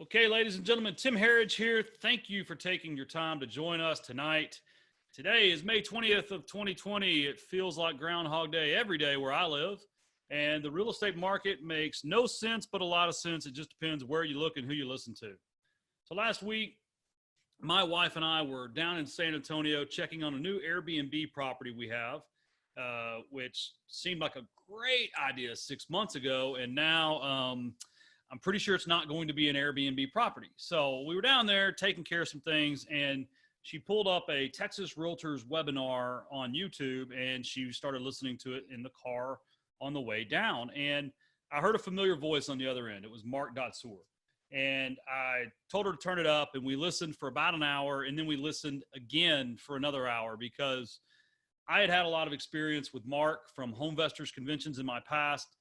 Okay, ladies and gentlemen, Tim Harridge here. Thank you for taking your time to join us tonight. Today is May 20th of 2020. It feels like Groundhog Day every day where I live. And the real estate market makes no sense, but a lot of sense. It just depends where you look and who you listen to. So last week, my wife and I were down in San Antonio checking on a new Airbnb property we have, which seemed like a great idea 6 months ago. And now I'm pretty sure it's not going to be an Airbnb property. So we were down there taking care of some things, and she pulled up a Texas Realtors webinar on YouTube, and she started listening to it in the car on the way down. And I heard a familiar voice on the other end. It was Mark Dotsur. And I told her to turn it up, and we listened for about an hour, and then we listened again for another hour because I had had a lot of experience with Mark from Homevestors conventions in my past.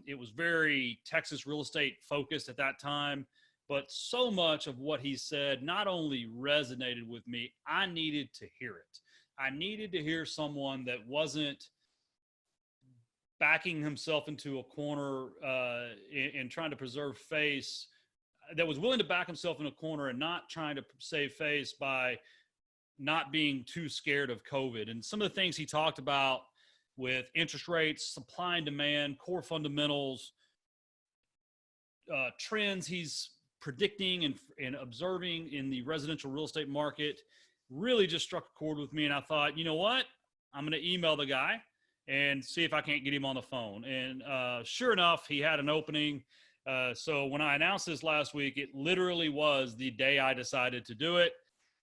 It was very Texas real estate focused at that time, but so much of what he said not only resonated with me, I needed to hear it. I needed to hear someone that wasn't backing himself into a corner and trying to preserve face, that was willing to back himself in a corner and not trying to save face by not being too scared of COVID. And some of the things he talked about with interest rates, supply and demand, core fundamentals, trends he's predicting and observing in the residential real estate market really just struck a chord with me. And I thought, you know what? I'm going to email the guy and see if I can't get him on the phone. And sure enough, he had an opening. So when I announced this last week, it literally was the day I decided to do it.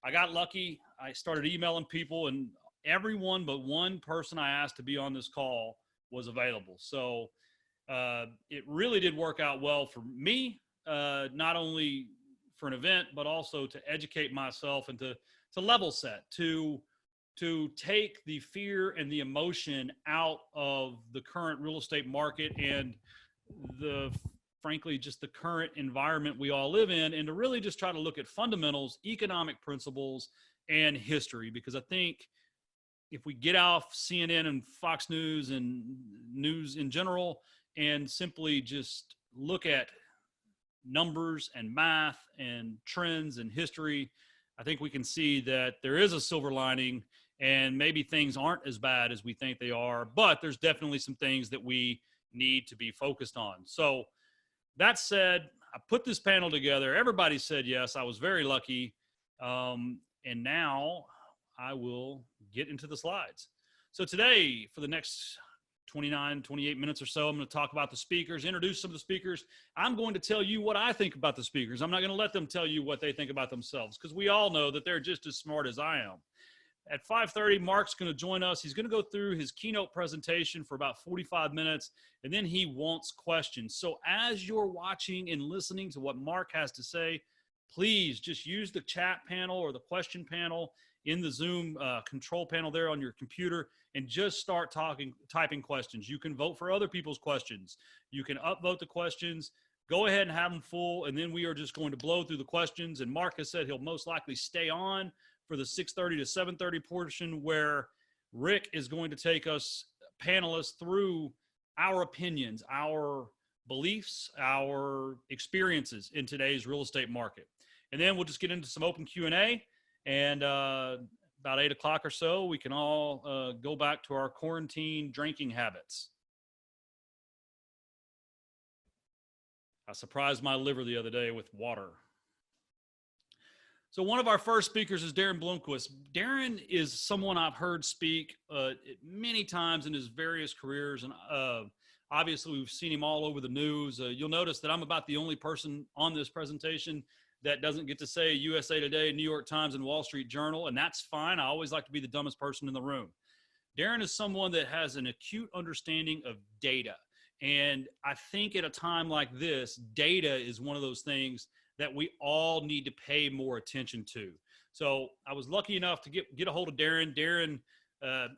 I got lucky. I started emailing people, and everyone but one person I asked to be on this call was available. So it really did work out well for me, not only for an event, but also to educate myself and to level set, to take the fear and the emotion out of the current real estate market and the frankly just the current environment we all live in, and to really just try to look at fundamentals, economic principles, and history. Because I think if we get off CNN and Fox News and news in general and simply just look at numbers and math and trends and history, I think we can see that there is a silver lining, and maybe things aren't as bad as we think they are, but there's definitely some things that we need to be focused on. So that said, I put this panel together. Everybody said yes. I was very lucky. And now I will get into the slides. So today, for the next 29, 28 minutes or so, I'm going to talk about the speakers, introduce some of the speakers. I'm going to tell you what I think about the speakers. I'm not going to let them tell you what they think about themselves, because we all know that they're just as smart as I am. At 5:30, Mark's going to join us. He's going to go through his keynote presentation for about 45 minutes, and then he wants questions. So as you're watching and listening to what Mark has to say, please just use the chat panel or the question panel in the Zoom control panel there on your computer and just start typing questions. You can vote for other people's questions. You can upvote the questions. Go ahead and have them full, and then we are just going to blow through the questions. And Mark has said he'll most likely stay on for the 6:30 to 7:30 portion, where Rick is going to take us panelists through our opinions, our beliefs, our experiences in today's real estate market. And then we'll just get into some open Q&A, and about 8 o'clock or so, we can all go back to our quarantine drinking habits. I surprised my liver the other day with water. So one of our first speakers is Darren Blomquist. Darren is someone I've heard speak many times in his various careers, and obviously we've seen him all over the news. You'll notice that I'm about the only person on this presentation that doesn't get to say USA Today, New York Times, and Wall Street Journal, and that's fine. I always like to be the dumbest person in the room. Darren is someone that has an acute understanding of data, and I think at a time like this, data is one of those things that we all need to pay more attention to. So I was lucky enough to get a hold of Darren. Darren,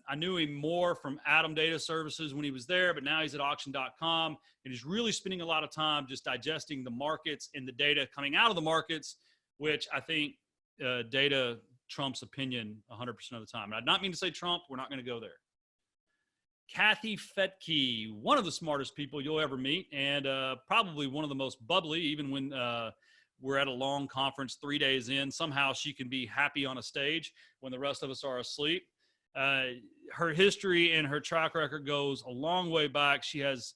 I knew him more from Adam Data Services when he was there, but now he's at auction.com, and he's really spending a lot of time just digesting the markets and the data coming out of the markets, which I think data trumps opinion 100% of the time. And I not mean to say Trump, we're not going to go there. Kathy Fettke, one of the smartest people you'll ever meet, and probably one of the most bubbly, even when we're at a long conference 3 days in. Somehow she can be happy on a stage when the rest of us are asleep. Her history and her track record goes a long way back. She has,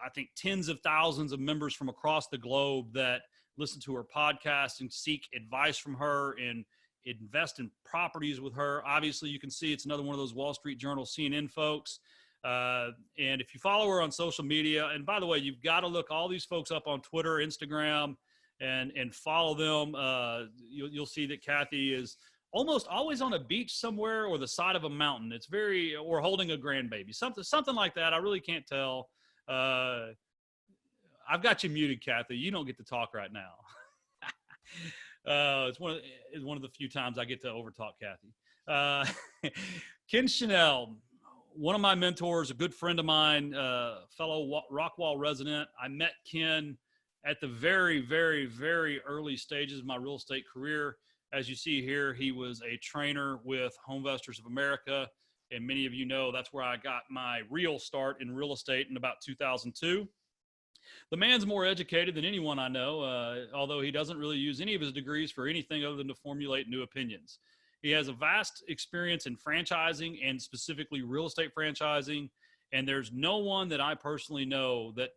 I think, tens of thousands of members from across the globe that listen to her podcast and seek advice from her and invest in properties with her. Obviously, you can see it's another one of those Wall Street Journal, CNN folks. And if you follow her on social media, and by the way, you've got to look all these folks up on Twitter, Instagram, and follow them. You'll see that Kathy is almost always on a beach somewhere or the side of a mountain. It's very, or holding a grandbaby, something like that. I really can't tell. I've got you muted, Kathy. You don't get to talk right now. It's one of the few times I get to overtalk Kathy. Ken Chanel, one of my mentors, a good friend of mine, fellow Rockwall resident. I met Ken at the very, very, very early stages of my real estate career. As you see here, he was a trainer with HomeVestors of America. And many of you know that's where I got my real start in real estate in about 2002. The man's more educated than anyone I know, although he doesn't really use any of his degrees for anything other than to formulate new opinions. He has a vast experience in franchising and specifically real estate franchising. And there's no one that I personally know that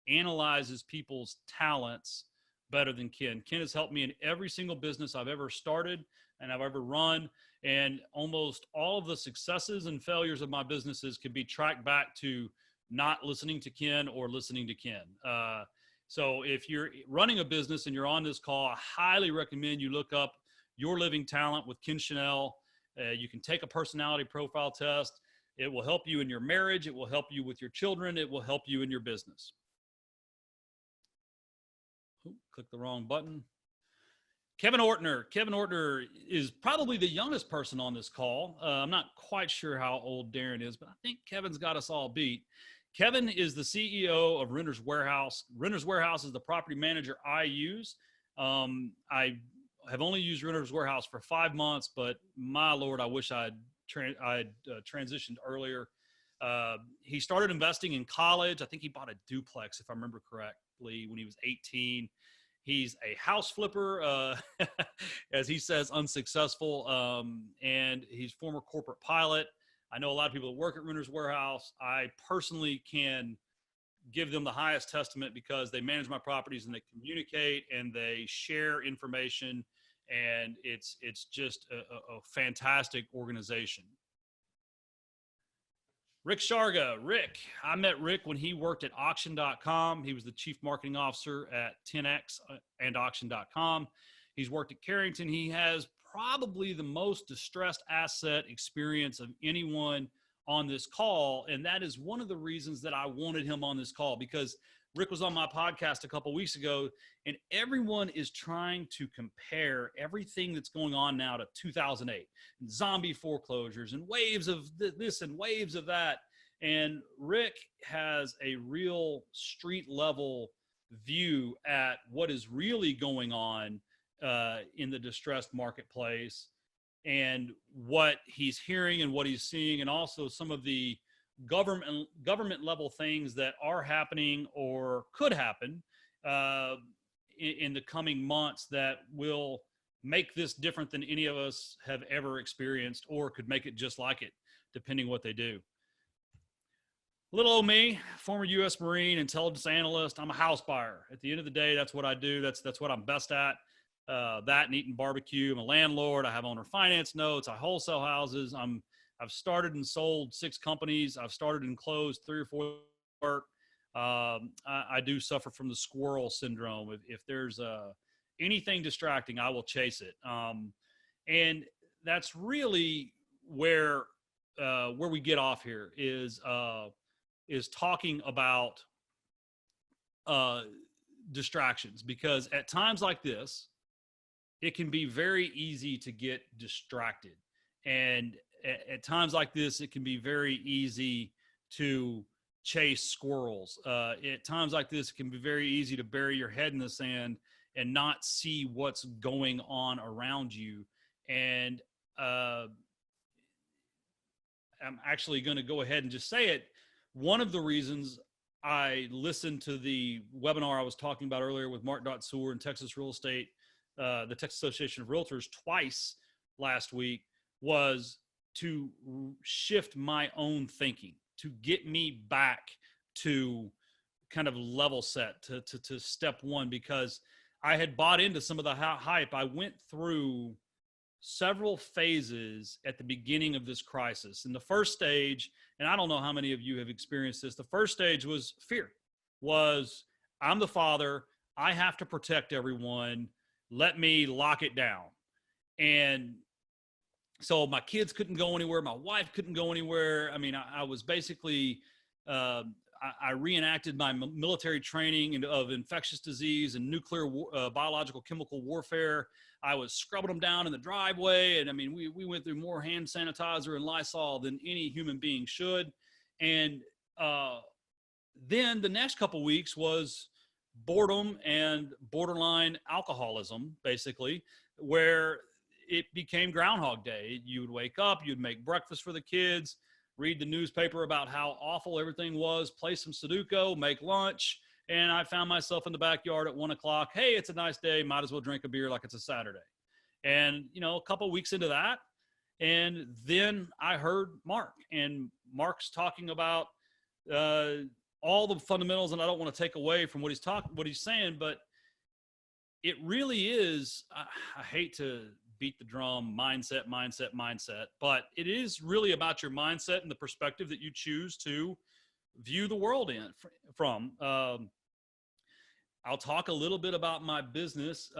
analyzes people's talents better than Ken. Ken has helped me in every single business I've ever started and I've ever run. And almost all of the successes and failures of my businesses can be tracked back to not listening to Ken or listening to Ken. So if you're running a business and you're on this call, I highly recommend you look up Your Living Talent with Ken Chanel. You can take a personality profile test. It will help you in your marriage. It will help you with your children. It will help you in your business. Ooh, click the wrong button. Kevin Ortner. Kevin Ortner is probably the youngest person on this call. I'm not quite sure how old Darren is, but I think Kevin's got us all beat. Kevin is the CEO of Renters Warehouse. Renters Warehouse is the property manager I use. I have only used Renters Warehouse for 5 months, but my Lord, I wish I'd transitioned earlier. He started investing in college. I think he bought a duplex, if I remember correctly, when he was 18. He's a house flipper, as he says, unsuccessful, and he's former corporate pilot. I know a lot of people that work at Renters Warehouse. I personally can give them the highest testament because they manage my properties and they communicate and they share information, and it's just a fantastic organization. Rick Sharga. Rick, I met Rick when he worked at auction.com. He was the chief marketing officer at 10X and auction.com. He's worked at Carrington. He has probably the most distressed asset experience of anyone on this call. And that is one of the reasons that I wanted him on this call, because Rick was on my podcast a couple of weeks ago, and everyone is trying to compare everything that's going on now to 2008, and zombie foreclosures and waves of this and waves of that. And Rick has a real street level view at what is really going on in the distressed marketplace and what he's hearing and what he's seeing, and also some of the government level things that are happening or could happen in the coming months that will make this different than any of us have ever experienced, or could make it just like it, depending what they do. Little old me, former U.S. Marine, intelligence analyst. I'm a house buyer. At the end of the day, that's what I do. That's what I'm best at. That and eating barbecue. I'm a landlord. I have owner finance notes. I wholesale houses. I've started and sold 6 companies. I've started and closed 3 or 4 work. I do suffer from the squirrel syndrome. If there's anything distracting, I will chase it. And that's really where we get off here is talking about distractions, because at times like this, it can be very easy to get distracted. And at times like this, it can be very easy to chase squirrels. At times like this, it can be very easy to bury your head in the sand and not see what's going on around you. And I'm actually going to go ahead and just say it. One of the reasons I listened to the webinar I was talking about earlier with Mark Datsur and Texas Real Estate, the Texas Association of Realtors, twice last week, was to shift my own thinking, to get me back to kind of level set, to step one, because I had bought into some of the hype. I went through several phases at the beginning of this crisis. And the first stage, and I don't know how many of you have experienced this, the first stage was fear, was I'm the father, I have to protect everyone, let me lock it down. And so my kids couldn't go anywhere, my wife couldn't go anywhere. I mean, I was basically, I reenacted my military training of infectious disease and nuclear biological chemical warfare. I was scrubbing them down in the driveway. And I mean, we went through more hand sanitizer and Lysol than any human being should. And then the next couple of weeks was boredom and borderline alcoholism, basically, where it became Groundhog Day. You would wake up, you'd make breakfast for the kids, read the newspaper about how awful everything was, play some Sudoku, make lunch. And I found myself in the backyard at 1 o'clock. Hey, it's a nice day. Might as well drink a beer like it's a Saturday. And, you know, a couple of weeks into that, and then I heard Mark, and Mark's talking about all the fundamentals, and I don't want to take away from what he's saying, but it really is, I hate to beat the drum, mindset, but it is really about your mindset and the perspective that you choose to view the world from. I'll talk a little bit about my business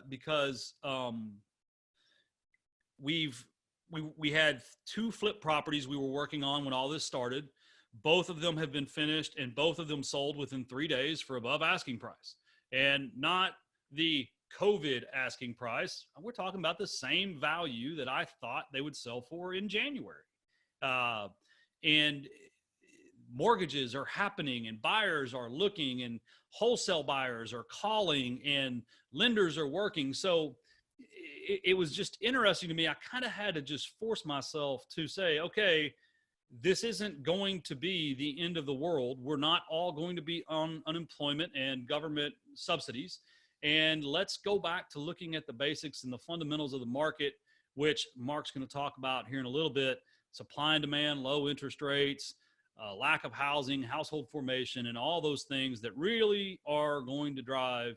because we had 2 flip properties we were working on when all this started. Both of them have been finished, and both of them sold within 3 days for above asking price, and not the COVID asking price. We're talking about the same value that I thought they would sell for in January. And mortgages are happening, and buyers are looking, and wholesale buyers are calling, and lenders are working. So it was just interesting to me. I kind of had to just force myself to say, okay, this isn't going to be the end of the world. We're not all going to be on unemployment and government subsidies. And let's go back to looking at the basics and the fundamentals of the market, which Mark's going to talk about here in a little bit: supply and demand, low interest rates, lack of housing, household formation, and all those things that really are going to drive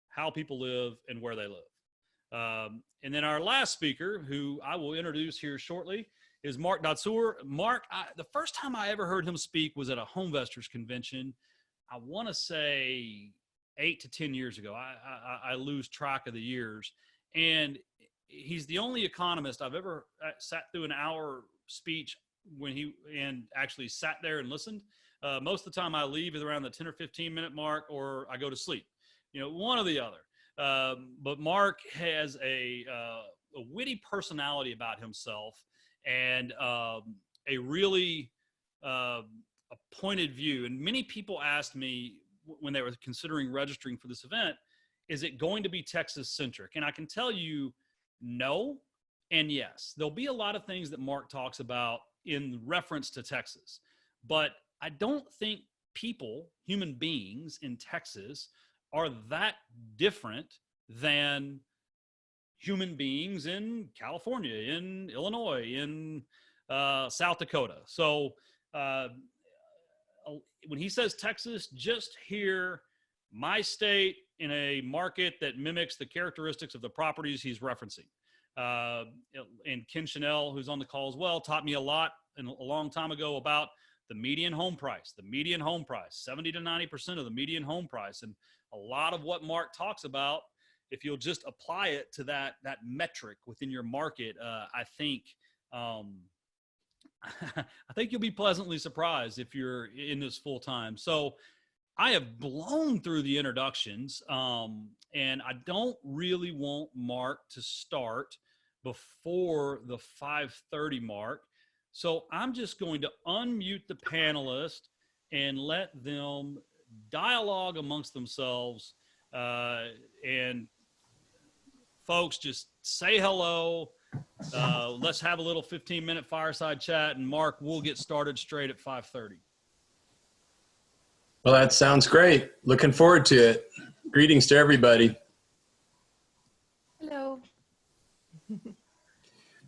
how people live and where they live. And then our last speaker, who I will introduce here shortly, is Mark Datsur. Mark, the first time I ever heard him speak was at a Homevestors convention. I want to say 8 to 10 years ago. I lose track of the years. And he's the only economist I've ever sat through an hour speech and actually sat there and listened. Most of the time I leave is around the 10 or 15 minute mark, or I go to sleep, one or the other. But Mark has a witty personality about himself, and a really a pointed view. And many people asked me when they were considering registering for this event, is it going to be Texas centric? And I can tell you no and yes. There'll be a lot of things that Mark talks about in reference to Texas, but I don't think people, human beings in Texas, are that different than human beings in California, in Illinois, in South Dakota. So when he says Texas, just hear my state in a market that mimics the characteristics of the properties he's referencing. And Ken Chanel, who's on the call as well, taught me a lot a long time ago about the median home price, 70 to 90% of the median home price. And a lot of what Mark talks about, if you'll just apply it to that metric within your market, I think you'll be pleasantly surprised if you're in this full time. So I have blown through the introductions, and I don't really want Mark to start before the 5:30 mark. So I'm just going to unmute the panelists and let them dialogue amongst themselves. And folks, just say hello. Let's have a little 15-minute fireside chat, and Mark, we'll get started straight at 5:30. Well, that sounds great. Looking forward to it. Greetings to everybody. Hello.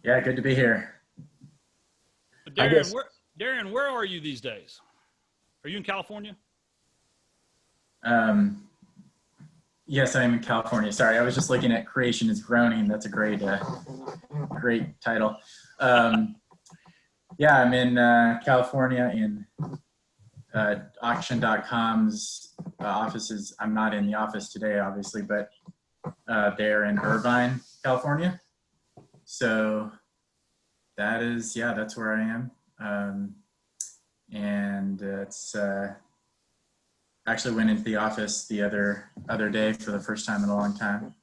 Yeah, good to be here. Darren, where are you these days? Are you in California? Yes, I'm in California. Sorry, I was just looking at Creation is Groaning. That's a great title. Yeah, I'm in California in auction.com's offices. I'm not in the office today, obviously, but they're in Irvine, California. So that's where I am. And it's actually went into the office the other day for the first time in a long time.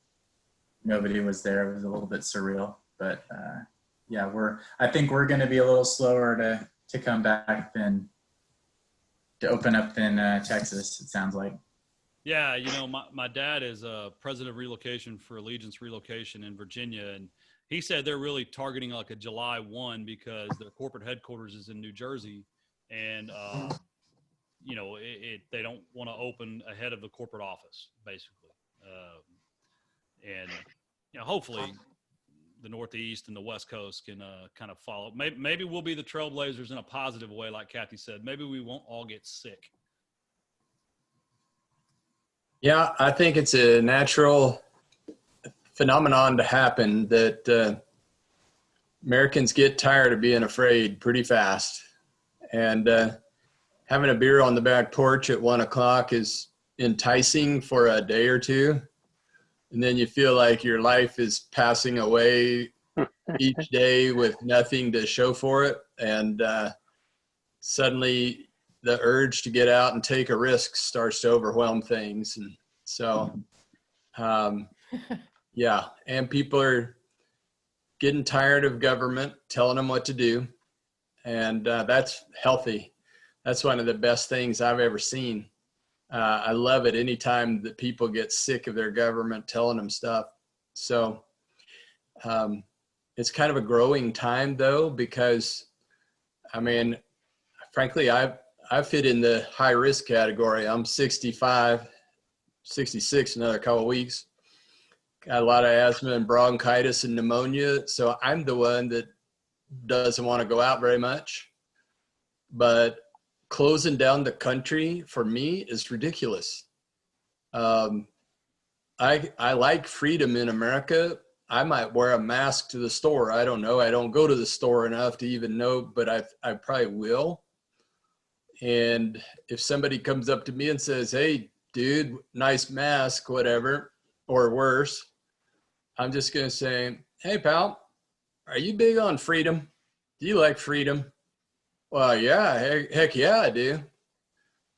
Nobody was there. It was a little bit surreal, but yeah, I think we're going to be a little slower to come back than to open up than Texas, it sounds like. Yeah, my dad is president of relocation for Allegiance Relocation in Virginia, and he said they're really targeting like a July 1 because their corporate headquarters is in New Jersey, and they don't want to open ahead of the corporate office, basically. And hopefully the Northeast and the West Coast can kind of follow. Maybe we'll be the trailblazers in a positive way, like Kathy said. Maybe we won't all get sick. Yeah, I think it's a natural phenomenon to happen that Americans get tired of being afraid pretty fast. And having a beer on the back porch at 1 o'clock is enticing for a day or two. And then you feel like your life is passing away each day with nothing to show for it. And suddenly the urge to get out and take a risk starts to overwhelm things. And so, yeah, and people are getting tired of government telling them what to do. And that's healthy. That's one of the best things I've ever seen. I love it anytime that people get sick of their government telling them stuff. So it's kind of a growing time though, because I mean, frankly, I fit in the high risk category. I'm 65, 66 in another couple of weeks. Got a lot of asthma and bronchitis and pneumonia. So I'm the one that doesn't want to go out very much, but closing down the country for me is ridiculous. I like freedom in America. I might wear a mask to the store. I don't know. I don't go to the store enough to even know, but I probably will. And if somebody comes up to me and says, "Hey, dude, nice mask," whatever, or worse, I'm just going to say, "Hey, pal, are you big on freedom? Do you like freedom?" "Well, yeah, heck yeah, I do."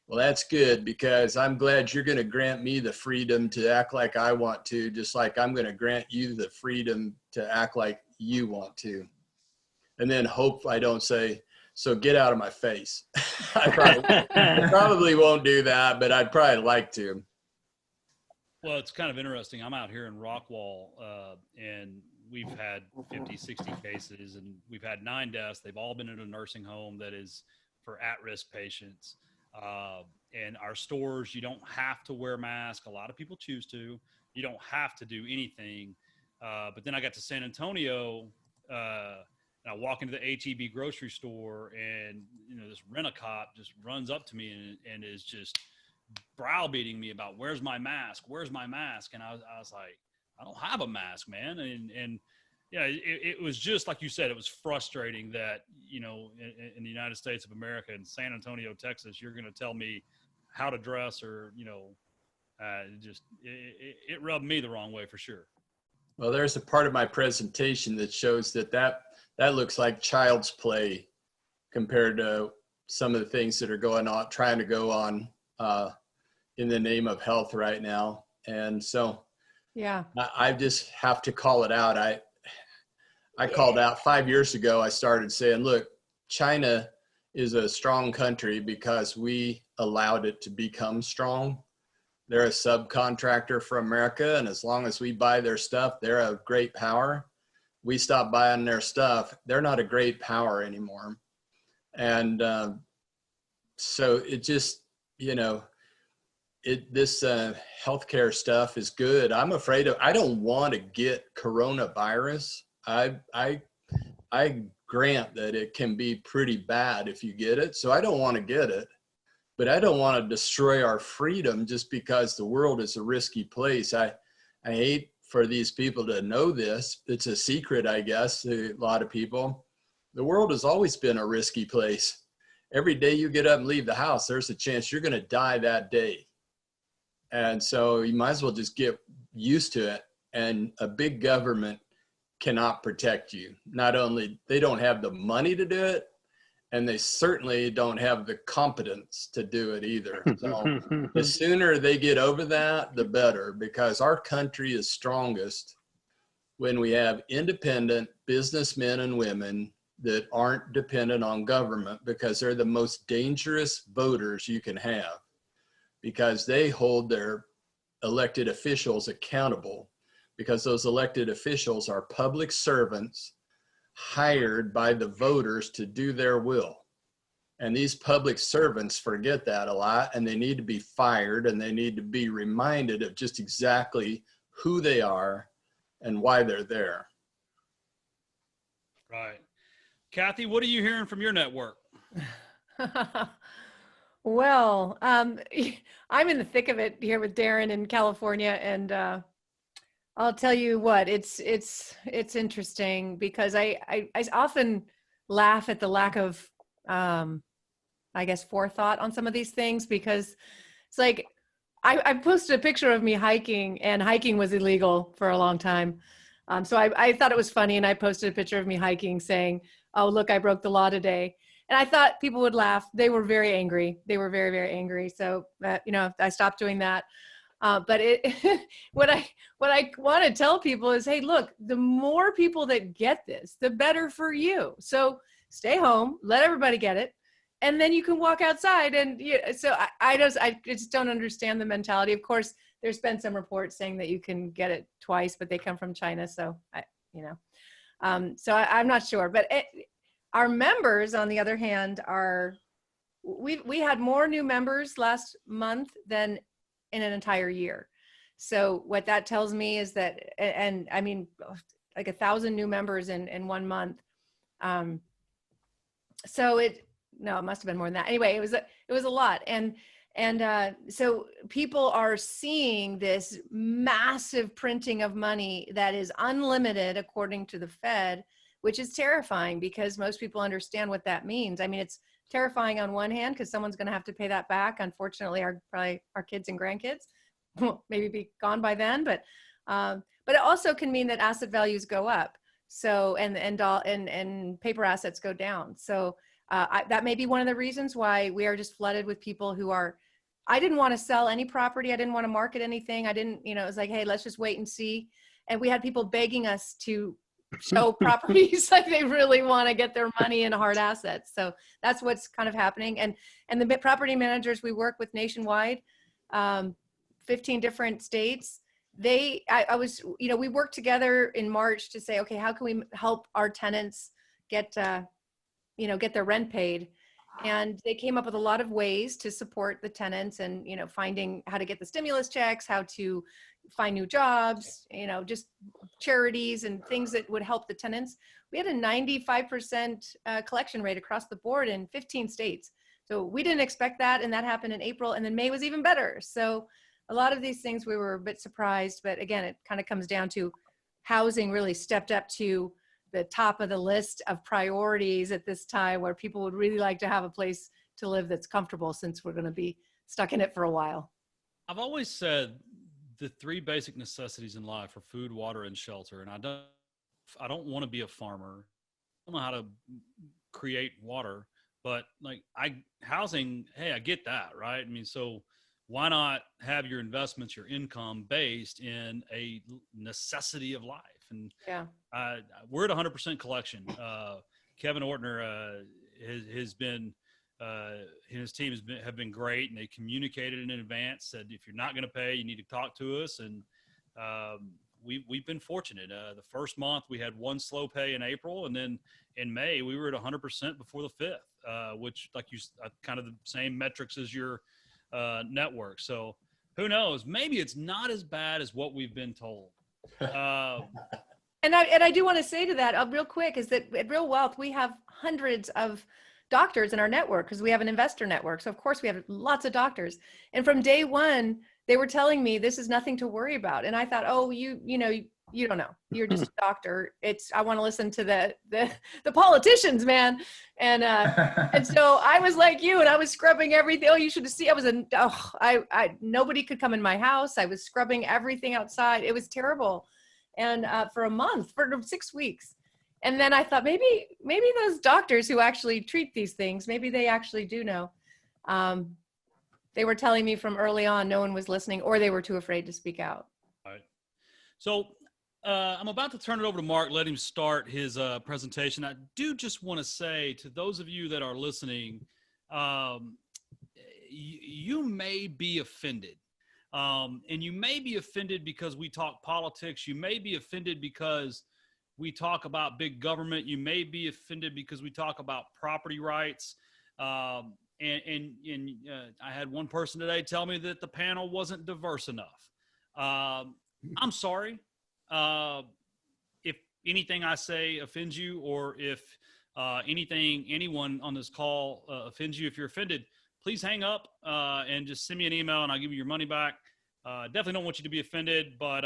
"Well, that's good, because I'm glad you're going to grant me the freedom to act like I want to, just like I'm going to grant you the freedom to act like you want to." And then hope I don't say, "So get out of my face." I probably won't do that, but I'd probably like to. Well, it's kind of interesting. I'm out here in Rockwall, and we've had 50, 60 cases, and we've had 9 deaths. They've all been in a nursing home that is for at-risk patients. And our stores, you don't have to wear a mask. A lot of people choose to. You don't have to do anything. But then I got to San Antonio, and I walk into the HEB grocery store, and this rent-a-cop just runs up to me and is just browbeating me about, "Where's my mask? Where's my mask?" And I was like, "I don't have a mask, man." And yeah, it was just like you said, it was frustrating that, in the United States of America, in San Antonio, Texas, you're going to tell me how to dress, or, it rubbed me the wrong way for sure. Well, there's a part of my presentation that shows that looks like child's play compared to some of the things that are trying to go on in the name of health right now. And so yeah, I just have to call it out. I called out 5 years ago. I started saying, look, China is a strong country because we allowed it to become strong. They're a subcontractor for America, and as long as we buy their stuff, they're a great power. we stop buying their stuff, they're not a great power anymore. And so it just, you know, this healthcare stuff is good. I'm afraid of, I don't want to get coronavirus. I grant that it can be pretty bad if you get it. So I don't want to get it, but I don't want to destroy our freedom just because the world is a risky place. I hate for these people to know this. It's a secret, I guess, to a lot of people. The world has always been a risky place. Every day you get up and leave the house, there's a chance you're going to die that day. And so you might as well just get used to it. And a big government cannot protect you. Not only they don't have the money to do it, and they certainly don't have the competence to do it either. So the sooner they get over that, the better, because our country is strongest when we have independent businessmen and women that aren't dependent on government, because they're the most dangerous voters you can have, because they hold their elected officials accountable, because those elected officials are public servants hired by the voters to do their will. And these public servants forget that a lot, and they need to be fired, and they need to be reminded of just exactly who they are and why they're there. Right. Kathy, what are you hearing from your network? Well, I'm in the thick of it here with Darren in California, and I'll tell you what, it's interesting because I often laugh at the lack of I guess forethought on some of these things, because it's like I posted a picture of me hiking, and hiking was illegal for a long time. So I thought it was funny, and I posted a picture of me hiking saying, "Oh, look, I broke the law today." And I thought people would laugh. They were very angry. They were very, very angry. So, you know, I stopped doing that. But what I want to tell people is, hey, look, the more people that get this, the better for you. So stay home, let everybody get it, and then you can walk outside. And so I just don't understand the mentality. Of course, there's been some reports saying that you can get it twice, but they come from China. So I'm not sure. But our members, on the other hand, we had more new members last month than in an entire year. So what that tells me is that, and I mean, like 1,000 new members in 1 month. So it must have been more than that. Anyway, it was a lot. And so people are seeing this massive printing of money that is unlimited according to the Fed, which is terrifying because most people understand what that means. I mean, it's terrifying on one hand because someone's going to have to pay that back. Unfortunately, probably our kids and grandkids will maybe be gone by then, but it also can mean that asset values go up. So and paper assets go down. So that may be one of the reasons why we are just flooded with people who are. I didn't want to sell any property. I didn't want to market anything. I didn't. It was like, hey, let's just wait and see. And we had people begging us to show properties like they really want to get their money in hard assets. So that's what's kind of happening. And the property managers we work with nationwide, 15 different states, we worked together in March to say, okay, how can we help our tenants get their rent paid? And they came up with a lot of ways to support the tenants and, finding how to get the stimulus checks, how to find new jobs, just charities and things that would help the tenants. We had a 95% collection rate across the board in 15 states. So we didn't expect that. And that happened in April. And then May was even better. So a lot of these things we were a bit surprised. But again, it kind of comes down to housing really stepped up to the top of the list of priorities at this time, where people would really like to have a place to live that's comfortable, since we're going to be stuck in it for a while. I've always said the 3 basic necessities in life are food, water, and shelter. And I don't want to be a farmer. I don't know how to create water, but housing, hey, I get that, right? I mean, so why not have your investments, your income based in a necessity of life? And yeah, we're at 100% collection. Kevin Ortner has been, his team have been great, and they communicated in advance, said if you're not going to pay, you need to talk to us. And we've been fortunate. The first month we had one slow pay in April, and then in May we were at 100% before the 5th, which like kind of the same metrics as your network. So who knows? Maybe it's not as bad as what we've been told. And I do want to say to that real quick is that at Real Wealth, we have hundreds of doctors in our network because we have an investor network. So of course we have lots of doctors. And from day one, they were telling me this is nothing to worry about. And I thought, oh, you don't know. You're just a doctor. I want to listen to the politicians, man. And so I was like you, and I was scrubbing everything. Oh, you should see. Nobody could come in my house. I was scrubbing everything outside. It was terrible. And for a month, for 6 weeks. And then I thought maybe those doctors who actually treat these things, maybe they actually do know. They were telling me from early on, no one was listening, or they were too afraid to speak out. All right. So I'm about to turn it over to Mark, let him start his presentation. I do just want to say to those of you that are listening, you may be offended. And you may be offended because we talk politics. You may be offended because we talk about big government. You may be offended because we talk about property rights. I had one person today tell me that the panel wasn't diverse enough. I'm sorry. If anything I say offends you, or if anyone on this call offends you, if you're offended, please hang up and just send me an email and I'll give you your money back. Definitely don't want you to be offended, but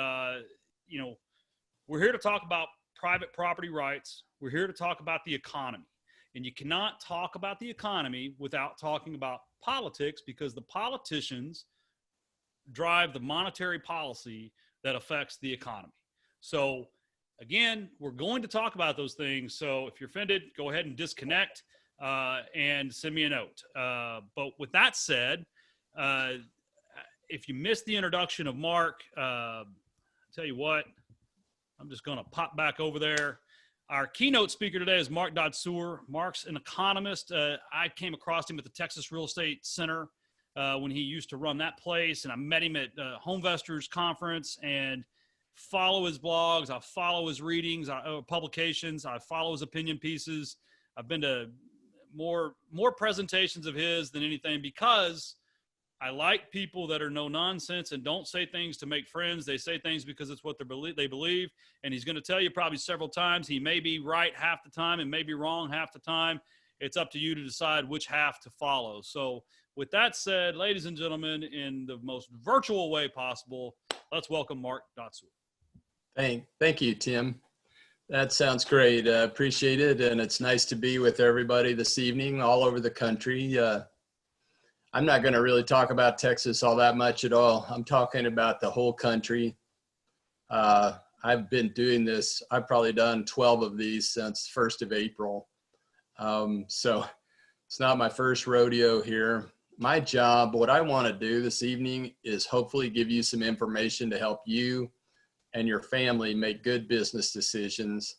we're here to talk about private property rights. We're here to talk about the economy. And you cannot talk about the economy without talking about politics, because the politicians drive the monetary policy that affects the economy. So again, we're going to talk about those things. So if you're offended, go ahead and disconnect and send me a note. But with that said, if you missed the introduction of Mark, I'll tell you what, I'm just going to pop back over there. Our keynote speaker today is Mark Dadsor. Mark's an economist. I came across him at the Texas Real Estate Center when he used to run that place, and I met him at Homevestors Conference and follow his blogs. I follow his readings, publications. I follow his opinion pieces. I've been to more presentations of his than anything, because I like people that are no nonsense and don't say things to make friends. They say things because it's what they believe. And he's going to tell you probably several times. He may be right half the time and may be wrong half the time. It's up to you to decide which half to follow. So with that said, ladies and gentlemen, in the most virtual way possible, let's welcome Mark Dadsor. Thank you, Tim. That sounds great. Appreciate it. And it's nice to be with everybody this evening all over the country. I'm not going to really talk about Texas all that much at all. I'm talking about the whole country. I've been doing this. I've probably done 12 of these since 1st of April. So it's not my first rodeo here. My job, what I want to do this evening, is hopefully give you some information to help you and your family make good business decisions.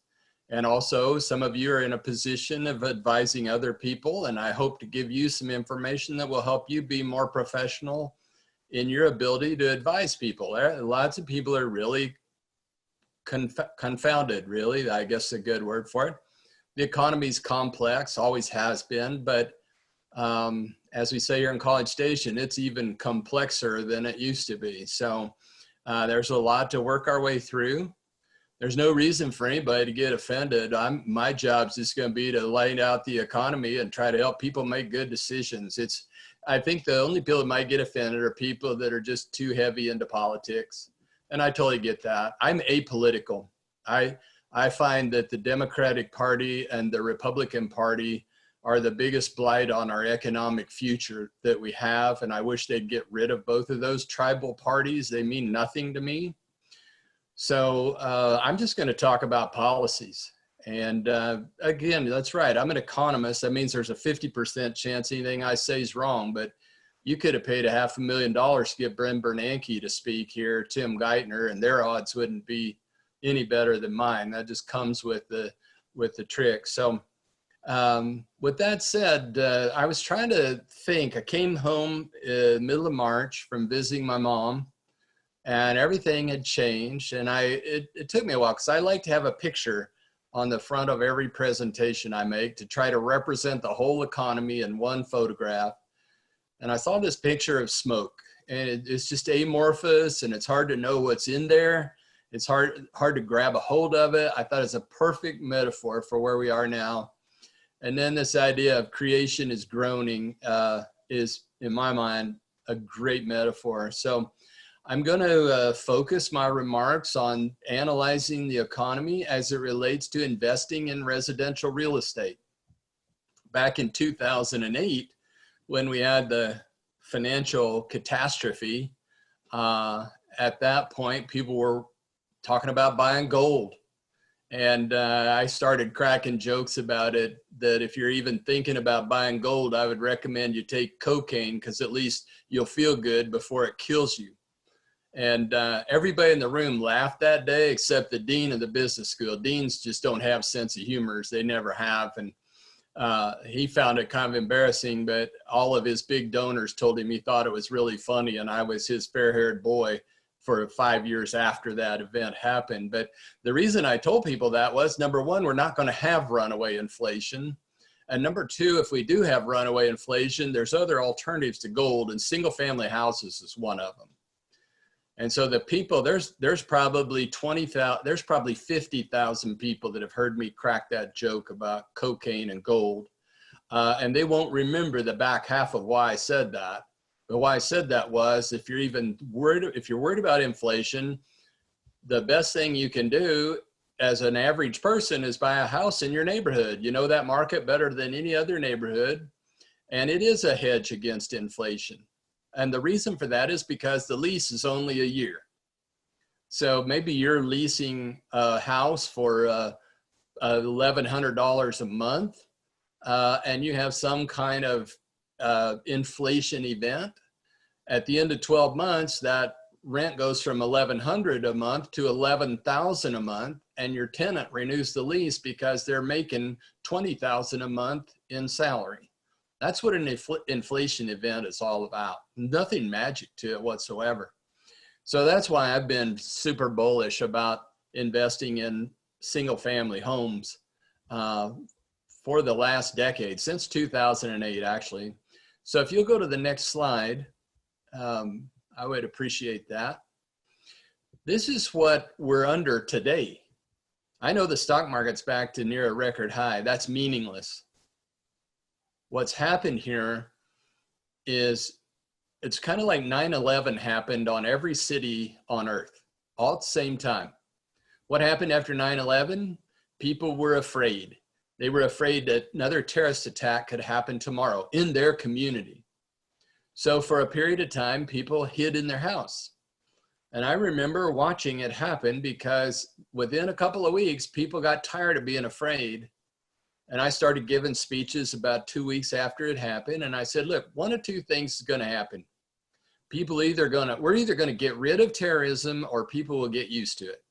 And also, some of you are in a position of advising other people, and I hope to give you some information that will help you be more professional in your ability to advise people. Lots of people are really confounded, really, I guess a good word for it. The economy's complex, always has been, but as we say here in College Station, it's even complexer than it used to be. So there's a lot to work our way through. There's no reason for anybody to get offended. My job's just going to be to lay out the economy and try to help people make good decisions. I think the only people that might get offended are people that are just too heavy into politics. And I totally get that. I'm apolitical. I find that the Democratic Party and the Republican Party are the biggest blight on our economic future that we have. And I wish they'd get rid of both of those tribal parties. They mean nothing to me. So I'm just going to talk about policies. And again, that's right. I'm an economist. That means there's a 50% chance anything I say is wrong. But you could have paid $500,000 to get Brent Bernanke to speak here, Tim Geithner, and their odds wouldn't be any better than mine. That just comes with the trick. So with that said, I was trying to think. I came home middle of March from visiting my mom. and everything had changed. And it took me a while because I like to have a picture on the front of every presentation I make to try to represent the whole economy in one photograph. And I saw this picture of smoke, and it's just amorphous, and it's hard to know what's in there. It's hard to grab a hold of it. I thought it's a perfect metaphor for where we are now. And then this idea of creation is groaning is, in my mind, a great metaphor. So I'm going to focus my remarks on analyzing the economy as it relates to investing in residential real estate. Back in 2008, when we had the financial catastrophe, at that point, people were talking about buying gold. And I started cracking jokes about it, that if you're even thinking about buying gold, I would recommend you take cocaine, because at least you'll feel good before it kills you. And everybody in the room laughed that day, except the dean of the business school. Deans just don't have sense of humor. They never have. And he found it kind of embarrassing, but all of his big donors told him he thought it was really funny. And I was his fair-haired boy for 5 years after that event happened. But the reason I told people that was, number one, we're not going to have runaway inflation. And number two, if we do have runaway inflation, there's other alternatives to gold, and single family houses is one of them. And so the people, there's probably 20,000, there's probably 50,000 people that have heard me crack that joke about cocaine and gold. And they won't remember the back half of why I said that. But why I said that was, if you're worried about inflation, the best thing you can do as an average person is buy a house in your neighborhood. You know that market better than any other neighborhood. And it is a hedge against inflation. And the reason for that is because the lease is only a year. So maybe you're leasing a house for $1,100 a month, and you have some kind of inflation event. At the end of 12 months, that rent goes from $1,100 a month to $11,000 a month, and your tenant renews the lease because they're making $20,000 a month in salary. That's what an inflation event is all about. Nothing magic to it whatsoever. So that's why I've been super bullish about investing in single family homes for the last decade, since 2008, actually. So if you'll go to the next slide, I would appreciate that. This is what we're under today. I know the stock market's back to near a record high. That's meaningless. What's happened here is it's kind of like 9/11 happened on every city on earth, all at the same time. What happened after 9/11? People were afraid. They were afraid that another terrorist attack could happen tomorrow in their community. So for a period of time, people hid in their house. And I remember watching it happen, because within a couple of weeks, people got tired of being afraid. And I started giving speeches about 2 weeks after it happened. And I said, look, one of two things is going to happen. We're either going to get rid of terrorism, or people will get used to it.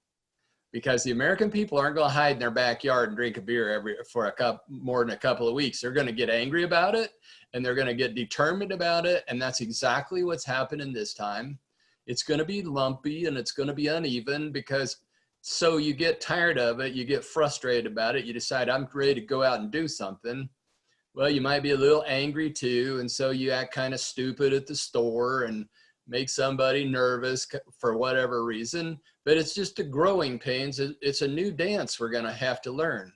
Because the American people aren't going to hide in their backyard and drink a beer for more than a couple of weeks. They're going to get angry about it, and they're going to get determined about it. And that's exactly what's happening this time. It's going to be lumpy, and it's going to be uneven, because so you get tired of it, you get frustrated about it, you decide, I'm ready to go out and do something. Well, you might be a little angry too, and so you act kind of stupid at the store and make somebody nervous for whatever reason. But it's just a growing pains. It's a new dance we're going to have to learn.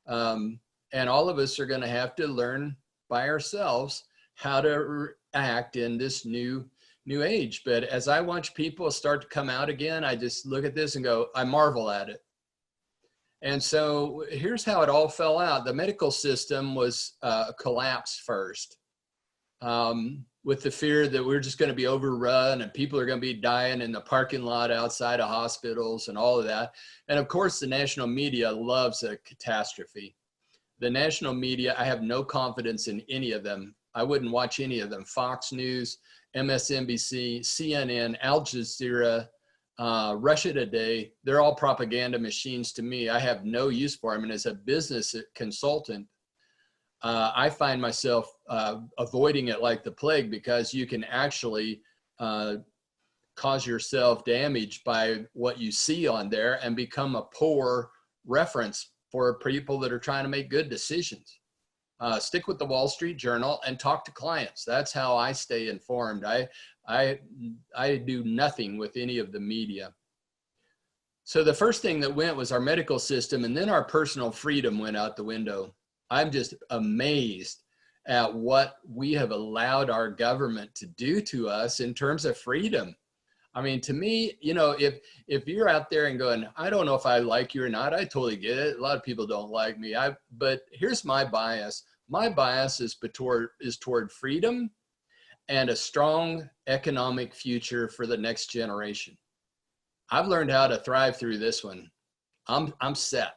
And all of us are going to have to learn by ourselves how to act in this new age. But as I watch people start to come out again, I just look at this and go, I marvel at it. And so here's how it all fell out. The medical system was collapsed first, with the fear that we're just going to be overrun and people are going to be dying in the parking lot outside of hospitals and all of that. And of course, the national media loves a catastrophe. The national media, I have no confidence in any of them. I wouldn't watch any of them. Fox News, MSNBC, CNN, Al Jazeera, Russia Today, they're all propaganda machines to me. I have no use for them. And as a business consultant, I find myself avoiding it like the plague, because you can actually cause yourself damage by what you see on there and become a poor reference for people that are trying to make good decisions. Stick with the Wall Street Journal and talk to clients. That's how I stay informed. I do nothing with any of the media. So the first thing that went was our medical system, and then our personal freedom went out the window. I'm just amazed at what we have allowed our government to do to us in terms of freedom. I mean, to me, you know, if you're out there and going, I don't know if I like you or not, I totally get it. A lot of people don't like me. But here's my bias. My bias is toward freedom and a strong economic future for the next generation. I've learned how to thrive through this one. I'm set.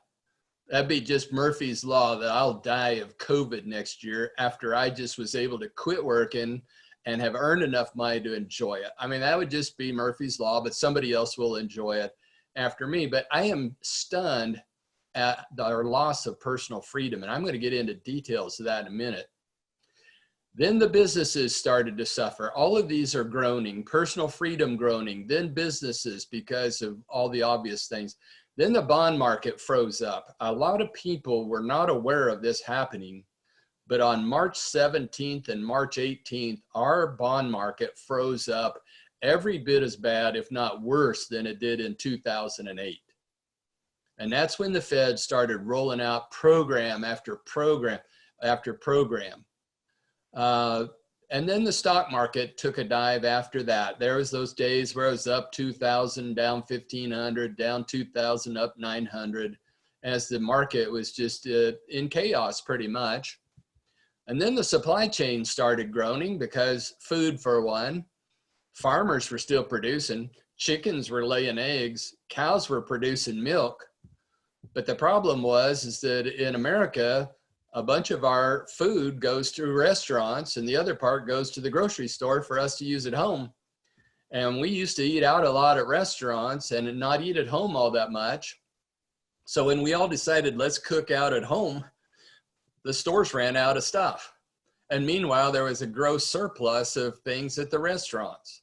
That'd be just Murphy's Law that I'll die of COVID next year after I just was able to quit working and have earned enough money to enjoy it. I mean, that would just be Murphy's Law, but somebody else will enjoy it after me. But I am stunned at our loss of personal freedom, and I'm going to get into details of that in a minute. Then the businesses started to suffer. All of these are groaning, personal freedom groaning, then businesses because of all the obvious things. Then the bond market froze up. A lot of people were not aware of this happening, but on March 17th and March 18th, our bond market froze up every bit as bad, if not worse, than it did in 2008. And that's when the Fed started rolling out program after program after program. And then the stock market took a dive after that. There was those days where it was up 2,000, down 1,500, down 2,000, up 900, as the market was just in chaos pretty much. And then the supply chain started groaning because food, for one, farmers were still producing, chickens were laying eggs, cows were producing milk. But the problem is that in America, a bunch of our food goes to restaurants and the other part goes to the grocery store for us to use at home. And we used to eat out a lot at restaurants and not eat at home all that much. So when we all decided, let's cook out at home, the stores ran out of stuff. And meanwhile, there was a gross surplus of things at the restaurants.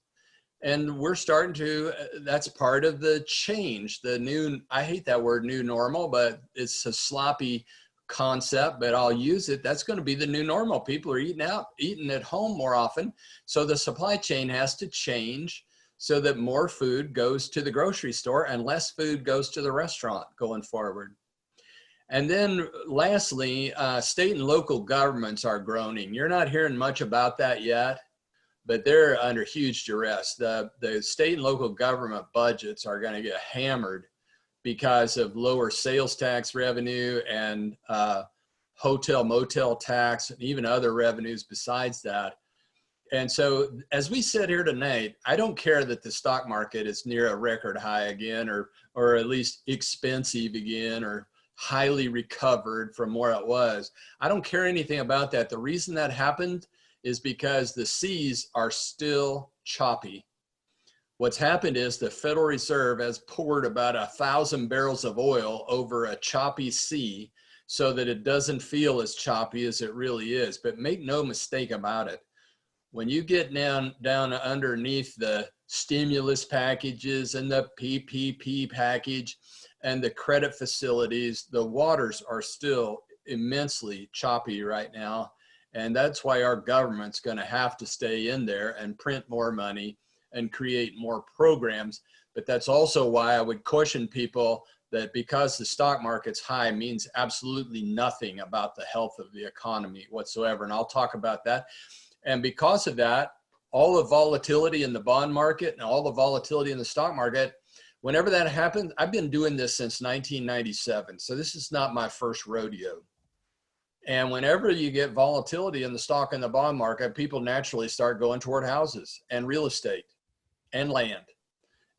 And we're starting to, that's part of the change, the new, I hate that word new normal, but it's a sloppy concept, but I'll use it. That's going to be the new normal. People are eating at home more often. So the supply chain has to change so that more food goes to the grocery store and less food goes to the restaurant going forward. And then lastly, state and local governments are groaning. You're not hearing much about that yet, but they're under huge duress. The state and local government budgets are going to get hammered because of lower sales tax revenue and hotel motel tax and even other revenues besides that. And so as we sit here tonight, I don't care that the stock market is near a record high again, or at least expensive again, or highly recovered from where it was. I don't care anything about that. The reason that happened is because the seas are still choppy. What's happened is the Federal Reserve has poured about 1,000 barrels of oil over a choppy sea so that it doesn't feel as choppy as it really is. But make no mistake about it. When you get down underneath the stimulus packages and the PPP package and the credit facilities, the waters are still immensely choppy right now. And that's why our government's going to have to stay in there and print more money and create more programs. But that's also why I would caution people that because the stock market's high means absolutely nothing about the health of the economy whatsoever. And I'll talk about that. And because of that, all the volatility in the bond market and all the volatility in the stock market, whenever that happens, I've been doing this since 1997. So this is not my first rodeo. And whenever you get volatility in the stock and the bond market, people naturally start going toward houses and real estate and land.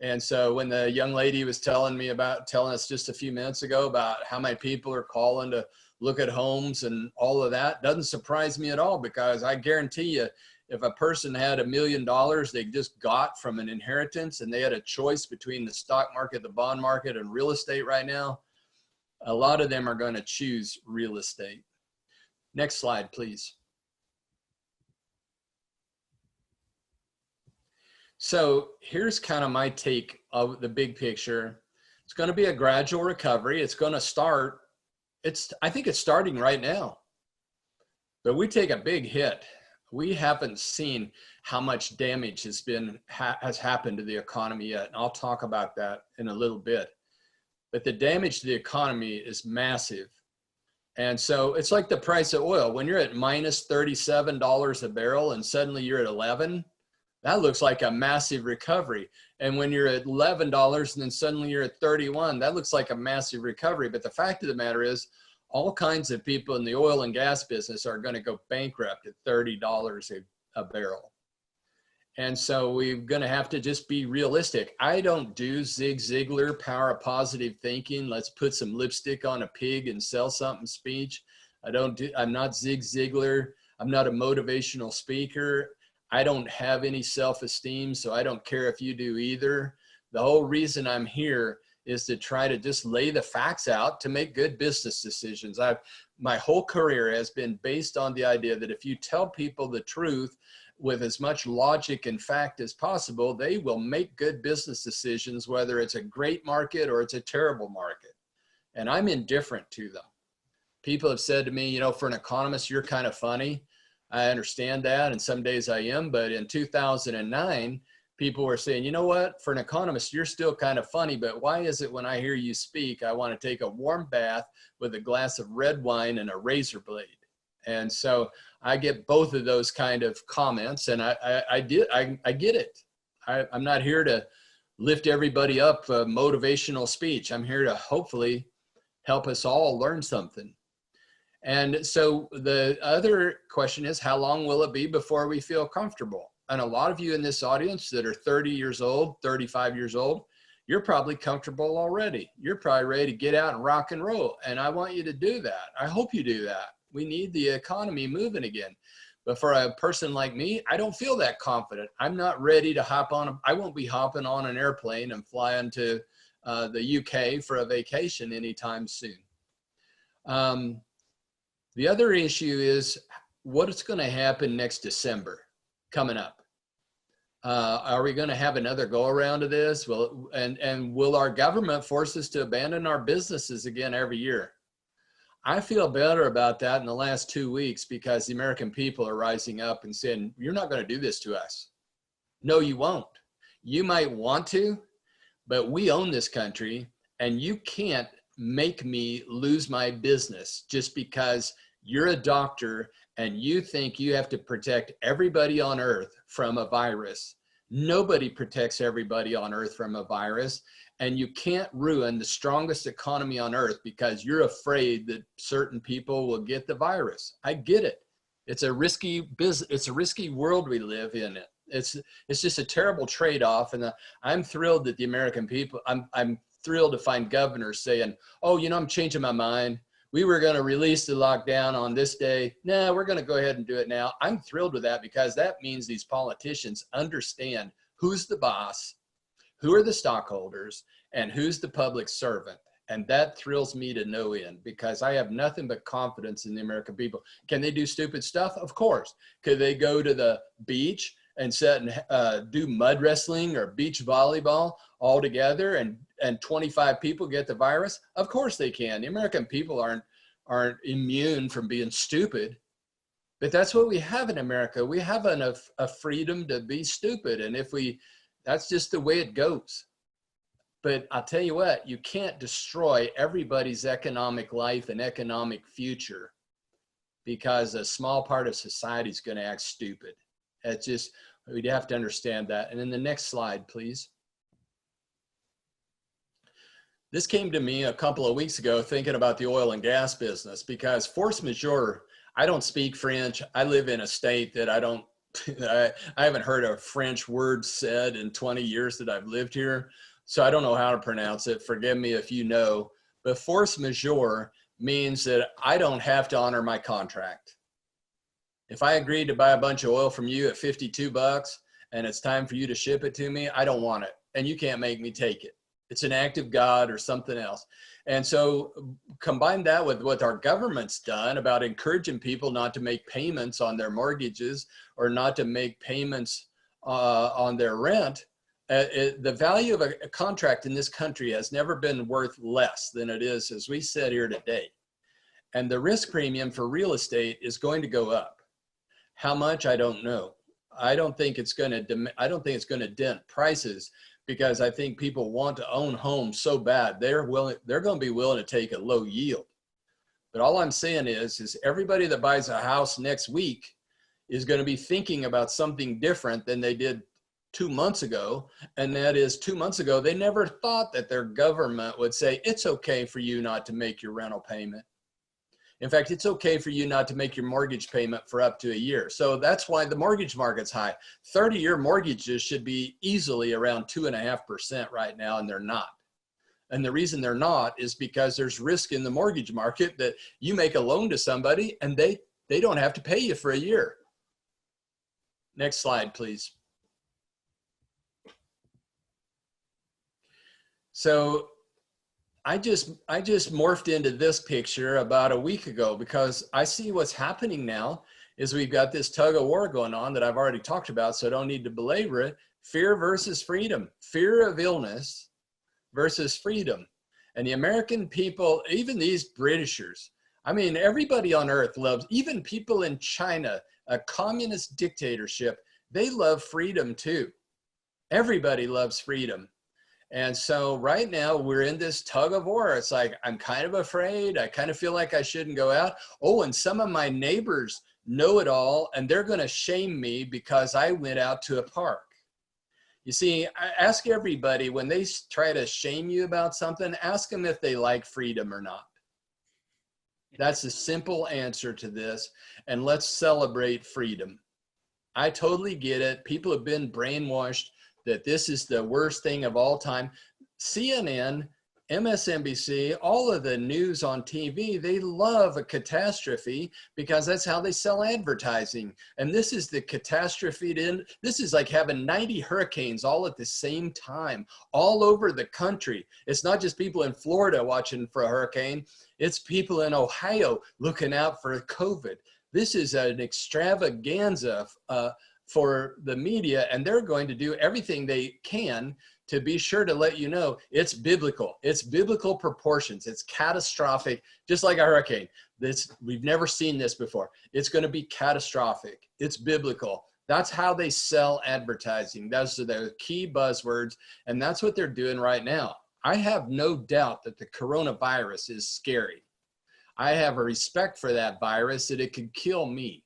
And so when the young lady was telling us just a few minutes ago about how many people are calling to look at homes and all of that, doesn't surprise me at all, because I guarantee you, if a person had $1 million they just got from an inheritance and they had a choice between the stock market, the bond market, and real estate right now, a lot of them are going to choose real estate. Next slide, please. So here's kind of my take of the big picture. It's going to be a gradual recovery. It's going to start. I think it's starting right now, but we take a big hit. We haven't seen how much damage has happened to the economy yet. And I'll talk about that in a little bit, but the damage to the economy is massive. And so it's like the price of oil. When you're at minus $37 a barrel and suddenly you're at 11, that looks like a massive recovery. And when you're at $11 and then suddenly you're at 31, that looks like a massive recovery. But the fact of the matter is, all kinds of people in the oil and gas business are going to go bankrupt at $30 a barrel. And so we're going to have to just be realistic. I don't do Zig Ziglar power of positive thinking. Let's put some lipstick on a pig and sell something speech. I'm not Zig Ziglar. I'm not a motivational speaker. I don't have any self-esteem, so I don't care if you do either. The whole reason I'm here is to try to just lay the facts out to make good business decisions. My whole career has been based on the idea that if you tell people the truth with as much logic and fact as possible, they will make good business decisions, whether it's a great market or it's a terrible market. And I'm indifferent to them. People have said to me, you know, for an economist, you're kind of funny. I understand that, and some days I am, but in 2009, people were saying, you know what, for an economist, you're still kind of funny, but why is it when I hear you speak, I want to take a warm bath with a glass of red wine and a razor blade? And so I get both of those kind of comments, and I get it. I'm not here to lift everybody up, motivational speech. I'm here to hopefully help us all learn something. And so the other question is, how long will it be before we feel comfortable? And a lot of you in this audience that are 30 years old, 35 years old, you're probably comfortable already. You're probably ready to get out and rock and roll. And I want you to do that. I hope you do that. We need the economy moving again. But for a person like me, I don't feel that confident. I'm not ready to hop on. I won't be hopping on an airplane and flying to the UK for a vacation anytime soon. The other issue is what's going to happen next December coming up. Are we going to have another go around of this? Well, and will our government force us to abandon our businesses again every year? I feel better about that in the last 2 weeks because the American people are rising up and saying, you're not going to do this to us. No, you won't. You might want to, but we own this country and you can't make me lose my business just because you're a doctor and you think you have to protect everybody on earth from a virus. Nobody protects everybody on earth from a virus, and you can't ruin the strongest economy on earth because you're afraid that certain people will get the virus. I get it. It's a risky business. It's a risky world we live in. It's just a terrible trade-off, and I'm thrilled that the American people, I'm thrilled to find governors saying, oh, you know, I'm changing my mind. We were going to release the lockdown on this day. No, we're going to go ahead and do it now. I'm thrilled with that because that means these politicians understand who's the boss, who are the stockholders, and who's the public servant. And that thrills me to no end because I have nothing but confidence in the American people. Can they do stupid stuff? Of course. Could they go to the beach and sit and do mud wrestling or beach volleyball all together and 25 people get the virus? Of course they can. The American people aren't immune from being stupid, but that's what we have in America. We have a freedom to be stupid. And that's just the way it goes. But I'll tell you what, you can't destroy everybody's economic life and economic future because a small part of society is going to act stupid. It's just, we'd have to understand that. And then the next slide, please. This came to me a couple of weeks ago thinking about the oil and gas business because force majeure, I don't speak French. I live in a state that I haven't heard a French word said in 20 years that I've lived here. So I don't know how to pronounce it. Forgive me if you know, but force majeure means that I don't have to honor my contract. If I agreed to buy a bunch of oil from you at $52 and it's time for you to ship it to me, I don't want it. And you can't make me take it. It's an act of God or something else. And so combine that with what our government's done about encouraging people not to make payments on their mortgages or not to make payments on their rent, the value of a contract in this country has never been worth less than it is as we sit here today. And the risk premium for real estate is going to go up. How much, I don't know. I don't think it's going to dent prices, because I think people want to own homes so bad they're going to be willing to take a low yield. But all I'm saying is everybody that buys a house next week is going to be thinking about something different than they did 2 months ago. And that is, 2 months ago, they never thought that their government would say, it's okay for you not to make your rental payment. In fact, it's okay for you not to make your mortgage payment for up to a year. So that's why the mortgage market's high. 30-year mortgages should be easily around 2.5% right now, and they're not. And the reason they're not is because there's risk in the mortgage market that you make a loan to somebody and they don't have to pay you for a year. Next slide, please. So I just morphed into this picture about a week ago, because I see what's happening now is we've got this tug of war going on that I've already talked about, so I don't need to belabor it. Fear versus freedom, fear of illness versus freedom. And the American people, even these Britishers, I mean, everybody on earth loves, even people in China, a communist dictatorship, they love freedom too. Everybody loves freedom. And so right now we're in this tug of war. It's like, I'm kind of afraid. I kind of feel like I shouldn't go out. Oh, and some of my neighbors know it all, and they're going to shame me because I went out to a park. You see, I ask everybody, when they try to shame you about something, ask them if they like freedom or not. That's a simple answer to this. And let's celebrate freedom. I totally get it. People have been brainwashed that this is the worst thing of all time. CNN, MSNBC, all of the news on TV, they love a catastrophe because that's how they sell advertising. And this is the catastrophe. This is like having 90 hurricanes all at the same time, all over the country. It's not just people in Florida watching for a hurricane. It's people in Ohio looking out for COVID. This is an extravaganza for the media, and they're going to do everything they can to be sure to let you know it's biblical. It's biblical proportions. It's catastrophic, just like a hurricane. We've never seen this before. It's going to be catastrophic. It's biblical. That's how they sell advertising. Those are their key buzzwords, and that's what they're doing right now. I have no doubt that the coronavirus is scary. I have a respect for that virus, that it could kill me.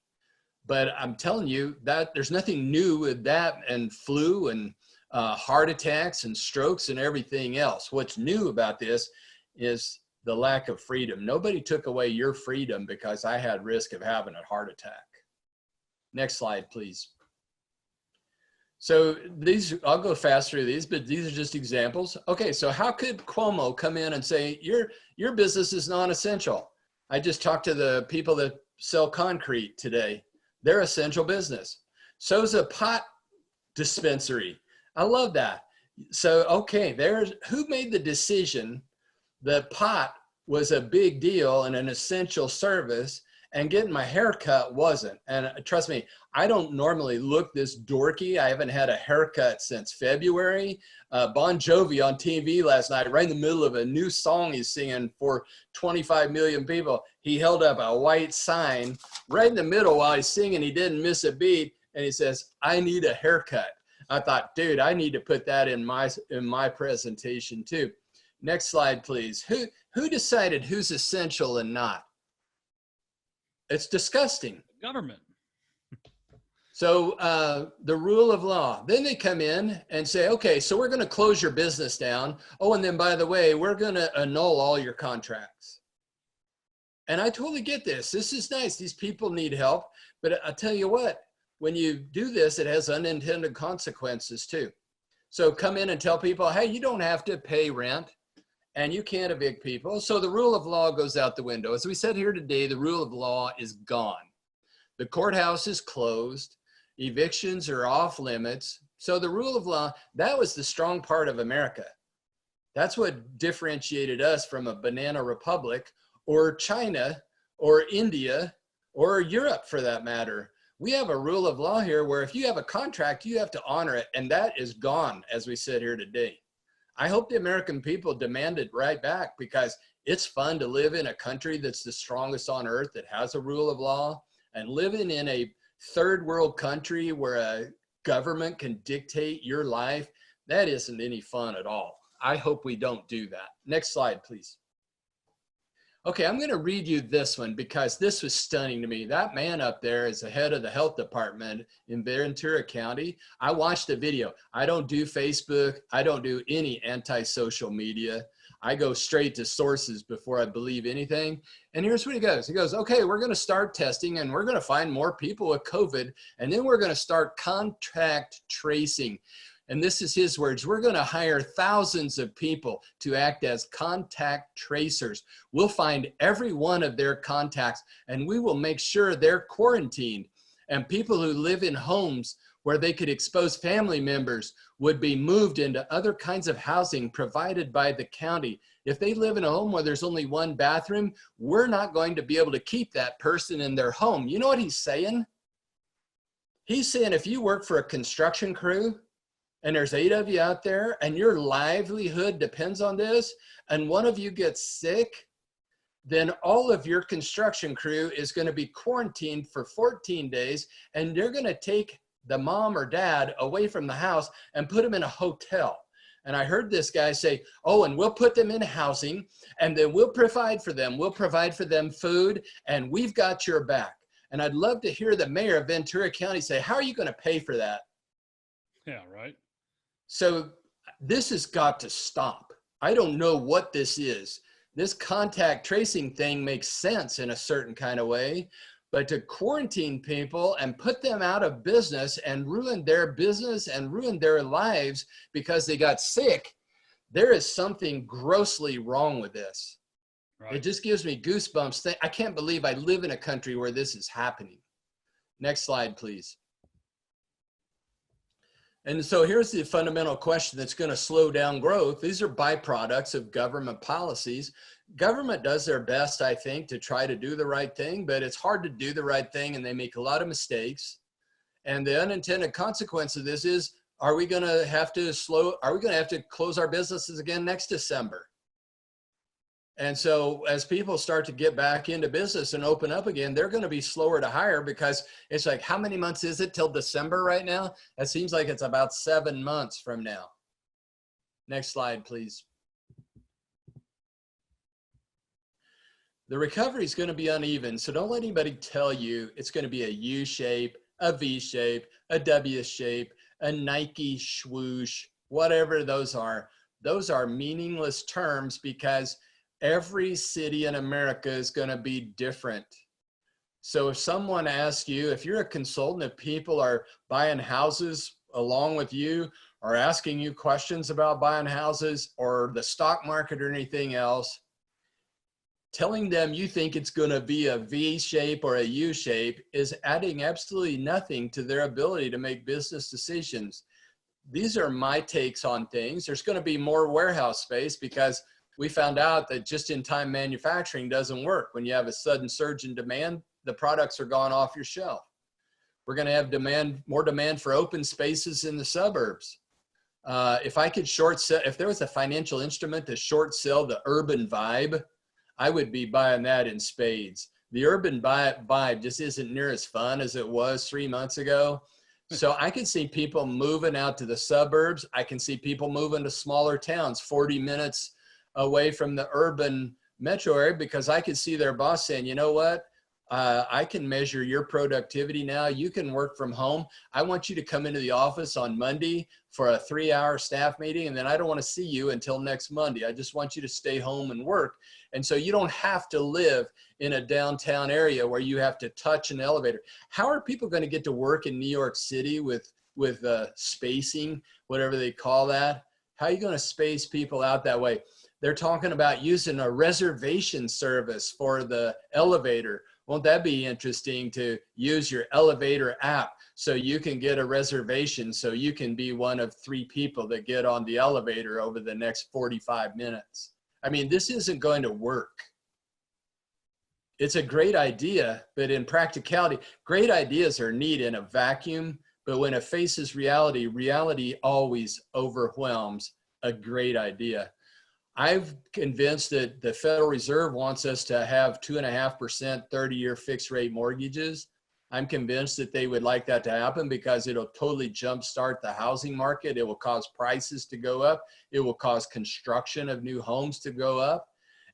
But I'm telling you that there's nothing new with that and flu and heart attacks and strokes and everything else. What's new about this is the lack of freedom. Nobody took away your freedom because I had risk of having a heart attack. Next slide, please. So I'll go fast through these, but these are just examples. Okay, so how could Cuomo come in and say, your business is non-essential? I just talked to the people that sell concrete today. They're essential business. So's a pot dispensary. I love that. So, okay, who made the decision that pot was a big deal and an essential service, and getting my hair cut wasn't? And trust me, I don't normally look this dorky. I haven't had a haircut since February. Bon Jovi on TV last night, right in the middle of a new song he's singing for 25 million people, he held up a white sign right in the middle while he's singing. He didn't miss a beat, and he says, "I need a haircut." I thought, dude, I need to put that in my presentation too. Next slide, please. Who decided who's essential and not? It's disgusting. Government. So the rule of law, then they come in and say, okay, so we're going to close your business down. Oh, and then by the way, we're going to annul all your contracts. And I totally get this. This is nice. These people need help. But I'll tell you what, when you do this, it has unintended consequences too. So come in and tell people, hey, you don't have to pay rent and you can't evict people. So the rule of law goes out the window. As we said here today, the rule of law is gone. The courthouse is closed. Evictions are off limits. So the rule of law, that was the strong part of America. That's what differentiated us from a banana republic or China or India or Europe for that matter. We have a rule of law here where if you have a contract, you have to honor it. And that is gone as we sit here today. I hope the American people demand it right back, because it's fun to live in a country that's the strongest on earth, that has a rule of law, and living in a third world country where a government can dictate your life. That isn't any fun at all. I hope we don't do that. Next slide, please. Okay, I'm going to read you this one because this was stunning to me. That man up there is the head of the health department in Ventura County. I watched the video. I don't do Facebook. I don't do any anti-social media. I go straight to sources before I believe anything. And here's what he goes. He goes, okay, we're going to start testing and we're going to find more people with COVID. And then we're going to start contact tracing. And this is his words. We're going to hire thousands of people to act as contact tracers. We'll find every one of their contacts and we will make sure they're quarantined. And people who live in homes where they could expose family members would be moved into other kinds of housing provided by the county. If they live in a home where there's only one bathroom, we're not going to be able to keep that person in their home. You know what he's saying? He's saying if you work for a construction crew, and there's 8 of you out there and your livelihood depends on this, and one of you gets sick, then all of your construction crew is going to be quarantined for 14 days, and they're going to take the mom or dad away from the house and put them in a hotel. And I heard this guy say, oh, and we'll put them in housing, and then we'll provide for them. We'll provide for them food, and we've got your back. And I'd love to hear the mayor of Ventura County say, how are you going to pay for that? Yeah, right. So this has got to stop. I don't know what this is. This contact tracing thing makes sense in a certain kind of way, but to quarantine people and put them out of business and ruin their business and ruin their lives because they got sick, there is something grossly wrong with this. Right. It just gives me goosebumps. I can't believe I live in a country where this is happening. Next slide, please. And so here's the fundamental question that's going to slow down growth. These are byproducts of government policies. Government does their best, I think, to try to do the right thing, but it's hard to do the right thing and they make a lot of mistakes. And the unintended consequence of this is, are we going to have to close our businesses again next December? And so as people start to get back into business and open up again, they're going to be slower to hire because it's like, how many months is it till December right now? It seems like it's about 7 months from now. Next slide, please. The recovery is going to be uneven. So don't let anybody tell you it's going to be a U shape, a V shape, a W shape, a Nike swoosh, whatever those are. Those are meaningless terms because every city in America is going to be different. So if someone asks you, if you're a consultant, if people are buying houses along with you or asking you questions about buying houses or the stock market or anything else, telling them you think it's going to be a V shape or a U shape is adding absolutely nothing to their ability to make business decisions. These are my takes on things. There's going to be more warehouse space because we found out that just-in-time manufacturing doesn't work. When you have a sudden surge in demand, the products are gone off your shelf. We're going to have more demand for open spaces in the suburbs. If I could short sell, if there was a financial instrument to short sell the urban vibe, I would be buying that in spades. The urban vibe just isn't near as fun as it was 3 months ago. So I can see people moving out to the suburbs. I can see people moving to smaller towns, 40 minutes away from the urban metro area, because I could see their boss saying, you know what, I can measure your productivity now. You can work from home. I want you to come into the office on Monday for a 3-hour staff meeting, and then I don't want to see you until next Monday. I just want you to stay home and work. And so you don't have to live in a downtown area where you have to touch an elevator. How are people going to get to work in New York City with spacing, whatever they call that? How are you going to space people out that way? They're talking about using a reservation service for the elevator. Won't that be interesting to use your elevator app so you can get a reservation so you can be one of 3 people that get on the elevator over the next 45 minutes? I mean, this isn't going to work. it's a great idea, but in practicality, great ideas are neat in a vacuum, but when it faces reality, reality always overwhelms a great idea. I've convinced that the Federal Reserve wants us to have 2.5% 30-year fixed rate mortgages. I'm convinced that they would like that to happen because it'll totally jumpstart the housing market. It will cause prices to go up. It will cause construction of new homes to go up.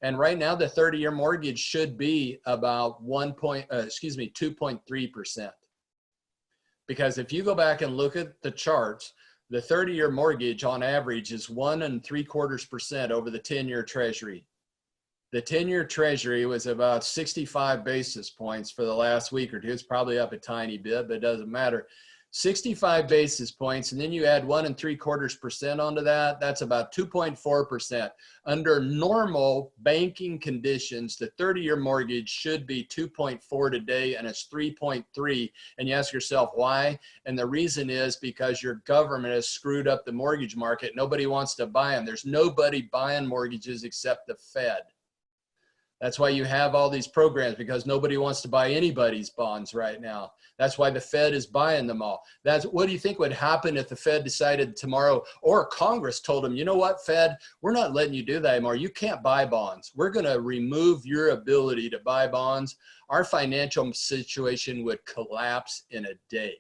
And right now, the 30-year mortgage should be about 2.3%. Because if you go back and look at the charts, the 30-year mortgage on average is 1.75% over the 10-year Treasury. The 10-year Treasury was about 65 basis points for the last week or two. It's probably up a tiny bit, but it doesn't matter. 65 basis points, and then you add 1.75% onto that, that's about 2.4%. Under normal banking conditions, the 30-year mortgage should be 2.4 today, and it's 3.3. And you ask yourself why? And the reason is because your government has screwed up the mortgage market. Nobody wants to buy them. There's nobody buying mortgages except the Fed. That's why you have all these programs, because nobody wants to buy anybody's bonds right now. That's why the Fed is buying them all. What do you think would happen if the Fed decided tomorrow, or Congress told them, you know what, Fed, we're not letting you do that anymore. You can't buy bonds. We're going to remove your ability to buy bonds. Our financial situation would collapse in a day.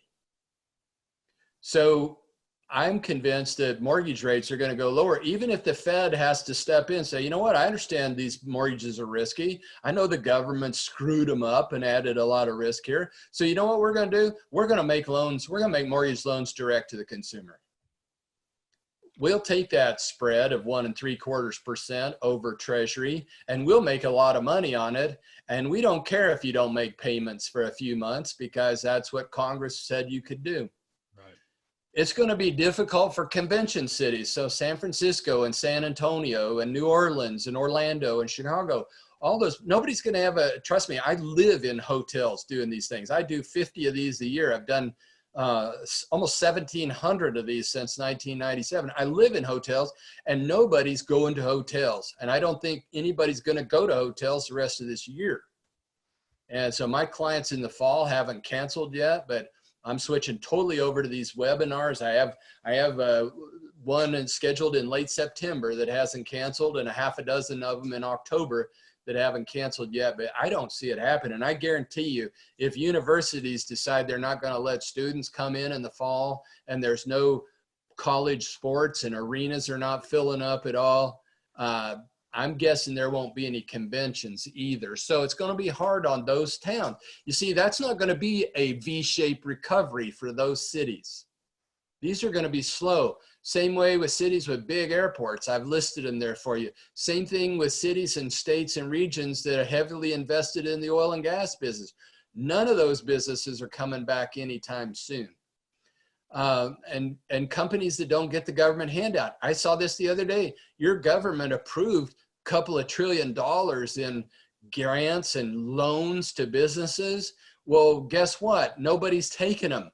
So I'm convinced that mortgage rates are going to go lower, even if the Fed has to step in and say, you know what, I understand these mortgages are risky. I know the government screwed them up and added a lot of risk here. So you know what we're going to do? We're going to make loans. We're going to make mortgage loans direct to the consumer. We'll take that spread of 1.75% over Treasury, and we'll make a lot of money on it. And we don't care if you don't make payments for a few months, because that's what Congress said you could do. It's going to be difficult for convention cities. So San Francisco and San Antonio and New Orleans and Orlando and Chicago, all those, nobody's going to have trust me, I live in hotels doing these things. I do 50 of these a year. I've done almost 1,700 of these since 1997. I live in hotels, and nobody's going to hotels. And I don't think anybody's going to go to hotels the rest of this year. And so my clients in the fall haven't canceled yet, but I'm switching totally over to these webinars. I have one scheduled in late September that hasn't canceled, and a half a dozen of them in October that haven't canceled yet, but I don't see it happen. And I guarantee you, if universities decide they're not going to let students come in the fall, and there's no college sports and arenas are not filling up at all, I'm guessing there won't be any conventions either. So it's going to be hard on those towns. You see, that's not going to be a V-shaped recovery for those cities. These are going to be slow. Same way with cities with big airports. I've listed them there for you. Same thing with cities and states and regions that are heavily invested in the oil and gas business. None of those businesses are coming back anytime soon. And companies that don't get the government handout. I saw this the other day. Your government approved a couple of $1 trillion in grants and loans to businesses. Well, guess what? Nobody's taking them.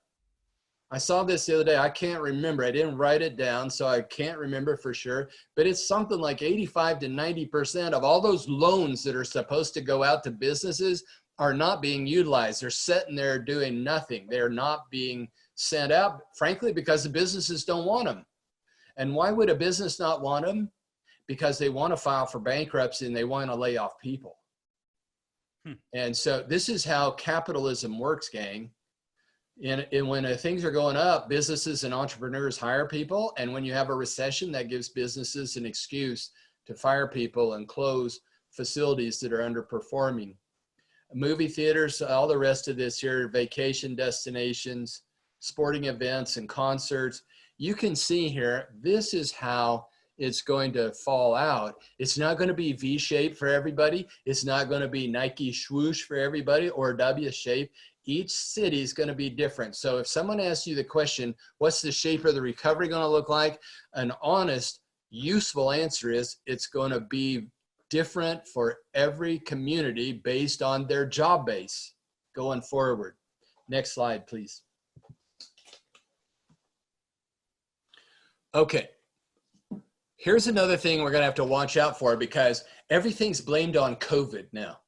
I saw this the other day. I can't remember. I didn't write it down, so I can't remember for sure. But it's something like 85 to 90% of all those loans that are supposed to go out to businesses are not being utilized. They're sitting there doing nothing. They're not being sent out, frankly, because the businesses don't want them. And why would a business not want them? Because they want to file for bankruptcy and they want to lay off people. And so this is how capitalism works, gang. And when things are going up, businesses and entrepreneurs hire people. And when you have a recession, that gives businesses an excuse to fire people and close facilities that are underperforming. Movie theaters, all the rest of this here, vacation destinations, sporting events and concerts. You can see here, this is how it's going to fall out. It's not going to be V-shaped for everybody. It's not going to be Nike swoosh for everybody or W-shape. Each city is going to be different. So if someone asks you the question, what's the shape of the recovery going to look like? An honest, useful answer is it's going to be different for every community based on their job base going forward. Next slide, please. Okay. Here's another thing we're going to have to watch out for, because everything's blamed on COVID now.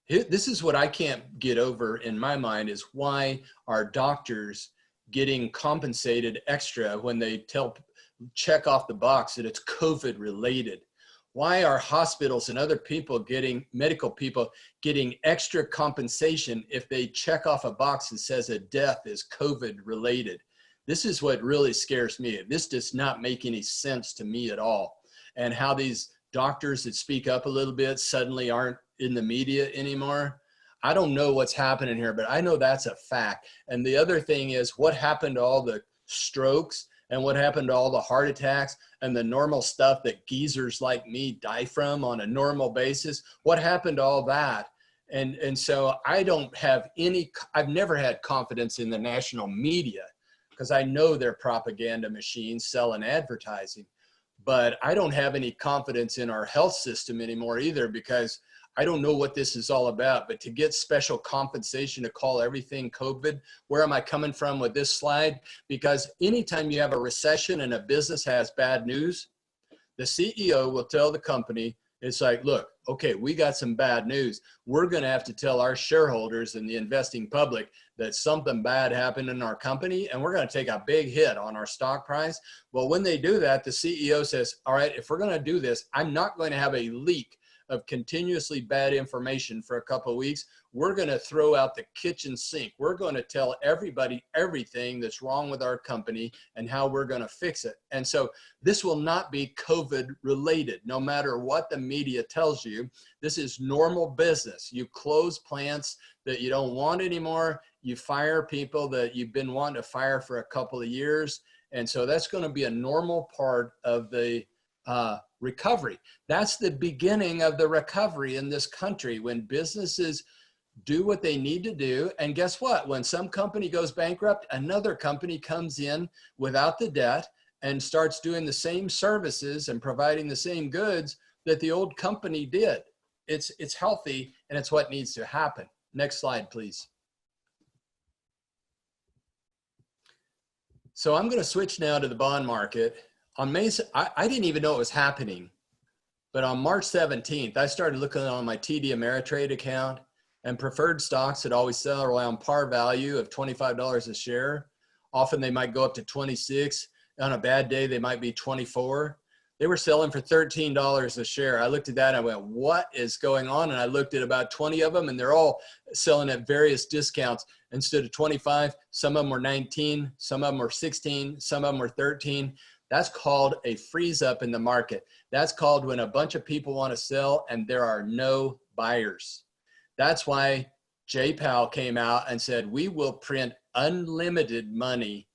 This is what I can't get over in my mind, is why are doctors getting compensated extra when they check off the box that it's COVID related? Why are hospitals and other people medical people getting extra compensation if they check off a box that says a death is COVID related? This is what really scares me. This does not make any sense to me at all. And how these doctors that speak up a little bit suddenly aren't in the media anymore. I don't know what's happening here, but I know that's a fact. And the other thing is, what happened to all the strokes and what happened to all the heart attacks and the normal stuff that geezers like me die from on a normal basis? What happened to all that? And so I don't have I've never had confidence in the national media, because I know they're propaganda machines selling advertising. But I don't have any confidence in our health system anymore either, because I don't know what this is all about. But to get special compensation to call everything COVID, where am I coming from with this slide? Because anytime you have a recession and a business has bad news, the CEO will tell the company, it's like, look, okay, we got some bad news. We're going to have to tell our shareholders and the investing public that something bad happened in our company, and we're going to take a big hit on our stock price. Well, when they do that, the CEO says, all right, if we're going to do this, I'm not going to have a leak of continuously bad information for a couple of weeks. We're going to throw out the kitchen sink. We're going to tell everybody everything that's wrong with our company and how we're going to fix it. And so this will not be COVID related, no matter what the media tells you. This is normal business. You close plants that you don't want anymore. You fire people that you've been wanting to fire for a couple of years. And so that's going to be a normal part of the recovery. That's the beginning of the recovery in this country, when businesses do what they need to do. And guess what? When some company goes bankrupt, another company comes in without the debt and starts doing the same services and providing the same goods that the old company did. It's healthy, and it's what needs to happen. Next slide, please. So I'm going to switch now to the bond market. On May, I didn't even know it was happening, but on March 17th, I started looking on my TD Ameritrade account, and preferred stocks had always sell around par value of $25 a share. Often they might go up to 26. On a bad day, they might be 24. They were selling for $13 a share. I looked at that and I went, what is going on? And I looked at about 20 of them, and they're all selling at various discounts. Instead of 25, some of them were 19, some of them were 16, some of them were 13. That's called a freeze up in the market. That's called when a bunch of people want to sell and there are no buyers. That's why Jay Powell came out and said, we will print unlimited money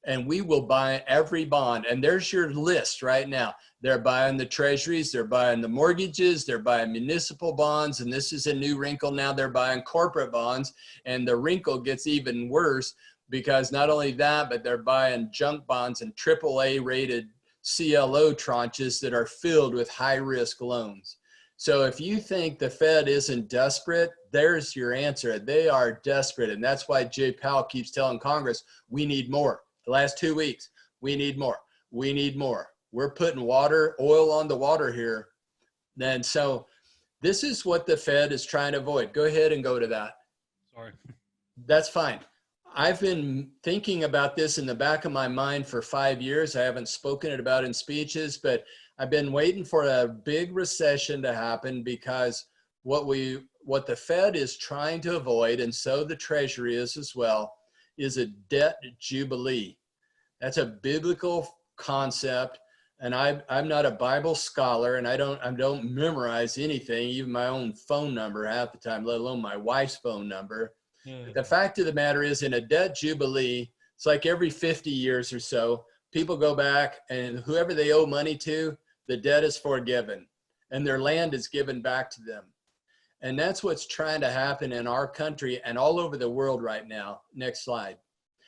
and we will buy every bond. And there's your list right now. They're buying the treasuries, they're buying the mortgages, they're buying municipal bonds. And this is a new wrinkle now, they're buying corporate bonds. And the wrinkle gets even worse, because not only that, but they're buying junk bonds and AAA rated CLO tranches that are filled with high risk loans. So if you think the Fed isn't desperate, there's your answer. They are desperate. And that's why Jay Powell keeps telling Congress, we need more. The last 2 weeks, we need more. We need more. We're putting oil on the water here. And so this is what the Fed is trying to avoid. Go ahead and go to that. Sorry. That's fine. I've been thinking about this in the back of my mind for 5 years. I haven't spoken it about in speeches, but I've been waiting for a big recession to happen, because what the Fed is trying to avoid, and so the Treasury is as well, is a debt jubilee. That's a biblical concept, and I'm not a Bible scholar, and I don't memorize anything, even my own phone number half the time, let alone my wife's phone number. The fact of the matter is, in a debt jubilee, it's like every 50 years or so, people go back and whoever they owe money to, the debt is forgiven and their land is given back to them. And that's what's trying to happen in our country and all over the world right now. Next slide.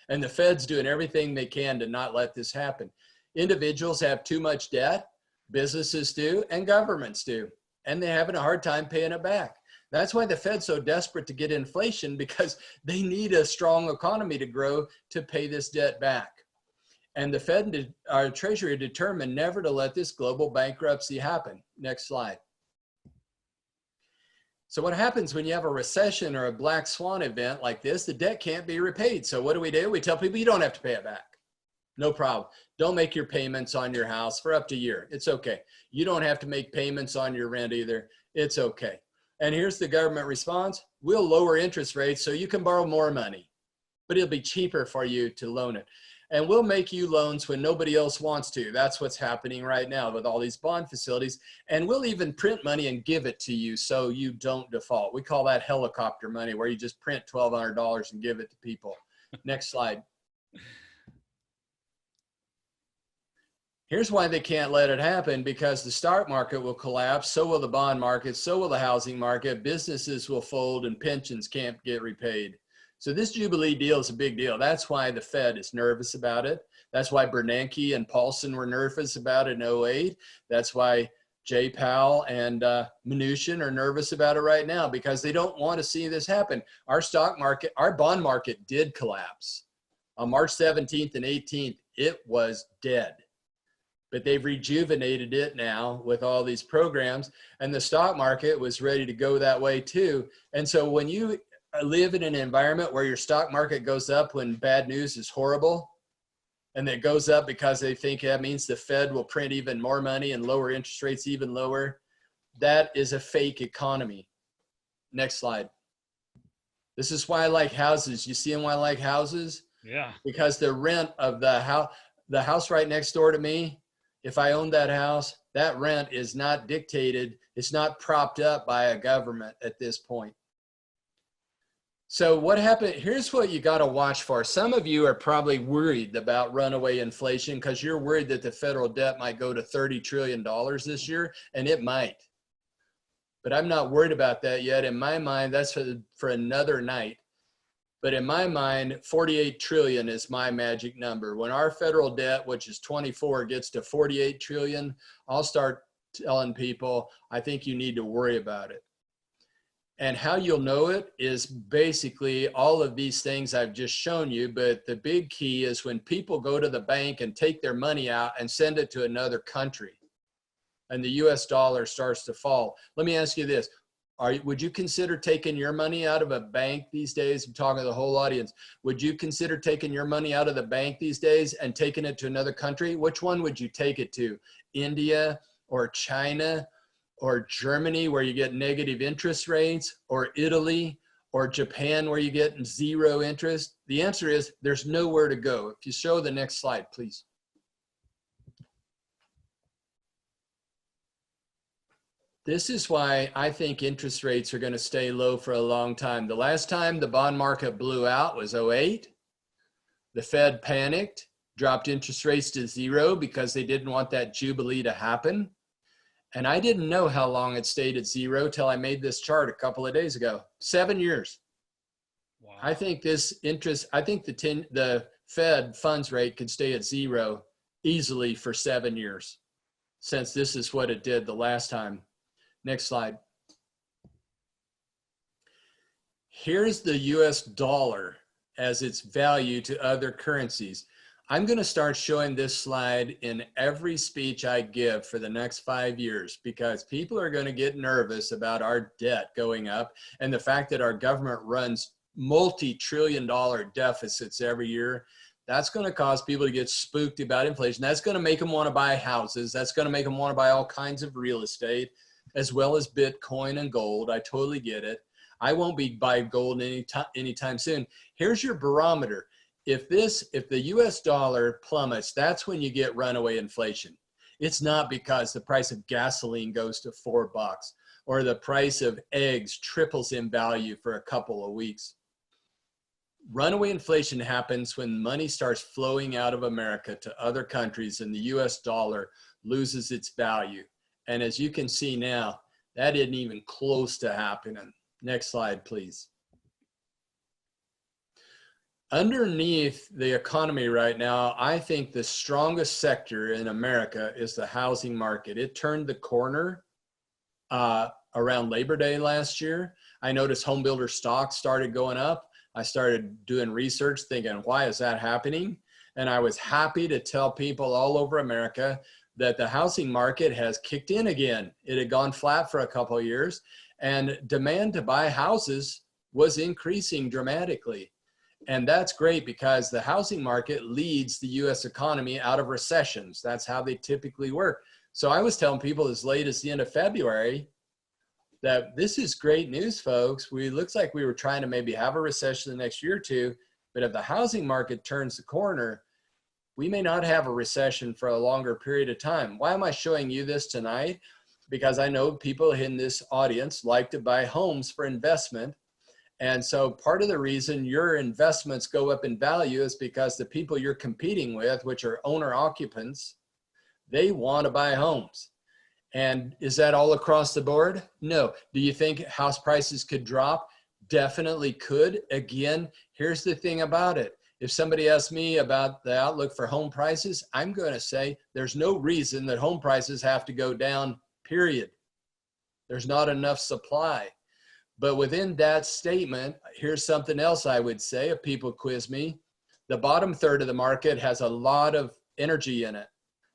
And the Fed's doing everything they can to not let this happen. Individuals have too much debt, businesses do, and governments do, and they're having a hard time paying it back. That's why the Fed's so desperate to get inflation, because they need a strong economy to grow to pay this debt back. And the Fed and our Treasury are determined never to let this global bankruptcy happen. Next slide. So what happens when you have a recession or a black swan event like this? The debt can't be repaid. So what do? We tell people you don't have to pay it back. No problem. Don't make your payments on your house for up to a year. It's okay. You don't have to make payments on your rent either. It's okay. And here's the government response. We'll lower interest rates so you can borrow more money, but it'll be cheaper for you to loan it. And we'll make you loans when nobody else wants to. That's what's happening right now with all these bond facilities. And we'll even print money and give it to you so you don't default. We call that helicopter money, where you just print $1,200 and give it to people. Next slide. Here's why they can't let it happen, because the stock market will collapse, so will the bond market, so will the housing market, businesses will fold, and pensions can't get repaid. So this Jubilee deal is a big deal. That's why the Fed is nervous about it. That's why Bernanke and Paulson were nervous about it in 2008. That's why Jay Powell and Mnuchin are nervous about it right now, because they don't want to see this happen. Our stock market, our bond market did collapse. On March 17th and 18th, it was dead. But they've rejuvenated it now with all these programs, and the stock market was ready to go that way too. And so when you live in an environment where your stock market goes up when bad news is horrible, and it goes up because they think that means the Fed will print even more money and lower interest rates even lower, that is a fake economy. Next slide. This is why I like houses. You see why I like houses? Yeah. Because the rent of the house right next door to me, if I owned that house, that rent is not dictated. It's not propped up by a government at this point. So what happened? Here's what you got to watch for. Some of you are probably worried about runaway inflation because you're worried that the federal debt might go to $30 trillion this year, and it might. But I'm not worried about that yet. In my mind, that's for another night. But in my mind, 48 trillion is my magic number. When our federal debt, which is 24, gets to 48 trillion, I'll start telling people, I think you need to worry about it. And how you'll know it is basically all of these things I've just shown you. But the big key is when people go to the bank and take their money out and send it to another country, and the US dollar starts to fall. Let me ask you this. Would you consider taking your money out of a bank these days? I'm talking to the whole audience. Would you consider taking your money out of the bank these days and taking it to another country? Which one would you take it to? India or China or Germany, where you get negative interest rates, or Italy or Japan, where you get zero interest? The answer is there's nowhere to go. If you show the next slide, please. This is why I think interest rates are going to stay low for a long time. The last time the bond market blew out was 2008. The Fed panicked, dropped interest rates to zero because they didn't want that Jubilee to happen. And I didn't know how long it stayed at zero till I made this chart a couple of days ago. 7 years. Wow. I think the Fed funds rate could stay at zero easily for 7 years, since this is what it did the last time. Next slide. Here's the US dollar as its value to other currencies. I'm going to start showing this slide in every speech I give for the next 5 years, because people are going to get nervous about our debt going up and the fact that our government runs multi-trillion-dollar deficits every year. That's going to cause people to get spooked about inflation. That's going to make them want to buy houses. That's going to make them want to buy all kinds of real estate, as well as Bitcoin and gold. I totally get it. I won't be buying gold anytime soon. Here's your barometer. If the US dollar plummets, that's when you get runaway inflation. It's not because the price of gasoline goes to $4 or the price of eggs triples in value for a couple of weeks. Runaway inflation happens when money starts flowing out of America to other countries and the US dollar loses its value. And as you can see now, that isn't even close to happening. Next slide, please. Underneath the economy right now, I think the strongest sector in America is the housing market. It turned the corner around Labor Day last year. I noticed home builder stocks started going up. I started doing research thinking, why is that happening? And I was happy to tell people all over America that the housing market has kicked in again. It had gone flat for a couple of years, and demand to buy houses was increasing dramatically. And that's great because the housing market leads the US economy out of recessions. That's how they typically work. So I was telling people as late as the end of February that this is great news, folks. Looks like we were trying to maybe have a recession the next year or two, but if the housing market turns the corner, we may not have a recession for a longer period of time. Why am I showing you this tonight? Because I know people in this audience like to buy homes for investment. And so part of the reason your investments go up in value is because the people you're competing with, which are owner occupants, they want to buy homes. And is that all across the board? No. Do you think house prices could drop? Definitely could. Again, here's the thing about it. If somebody asks me about the outlook for home prices, I'm going to say there's no reason that home prices have to go down, period. There's not enough supply. But within that statement, here's something else I would say if people quiz me. The bottom third of the market has a lot of energy in it.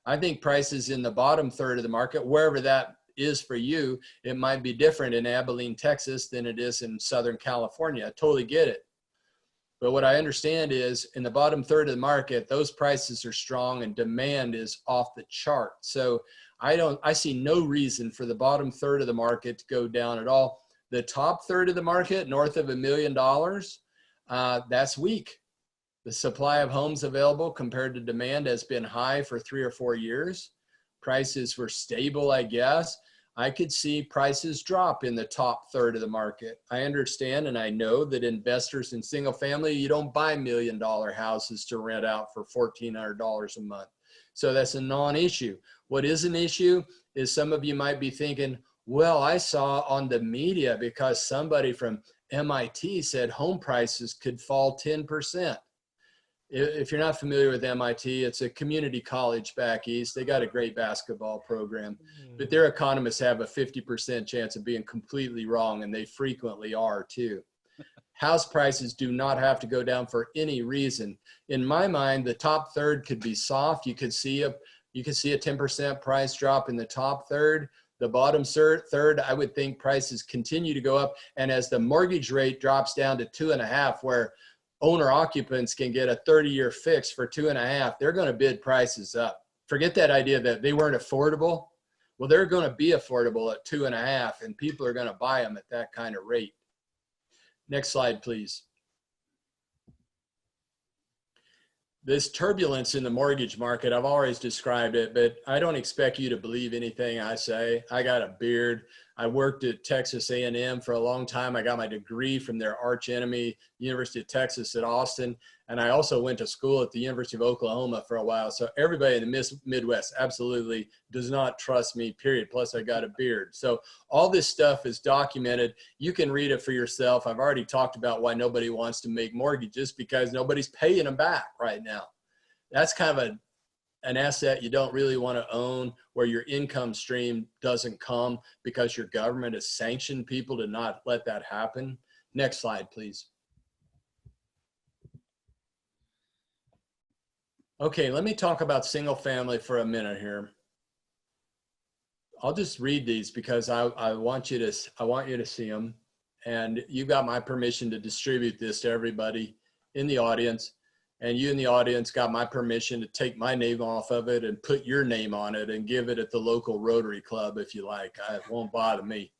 I think prices in the bottom third of the market, wherever that is for you, it might be different in Abilene, Texas than it is in Southern California. I totally get it. But what I understand is in the bottom third of the market, those prices are strong and demand is off the chart. So I see no reason for the bottom third of the market to go down at all. The top third of the market, north of $1 million, that's weak. The supply of homes available compared to demand has been high for 3 or 4 years. Prices were stable, I guess. I could see prices drop in the top third of the market. I understand and I know that investors in single family, you don't buy $1 million houses to rent out for $1,400 a month. So that's a non-issue. What is an issue is some of you might be thinking, well, I saw on the media because somebody from MIT said home prices could fall 10%. If you're not familiar with MIT, it's a community college back east. They got a great basketball program, but their economists have a 50% chance of being completely wrong, and they frequently are too. House prices do not have to go down for any reason. In my mind, the top third could be soft. You could see a 10% price drop in the top third. The bottom third, I would think prices continue to go up. And as the mortgage rate drops down to 2.5, where owner occupants can get a 30-year fix for 2.5, they're going to bid prices up. Forget that idea that they weren't affordable. Well, they're going to be affordable at 2.5, and people are going to buy them at that kind of rate. Next slide, please. This turbulence in the mortgage market, I've always described it, but I don't expect you to believe anything I say. I got a beard. I worked at Texas A&M for a long time. I got my degree from their arch enemy, University of Texas at Austin. And I also went to school at the University of Oklahoma for a while. So everybody in the Midwest absolutely does not trust me, period. Plus I got a beard. So all this stuff is documented. You can read it for yourself. I've already talked about why nobody wants to make mortgages, because nobody's paying them back right now. That's kind of an asset you don't really want to own, where your income stream doesn't come because your government has sanctioned people to not let that happen. Next slide, please. Okay, let me talk about single family for a minute here. I'll just read these because I want you to see them, and you got my permission to distribute this to everybody in the audience, and you in the audience got my permission to take my name off of it and put your name on it and give it at the local Rotary Club if you like. It won't bother me.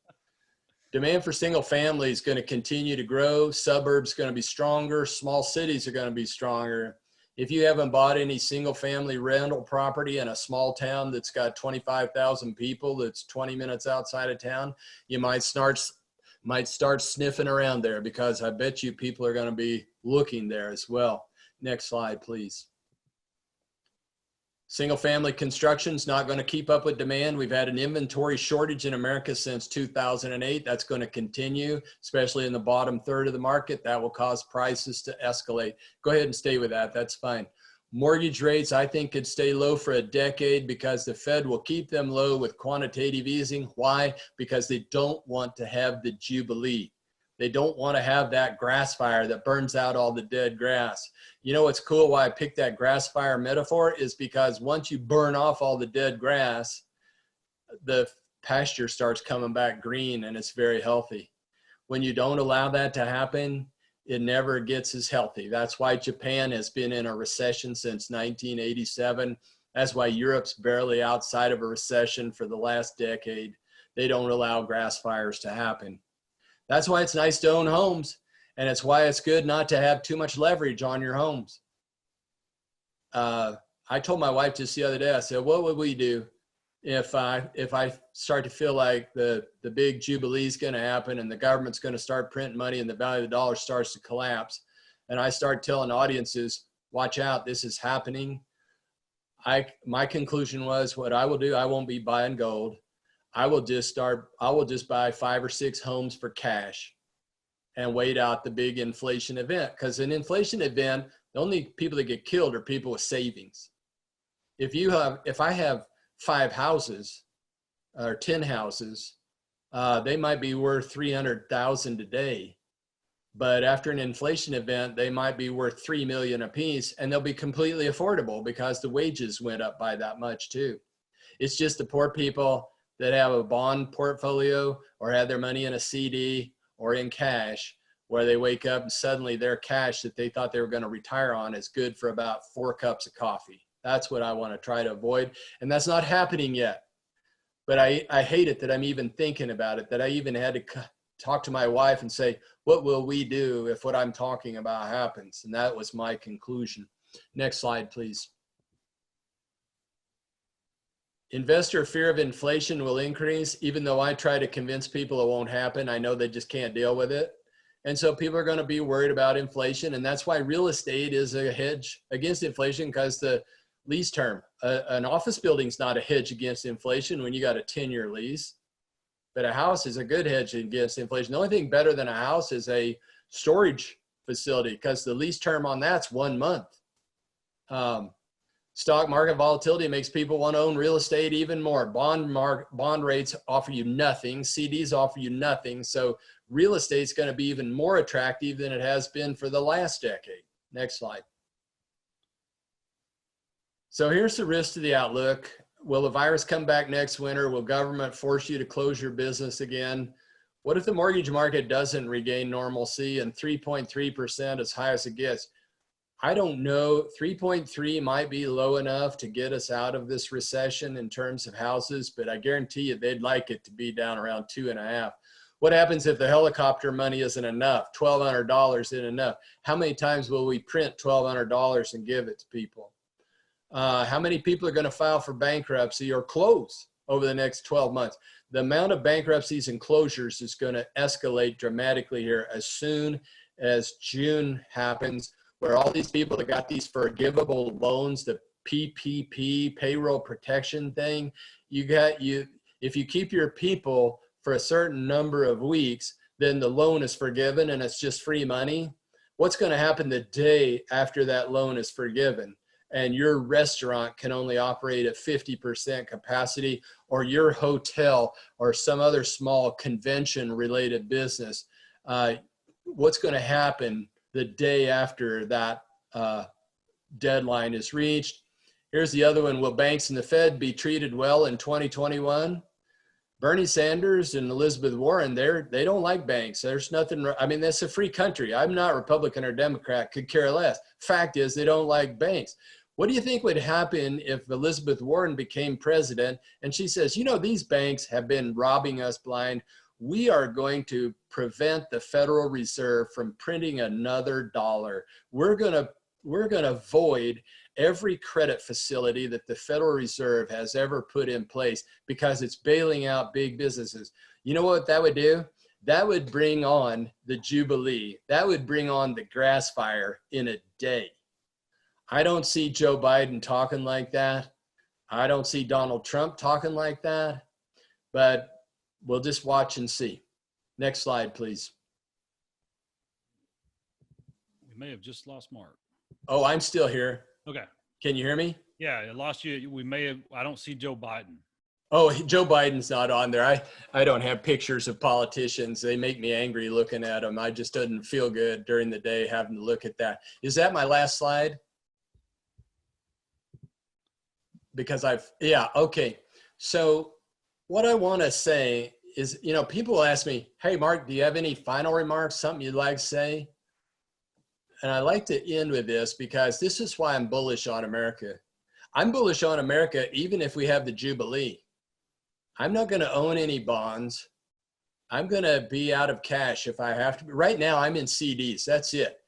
Demand for single family is going to continue to grow. Suburbs going to be stronger. Small cities are going to be stronger. If you haven't bought any single family rental property in a small town that's got 25,000 people, that's 20 minutes outside of town, you might start sniffing around there, because I bet you people are going to be looking there as well. Next slide, please. Single family construction is not going to keep up with demand. We've had an inventory shortage in America since 2008. That's going to continue, especially in the bottom third of the market. That will cause prices to escalate. Go ahead and stay with that. That's fine. Mortgage rates, I think, could stay low for a decade because the Fed will keep them low with quantitative easing. Why? Because they don't want to have the Jubilee. They don't want to have that grass fire that burns out all the dead grass. You know what's cool, why I picked that grass fire metaphor, is because once you burn off all the dead grass, the pasture starts coming back green and it's very healthy. When you don't allow that to happen, it never gets as healthy. That's why Japan has been in a recession since 1987. That's why Europe's barely outside of a recession for the last decade. They don't allow grass fires to happen. That's why it's nice to own homes, and it's why it's good not to have too much leverage on your homes. I told my wife just the other day, I said, what would we do if I start to feel like the big jubilee is going to happen and the government's going to start printing money and the value of the dollar starts to collapse, and I start telling audiences, watch out, this is happening. My conclusion was, what I will do, I won't be buying gold. I will just buy 5 or 6 homes for cash and wait out the big inflation event. Because an inflation event, the only people that get killed are people with savings. If I have 5 houses or 10 houses, they might be worth 300,000 today. But after an inflation event, they might be worth 3 million a piece, and they'll be completely affordable because the wages went up by that much too. It's just the poor people that have a bond portfolio or have their money in a CD or in cash, where they wake up and suddenly their cash that they thought they were going to retire on is good for about 4 cups of coffee. That's what I want to try to avoid. And that's not happening yet. But I hate it that I'm even thinking about it, that I even had to talk to my wife and say, what will we do if what I'm talking about happens? And that was my conclusion. Next slide, please. Investor fear of inflation will increase. Even though I try to convince people it won't happen, I know they just can't deal with it. And so people are going to be worried about inflation. And that's why real estate is a hedge against inflation, because the lease term, an office building is not a hedge against inflation when you got a 10-year lease. But a house is a good hedge against inflation. The only thing better than a house is a storage facility, because the lease term on that's 1 month. Stock market volatility makes people want to own real estate even more. Bond rates offer you nothing. CDs offer you nothing. So real estate is going to be even more attractive than it has been for the last decade. Next slide. So here's the risk to the outlook. Will the virus come back next winter? Will government force you to close your business again? What if the mortgage market doesn't regain normalcy and 3.3% as high as it gets? I don't know. 3.3 might be low enough to get us out of this recession in terms of houses, but I guarantee you they'd like it to be down around 2.5. What happens if the helicopter money isn't enough? $1,200 isn't enough. How many times will we print $1,200 and give it to people? How many people are going to file for bankruptcy or close over the next 12 months? The amount of bankruptcies and closures is going to escalate dramatically here as soon as June happens, where all these people that got these forgivable loans, the PPP, payroll protection thing, if you keep your people for a certain number of weeks, then the loan is forgiven and it's just free money. What's going to happen the day after that loan is forgiven and your restaurant can only operate at 50% capacity, or your hotel or some other small convention related business? What's going to happen the day after that deadline is reached? Here's the other one. Will banks and the Fed be treated well in 2021? Bernie Sanders and Elizabeth Warren, they don't like banks. There's nothing, I mean, that's a free country. I'm not Republican or Democrat, could care less. Fact is, they don't like banks. What do you think would happen if Elizabeth Warren became president and she says, you know, these banks have been robbing us blind. We are going to prevent the Federal Reserve from printing another dollar. We're going to void every credit facility that the Federal Reserve has ever put in place because it's bailing out big businesses. You know what that would do? That would bring on the Jubilee. That would bring on the grass fire in a day. I don't see Joe Biden talking like that. I don't see Donald Trump talking like that, but we'll just watch and see. Next slide, please. We may have just lost Mark. Oh, I'm still here. Okay. Can you hear me? Yeah, I lost you. We may have, I don't see Joe Biden. Oh, Joe Biden's not on there. I don't have pictures of politicians. They make me angry looking at them. I just doesn't feel good during the day having to look at that. Is that my last slide? Because yeah, okay. So what I want to say is, you know, people ask me, hey, Mark, do you have any final remarks, something you'd like to say? And I like to end with this because this is why I'm bullish on America. I'm bullish on America even if we have the Jubilee. I'm not going to own any bonds. I'm going to be out of cash if I have to. Right now, I'm in CDs. That's it.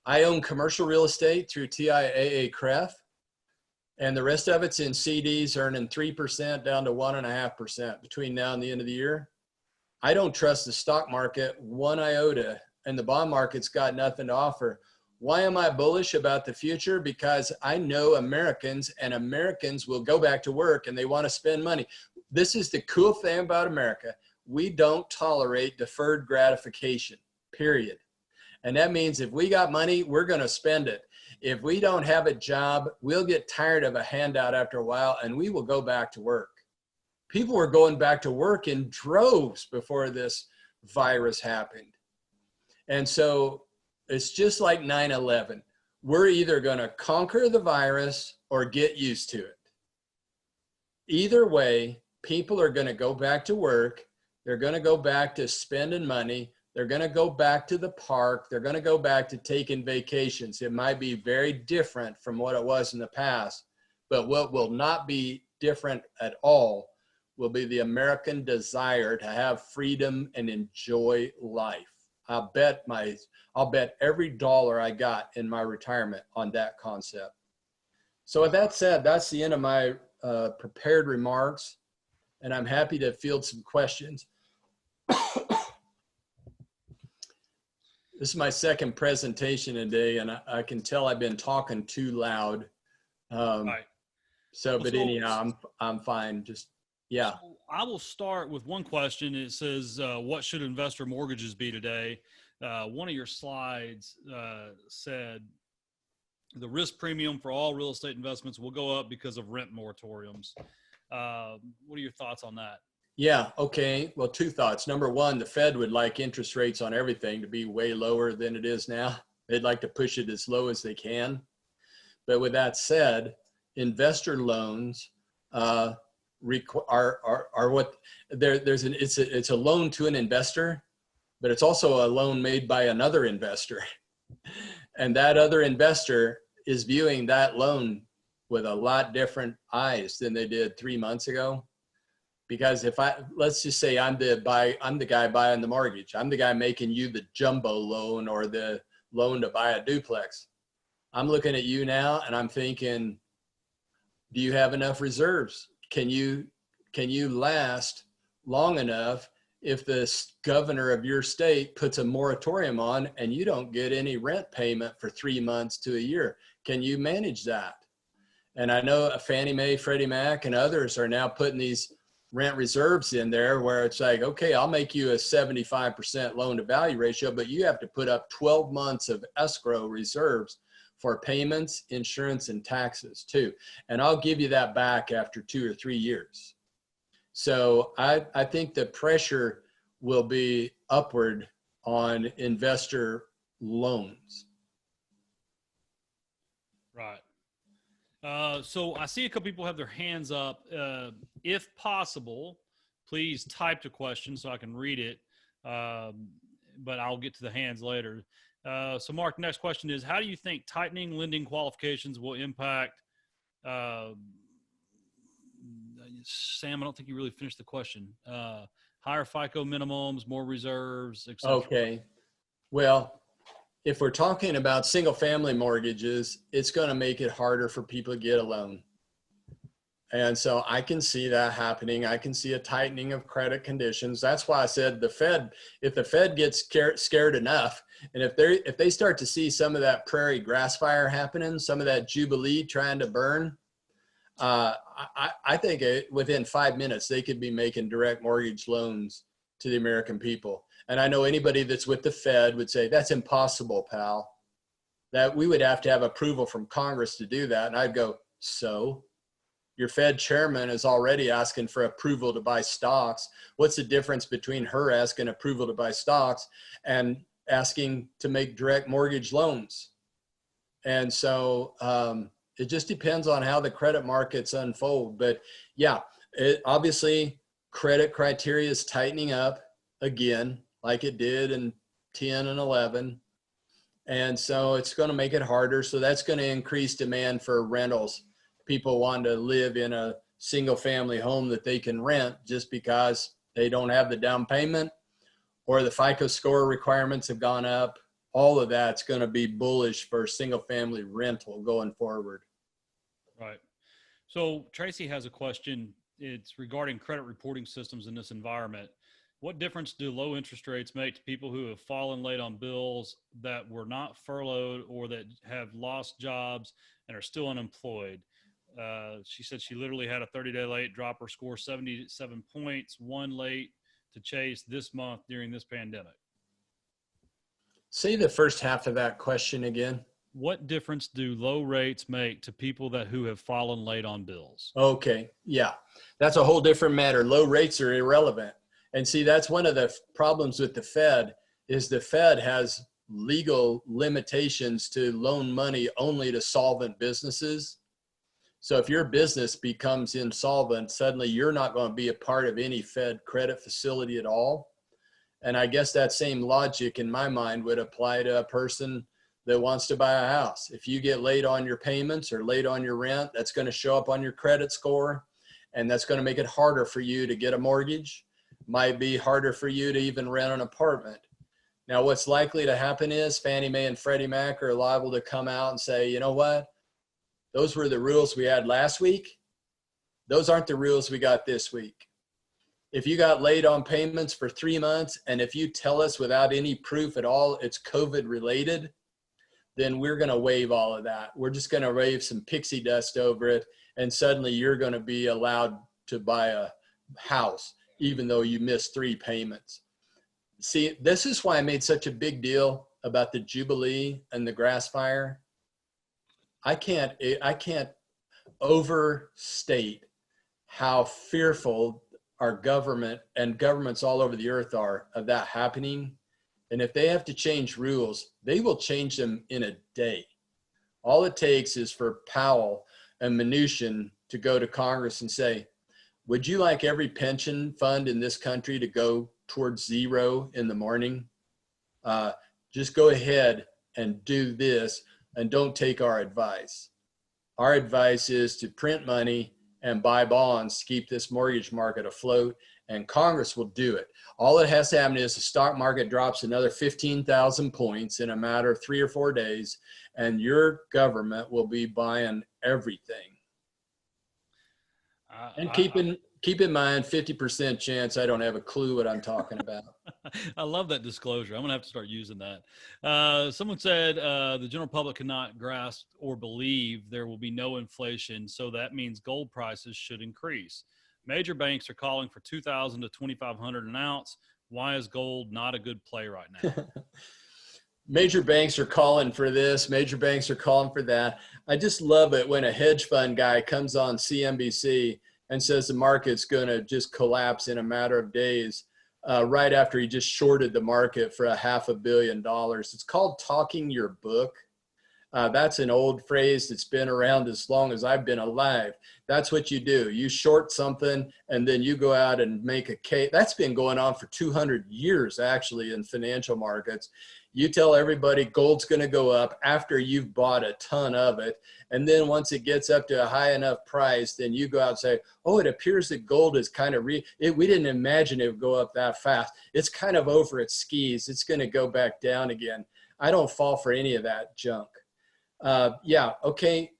I own commercial real estate through TIAA CREF, and the rest of it's in CDs earning 3% down to 1.5% between now and the end of the year. I don't trust the stock market one iota, and the bond market's got nothing to offer. Why am I bullish about the future? Because I know Americans, and Americans will go back to work and they want to spend money. This is the cool thing about America. We don't tolerate deferred gratification, period. And that means if we got money, we're going to spend it. If we don't have a job, we'll get tired of a handout after a while and we will go back to work. People were going back to work in droves before this virus happened. And so it's just like 9/11. We're either going to conquer the virus or get used to it. Either way, people are going to go back to work. They're going to go back to spending money. They're going to go back to the park. They're going to go back to taking vacations. It might be very different from what it was in the past, but what will not be different at all will be the American desire to have freedom and enjoy life. I'll bet every dollar I got in my retirement on that concept. So with that said, that's the end of my prepared remarks, and I'm happy to field some questions. This is my second presentation today, and I can tell I've been talking too loud. Right. So, but anyhow, I'm fine. Just, yeah. So I will start with one question. It says, what should investor mortgages be today? One of your slides said the risk premium for all real estate investments will go up because of rent moratoriums. What are your thoughts on that? Yeah. Okay. Well, two thoughts. Number one, the Fed would like interest rates on everything to be way lower than it is now. They'd like to push it as low as they can. But with that said, investor loans are what it's a loan to an investor, but it's also a loan made by another investor. And that other investor is viewing that loan with a lot different eyes than they did 3 months ago. Because let's just say I'm the guy buying the mortgage. I'm the guy making you the jumbo loan or the loan to buy a duplex. I'm looking at you now and I'm thinking, do you have enough reserves? Can you last long enough if the governor of your state puts a moratorium on and you don't get any rent payment for 3 months to a year? Can you manage that? And I know Fannie Mae, Freddie Mac, and others are now putting these rent reserves in there where it's like, okay, I'll make you a 75% loan to value ratio, but you have to put up 12 months of escrow reserves for payments, insurance, and taxes too. And I'll give you that back after 2 or 3 years. So I think the pressure will be upward on investor loans. Right. So I see a couple people have their hands up. If possible, please type the question so I can read it, but I'll get to the hands later. So Mark, next question is, how do you think tightening lending qualifications will impact, Sam, I don't think you really finished the question. Higher FICO minimums, more reserves, et cetera. Okay. Well, if we're talking about single family mortgages, it's going to make it harder for people to get a loan. And so I can see that happening. I can see a tightening of credit conditions. That's why I said if the Fed gets scared enough, and if they start to see some of that prairie grass fire happening, some of that Jubilee trying to burn, I think within 5 minutes, they could be making direct mortgage loans to the American people. And I know anybody that's with the Fed would say, that's impossible, pal. That we would have to have approval from Congress to do that. And I'd go, so? Your Fed chairman is already asking for approval to buy stocks. What's the difference between her asking approval to buy stocks and asking to make direct mortgage loans? And so it just depends on how the credit markets unfold. But yeah, obviously credit criteria is tightening up again, like it did in 10 and 11. And so it's going to make it harder. So that's going to increase demand for rentals. People want to live in a single family home that they can rent just because they don't have the down payment, or the FICO score requirements have gone up. All of that's going to be bullish for single family rental going forward. Right. So Tracy has a question. It's regarding credit reporting systems in this environment. What difference do low interest rates make to people who have fallen late on bills, that were not furloughed, or that have lost jobs and are still unemployed? She said she literally had a 30-day late, drop her score 77 points, one late to chase this month during this pandemic. Say the first half of that question again. What difference do low rates make to people who have fallen late on bills? Okay. Yeah. That's a whole different matter. Low rates are irrelevant. And see, that's one of the problems with the Fed, is the Fed has legal limitations to loan money only to solvent businesses. So if your business becomes insolvent, suddenly you're not going to be a part of any Fed credit facility at all. And I guess that same logic in my mind would apply to a person that wants to buy a house. If you get late on your payments or late on your rent, that's going to show up on your credit score, and that's going to make it harder for you to get a mortgage. Might be harder for you to even rent an apartment. Now, what's likely to happen is Fannie Mae and Freddie Mac are liable to come out and say, you know what? Those were the rules we had last week. Those aren't the rules we got this week. If you got late on payments for 3 months, and if you tell us without any proof at all it's COVID related, then we're going to waive all of that. We're just going to wave some pixie dust over it, and suddenly you're going to be allowed to buy a house, even though you missed 3 payments. See, this is why I made such a big deal about the Jubilee and the grass fire. I can't overstate how fearful our government and governments all over the earth are of that happening. And if they have to change rules, they will change them in a day. All it takes is for Powell and Mnuchin to go to Congress and say, would you like every pension fund in this country to go towards zero in the morning? Just go ahead and do this, and don't take our advice. Our advice is to print money and buy bonds to keep this mortgage market afloat, and Congress will do it. All that has to happen is the stock market drops another 15,000 points in a matter of 3 or 4 days, and your government will be buying everything. And keep in mind, 50% chance I don't have a clue what I'm talking about. I love that disclosure. I'm going to have to start using that. Someone said the general public cannot grasp or believe there will be no inflation, so that means gold prices should increase. Major banks are calling for $2,000 to $2,500 an ounce. Why is gold not a good play right now? Major banks are calling for this. Major banks are calling for that. I just love it when a hedge fund guy comes on CNBC and says the market's going to just collapse in a matter of days, right after he just shorted the market for $500 million. It's called talking your book. That's an old phrase that's been around as long as I've been alive. That's what you do. You short something and then you go out and make a case. That's been going on for 200 years actually in financial markets. You tell everybody gold's going to go up after you've bought a ton of it. And then once it gets up to a high enough price, then you go out and say, oh, it appears that gold is kind of, we didn't imagine it would go up that fast. It's kind of over its skis. It's going to go back down again. I don't fall for any of that junk. Yeah, okay.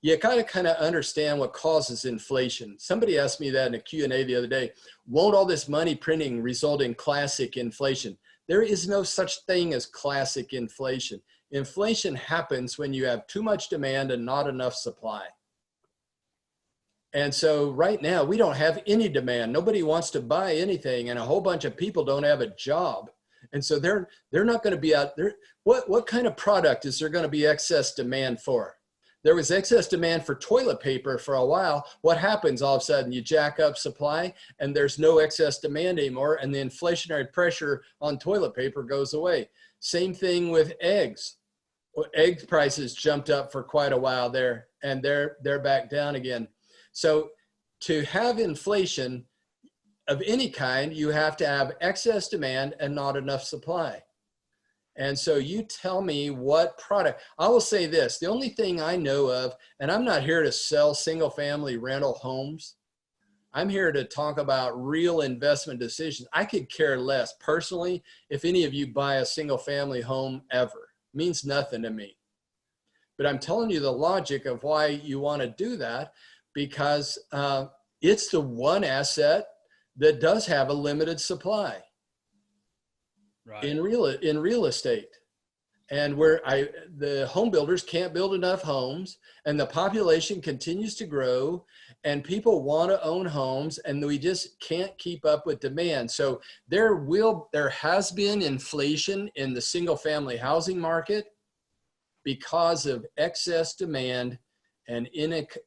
You gotta kind of understand what causes inflation. Somebody asked me that in a Q&A the other day. Won't all this money printing result in classic inflation? There is no such thing as classic inflation. Inflation happens when you have too much demand and not enough supply. And so right now we don't have any demand. Nobody wants to buy anything, and a whole bunch of people don't have a job. And so they're not going to be out there. What kind of product is there going to be excess demand for? There was excess demand for toilet paper for a while. What happens all of a sudden? You jack up supply and there's no excess demand anymore, and the inflationary pressure on toilet paper goes away. Same thing with eggs. Well, egg prices jumped up for quite a while there, and they're back down again. So to have inflation, of any kind, you have to have excess demand and not enough supply. And so you tell me what product. I will say this, the only thing I know of, and I'm not here to sell single family rental homes. I'm here to talk about real investment decisions. I could care less personally if any of you buy a single family home ever. It means nothing to me. But I'm telling you the logic of why you want to do that, because it's the one asset that does have a limited supply. Right. In real estate, and where the home builders can't build enough homes, and the population continues to grow, and people want to own homes, and we just can't keep up with demand. So there has been inflation in the single family housing market because of excess demand and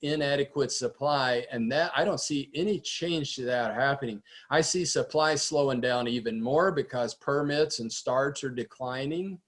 inadequate supply. And that, I don't see any change to that happening. I see supply slowing down even more because permits and starts are declining.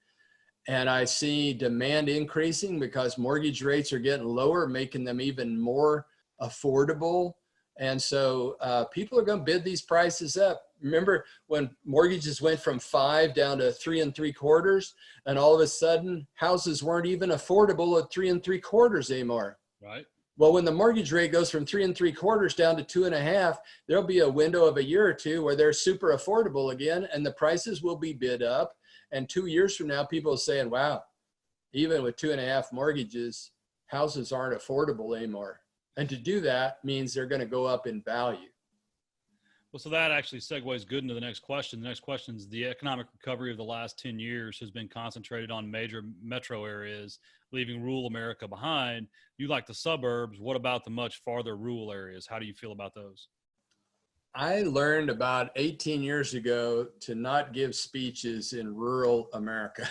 And I see demand increasing because mortgage rates are getting lower, making them even more affordable. And so people are going to bid these prices up. Remember when mortgages went from 5 down to 3 3/4, and all of a sudden houses weren't even affordable at 3 3/4 anymore. Right. Well, when the mortgage rate goes from 3 3/4 down to 2.5, there'll be a window of a year or two where they're super affordable again, and the prices will be bid up. And 2 years from now, people are saying, wow, even with 2.5 mortgages, houses aren't affordable anymore. And to do that means they're going to go up in value. Well, so that actually segues good into the next question. The next question is, the economic recovery of the last 10 years has been concentrated on major metro areas, leaving rural America behind. You like the suburbs. What about the much farther rural areas? How do you feel about those? I learned about 18 years ago to not give speeches in rural America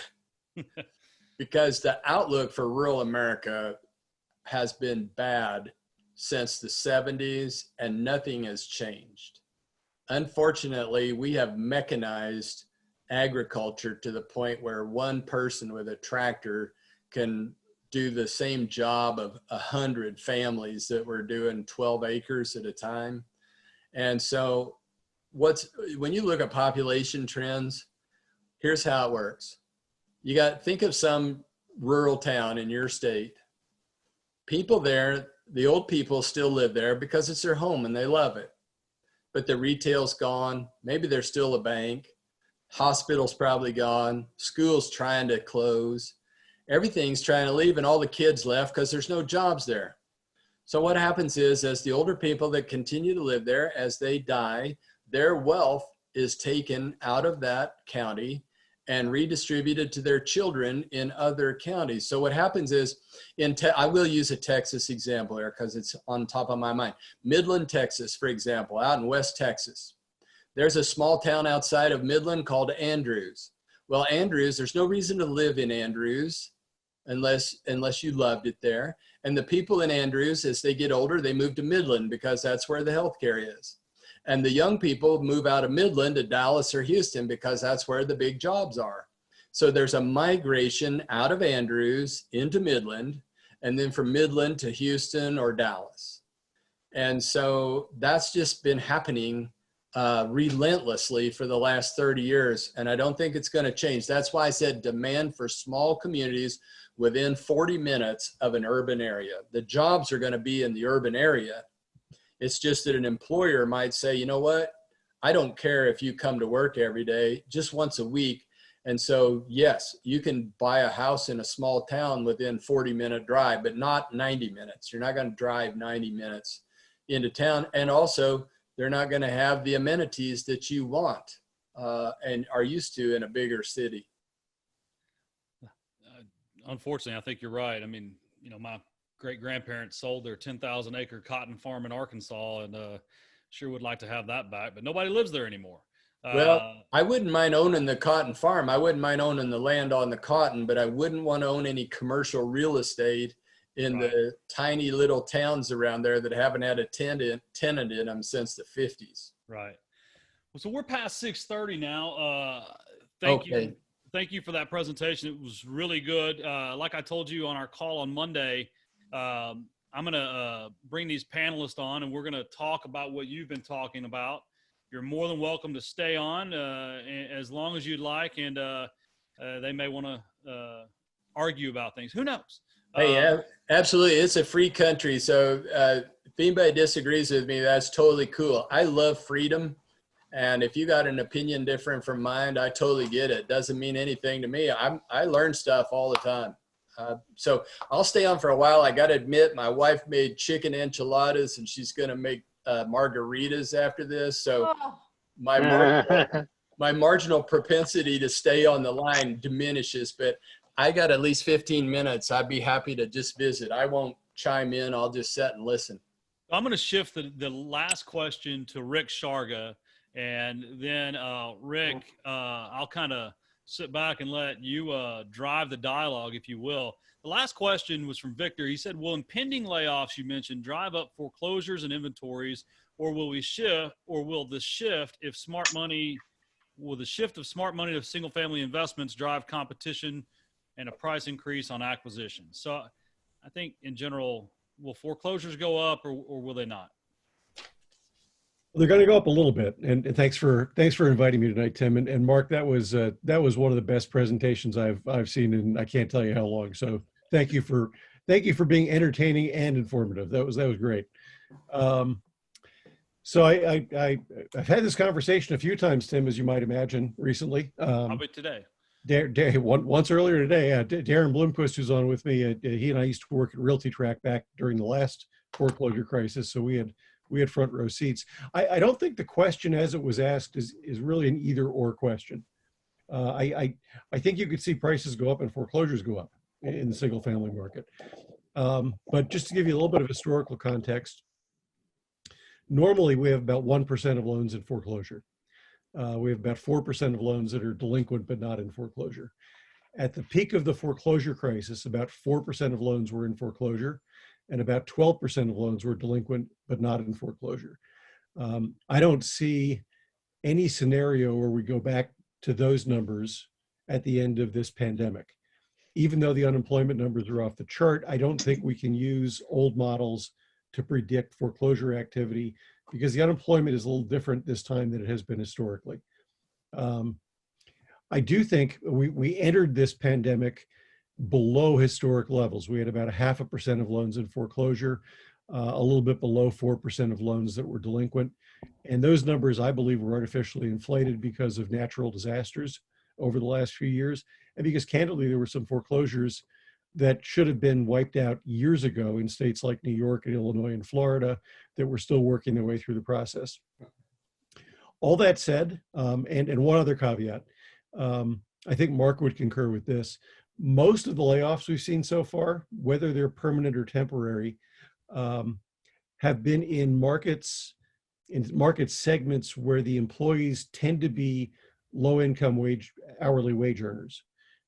because the outlook for rural America has been bad since the 70s, and nothing has changed. Unfortunately, we have mechanized agriculture to the point where one person with a tractor can do the same job of 100 families that were doing 12 acres at a time. And so when you look at population trends, here's how it works. Think of some rural town in your state. People there, the old people still live there because it's their home and they love it. But the retail's gone. Maybe there's still a bank. Hospital's probably gone. School's trying to close. Everything's trying to leave, and all the kids left because there's no jobs there. So what happens is, as the older people that continue to live there, as they die, their wealth is taken out of that county and redistributed to their children in other counties. So what happens is, I will use a Texas example here because it's on top of my mind. Midland, Texas, for example, out in West Texas. There's a small town outside of Midland called Andrews. Well, Andrews, there's no reason to live in Andrews unless you loved it there. And the people in Andrews, as they get older, they move to Midland because that's where the healthcare is. And the young people move out of Midland to Dallas or Houston because that's where the big jobs are. So there's a migration out of Andrews into Midland, and then from Midland to Houston or Dallas. And so that's just been happening relentlessly for the last 30 years. And I don't think it's going to change. That's why I said demand for small communities within 40 minutes of an urban area. The jobs are going to be in the urban area. It's just that an employer might say, you know what, I don't care if you come to work every day, just once a week. And so, yes, you can buy a house in a small town within 40-minute drive, but not 90 minutes. You're not going to drive 90 minutes into town. And also, they're not going to have the amenities that you want and are used to in a bigger city. Unfortunately, I think you're right. I mean, my great-grandparents sold their 10,000-acre cotton farm in Arkansas, and sure would like to have that back, but nobody lives there anymore. Well, I wouldn't mind owning the cotton farm. I wouldn't mind owning the land on the cotton, but I wouldn't want to own any commercial real estate in the tiny little towns around there that haven't had a tenant in them since the 50s. Right. Well, so we're past 6:30 now. Thank you for that presentation. It was really good. Like I told you on our call on Monday, I'm going to bring these panelists on, and we're going to talk about what you've been talking about. you're more than welcome to stay on as long as you'd like, and they may want to argue about things. Who knows? Hey, absolutely. It's a free country. So if anybody disagrees with me, that's totally cool. I love freedom. And if you got an opinion different from mine, I totally get it. Doesn't mean anything to me. I learn stuff all the time. So I'll stay on for a while. I got to admit, my wife made chicken enchiladas, and she's going to make margaritas after this. So Oh, my marginal propensity to stay on the line diminishes, but I got at least 15 minutes. I'd be happy to just visit. I won't chime in. I'll just sit and listen. I'm going to shift the last question to Rick Sharga, and then Rick, I'll kind of sit back and let you drive the dialogue, if you will. The last question was from Victor. He said, will impending layoffs you mentioned drive up foreclosures and inventories, or will the shift of smart money to single family investments drive competition and a price increase on acquisition? So I think in general, will foreclosures go up or will they not? They're going to go up a little bit, and thanks for inviting me tonight, Tim. And Mark, that was one of the best presentations I've seen in I can't tell you how long. So thank you for being entertaining and informative. That was great. So I've had this conversation a few times, Tim, as you might imagine, recently. How about today? Once earlier today, Darren Bloomquist, who's on with me, he and I used to work at Realty Track back during the last foreclosure crisis, so we had front row seats. I don't think the question as it was asked is really an either or question. I think you could see prices go up and foreclosures go up in the single family market. But just to give you a little bit of historical context, normally we have about 1% of loans in foreclosure. We have about 4% of loans that are delinquent but not in foreclosure. At the peak of the foreclosure crisis, about 4% of loans were in foreclosure, and about 12% of loans were delinquent but not in foreclosure. I don't see any scenario where we go back to those numbers at the end of this pandemic. Even though the unemployment numbers are off the chart, I don't think we can use old models to predict foreclosure activity, because the unemployment is a little different this time than it has been historically. I do think we entered this pandemic below historic levels. We had about 0.5% of loans in foreclosure, a little bit below 4% of loans that were delinquent. And those numbers, I believe, were artificially inflated because of natural disasters over the last few years. And because candidly, there were some foreclosures that should have been wiped out years ago in states like New York and Illinois and Florida that were still working their way through the process. All that said, and one other caveat, I think Mark would concur with this. Most of the layoffs we've seen so far, whether they're permanent or temporary, have been in market segments where the employees tend to be low-income hourly wage earners.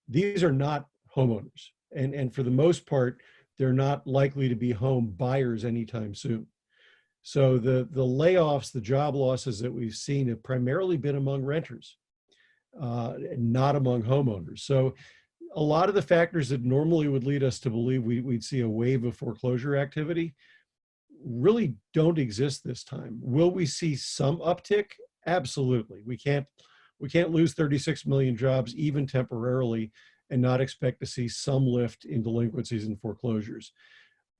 These are not homeowners. And for the most part, they're not likely to be home buyers anytime soon. So the layoffs, the job losses that we've seen have primarily been among renters, not among homeowners. So a lot of the factors that normally would lead us to believe we'd see a wave of foreclosure activity really don't exist this time. Will we see some uptick? Absolutely. We can't lose 36 million jobs even temporarily and not expect to see some lift in delinquencies and foreclosures.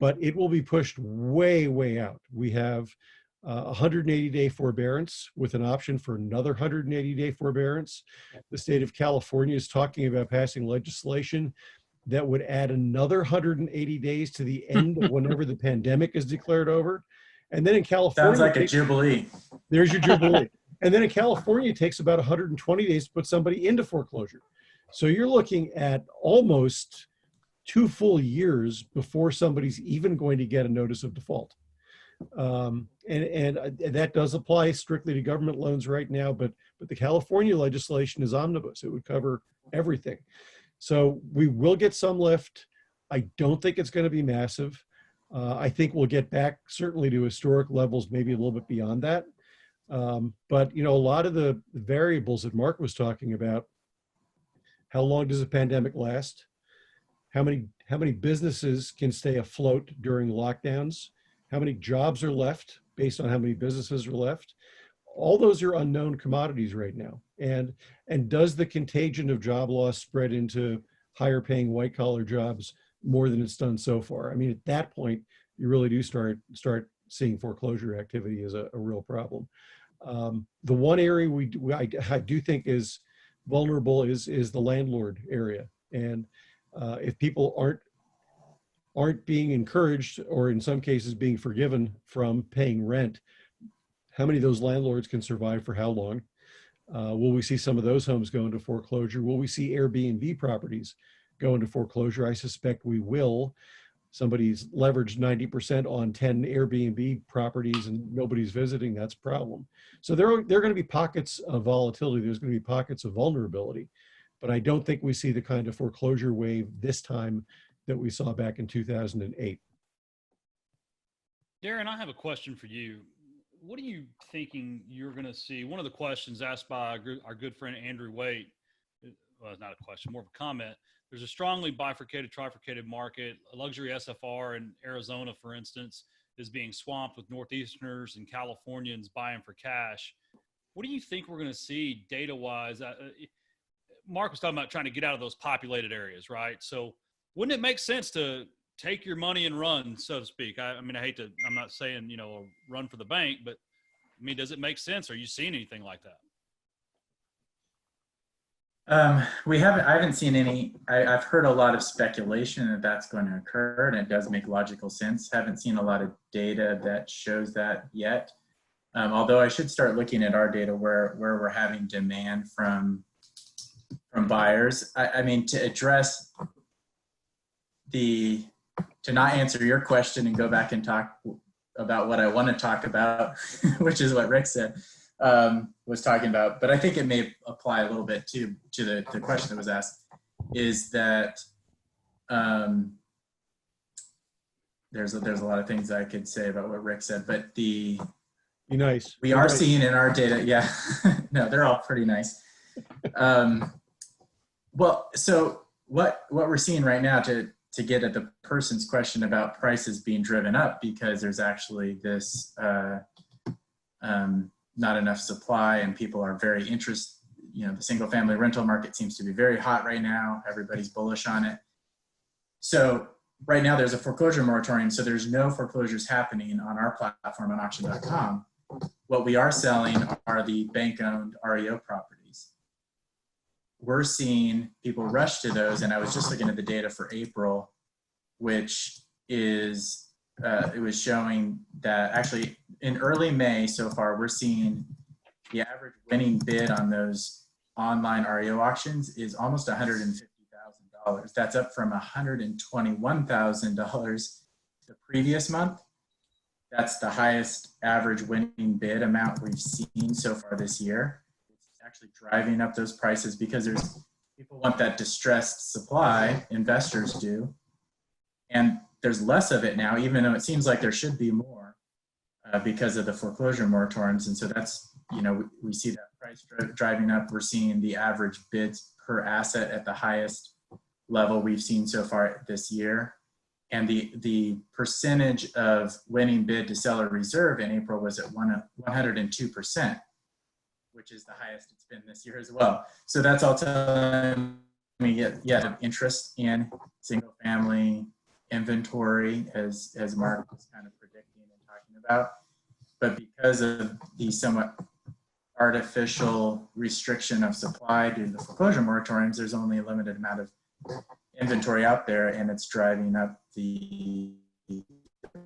But it will be pushed way, way out. We have 180-day forbearance with an option for another 180-day forbearance. The state of California is talking about passing legislation that would add another 180 days to the end of whenever the pandemic is declared over. And then in California— Sounds like a jubilee. There's your jubilee. And then in California, it takes about 120 days to put somebody into foreclosure. So you're looking at almost 2 full years before somebody's even going to get a notice of default. And that does apply strictly to government loans right now, but the California legislation is omnibus. It would cover everything. So we will get some lift. I don't think it's going to be massive. I think we'll get back certainly to historic levels, maybe a little bit beyond that. But a lot of the variables that Mark was talking about, how long does the pandemic last? How many businesses can stay afloat during lockdowns? How many jobs are left based on how many businesses are left? all those are unknown commodities right now. And does the contagion of job loss spread into higher paying white collar jobs more than it's done so far? I mean, at that point, you really do start seeing foreclosure activity as a real problem. The one area I do think is vulnerable is the landlord area. And if people aren't being encouraged, or in some cases being forgiven from paying rent, how many of those landlords can survive for how long? Will we see some of those homes go into foreclosure? Will we see Airbnb properties go into foreclosure? I suspect we will. Somebody's leveraged 90% on 10 Airbnb properties and nobody's visiting, that's a problem. So there are going to be pockets of volatility. There's going to be pockets of vulnerability, but I don't think we see the kind of foreclosure wave this time that we saw back in 2008. Darren, I have a question for you. What are you thinking you're going to see? One of the questions asked by our good friend Andrew Waite, well, not a question, more of a comment. There's a strongly bifurcated, trifurcated market. A luxury SFR in Arizona, for instance, is being swamped with Northeasterners and Californians buying for cash. What do you think we're going to see data-wise? Mark was talking about trying to get out of those populated areas, right? So wouldn't it make sense to take your money and run, so to speak? I mean, I'm not saying, run for the bank, but I mean, does it make sense? Are you seeing anything like that? I haven't seen any. I've heard a lot of speculation that that's going to occur, and it does make logical sense. Haven't seen a lot of data that shows that yet. Although I should start looking at our data where we're having demand from buyers. I mean, to not answer your question and go back and talk about what I want to talk about, which is what Rick said. Was talking about, but I think it may apply a little bit to the question that was asked, is that there's a lot of things I could say about what Rick said, but Be nice. We are seeing in our data, yeah, no, they're all pretty nice. Well, so what we're seeing right now, to get at the person's question about prices being driven up, because there's actually this not enough supply, and people are very interested. The single family rental market seems to be very hot right now. Everybody's bullish on it. So right now there's a foreclosure moratorium, so there's no foreclosures happening on our platform on auction.com. What we are selling are the bank-owned REO properties. We're seeing people rush to those, and I was just looking at the data for April, which is it was showing that actually in early May so far, we're seeing the average winning bid on those online REO auctions is almost $150,000. That's up from $121,000 the previous month. That's the highest average winning bid amount we've seen so far this year. It's actually driving up those prices because people want that distressed supply, investors do. And there's less of it now, even though it seems like there should be more because of the foreclosure moratoriums. And so that's, we see that price driving up. We're seeing the average bids per asset at the highest level we've seen so far this year. And the percentage of winning bid to seller reserve in April was at 102%, which is the highest it's been this year as well. So that's all telling me, interest in single family inventory, as Mark was kind of predicting and talking about. But because of the somewhat artificial restriction of supply due to the foreclosure moratoriums, there's only a limited amount of inventory out there, and it's driving up the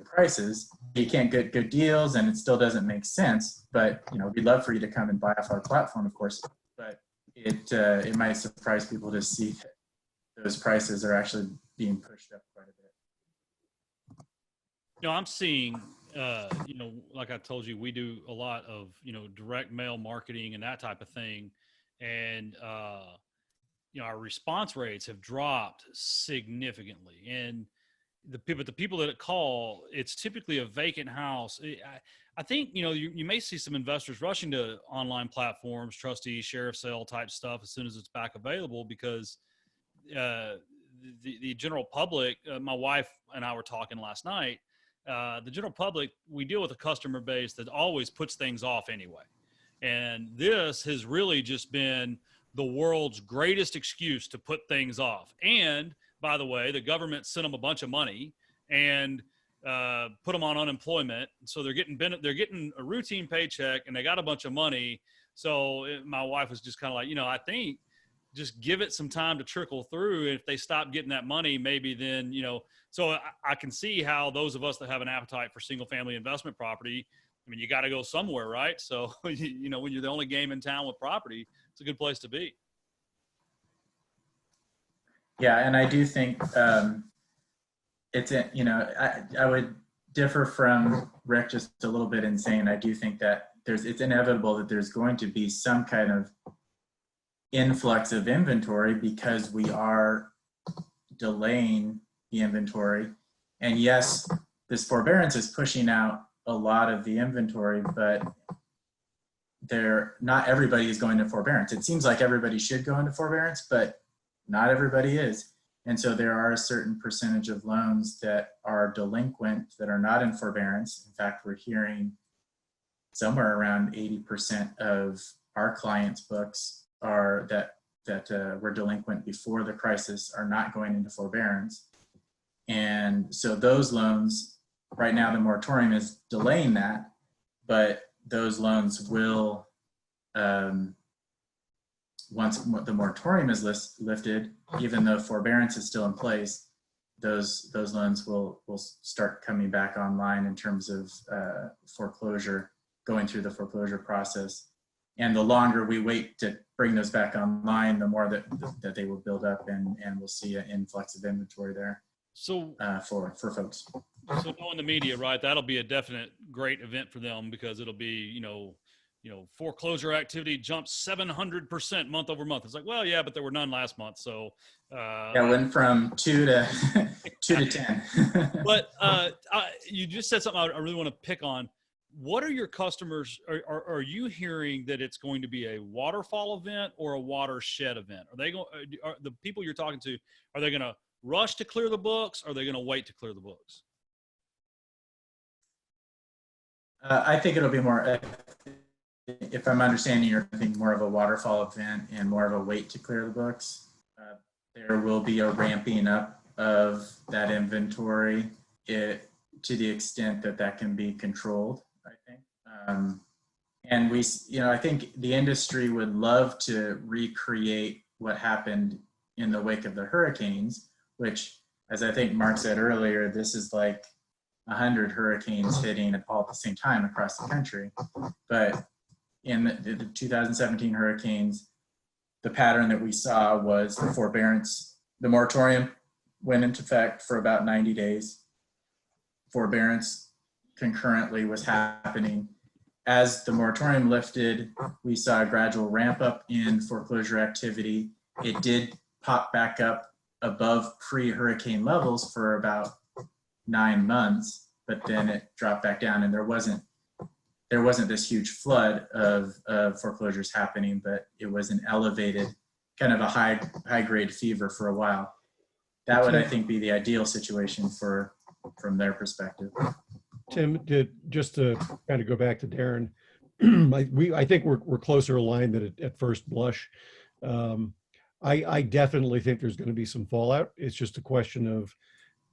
prices. You can't get good deals, and it still doesn't make sense. But we'd love for you to come and buy off our platform, of course. But it might surprise people to see that those prices are actually being pushed up quite a bit. I'm seeing, like I told you, we do a lot of, direct mail marketing and that type of thing. And, our response rates have dropped significantly. And the people that call, it's typically a vacant house. I think, you may see some investors rushing to online platforms, trustee, sheriff sale type stuff as soon as it's back available, because the general public, my wife and I were talking last night, the general public, we deal with a customer base that always puts things off anyway. And this has really just been the world's greatest excuse to put things off. And by the way, the government sent them a bunch of money and put them on unemployment. So they're getting a routine paycheck and they got a bunch of money. So my wife was just kind of like, I think just give it some time to trickle through. If they stop getting that money, maybe then, so I can see how those of us that have an appetite for single family investment property, I mean, you got to go somewhere, right? So, when you're the only game in town with property, it's a good place to be. Yeah, and I do think it's, I would differ from Rick just a little bit in saying I do think that it's inevitable that there's going to be some kind of influx of inventory because we are delaying the inventory. And yes, this forbearance is pushing out a lot of the inventory, but not everybody is going to forbearance. It seems like everybody should go into forbearance, but not everybody is. And so there are a certain percentage of loans that are delinquent that are not in forbearance. In fact, we're hearing somewhere around 80% of our clients' books are that were delinquent before the crisis are not going into forbearance. And so those loans, right now the moratorium is delaying that, but those loans will, once the moratorium is lifted, even though forbearance is still in place, those loans will start coming back online in terms of foreclosure, going through the foreclosure process. And the longer we wait to bring those back online, the more that they will build up, and we'll see an influx of inventory there. So for folks. So knowing the media, right, that'll be a definite great event for them because it'll be, foreclosure activity jumps 700% month over month. It's like, well, yeah, but there were none last month. So yeah, went from 2 to 10. But you just said something I really want to pick on. What are your customers? Are you hearing that it's going to be a waterfall event or a watershed event? Are they going? Are the people you're talking to? Are they going to rush to clear the books? Or are they going to wait to clear the books? I think it'll be more, if I'm understanding, you're thinking more of a waterfall event and more of a wait to clear the books. There will be a ramping up of that inventory to the extent that can be controlled, I think. And I think the industry would love to recreate what happened in the wake of the hurricanes, which, as I think Mark said earlier, this is like 100 hurricanes hitting all at the same time across the country. But in the 2017 hurricanes, the pattern that we saw was the forbearance, the moratorium went into effect for about 90 days. Forbearance concurrently was happening. As the moratorium lifted, we saw a gradual ramp up in foreclosure activity. It did pop back up above pre-hurricane levels for about 9 months, but then it dropped back down, and there wasn't this huge flood of foreclosures happening, but it was an elevated, kind of a high grade fever for a while. That would, I think, be the ideal situation from their perspective. Tim, just to kind of go back to Darren, I think we're closer aligned than at first blush. I definitely think there's going to be some fallout. It's just a question of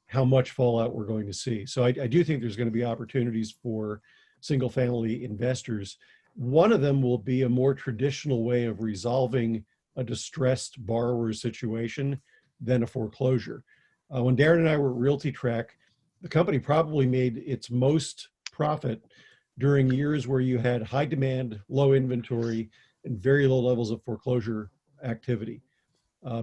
how much fallout we're going to see. So I do think there's going to be opportunities for single family investors. One of them will be a more traditional way of resolving a distressed borrower situation than a foreclosure. When Darren and I were at RealtyTrack, the company probably made its most profit during years where you had high demand, low inventory, and very low levels of foreclosure activity,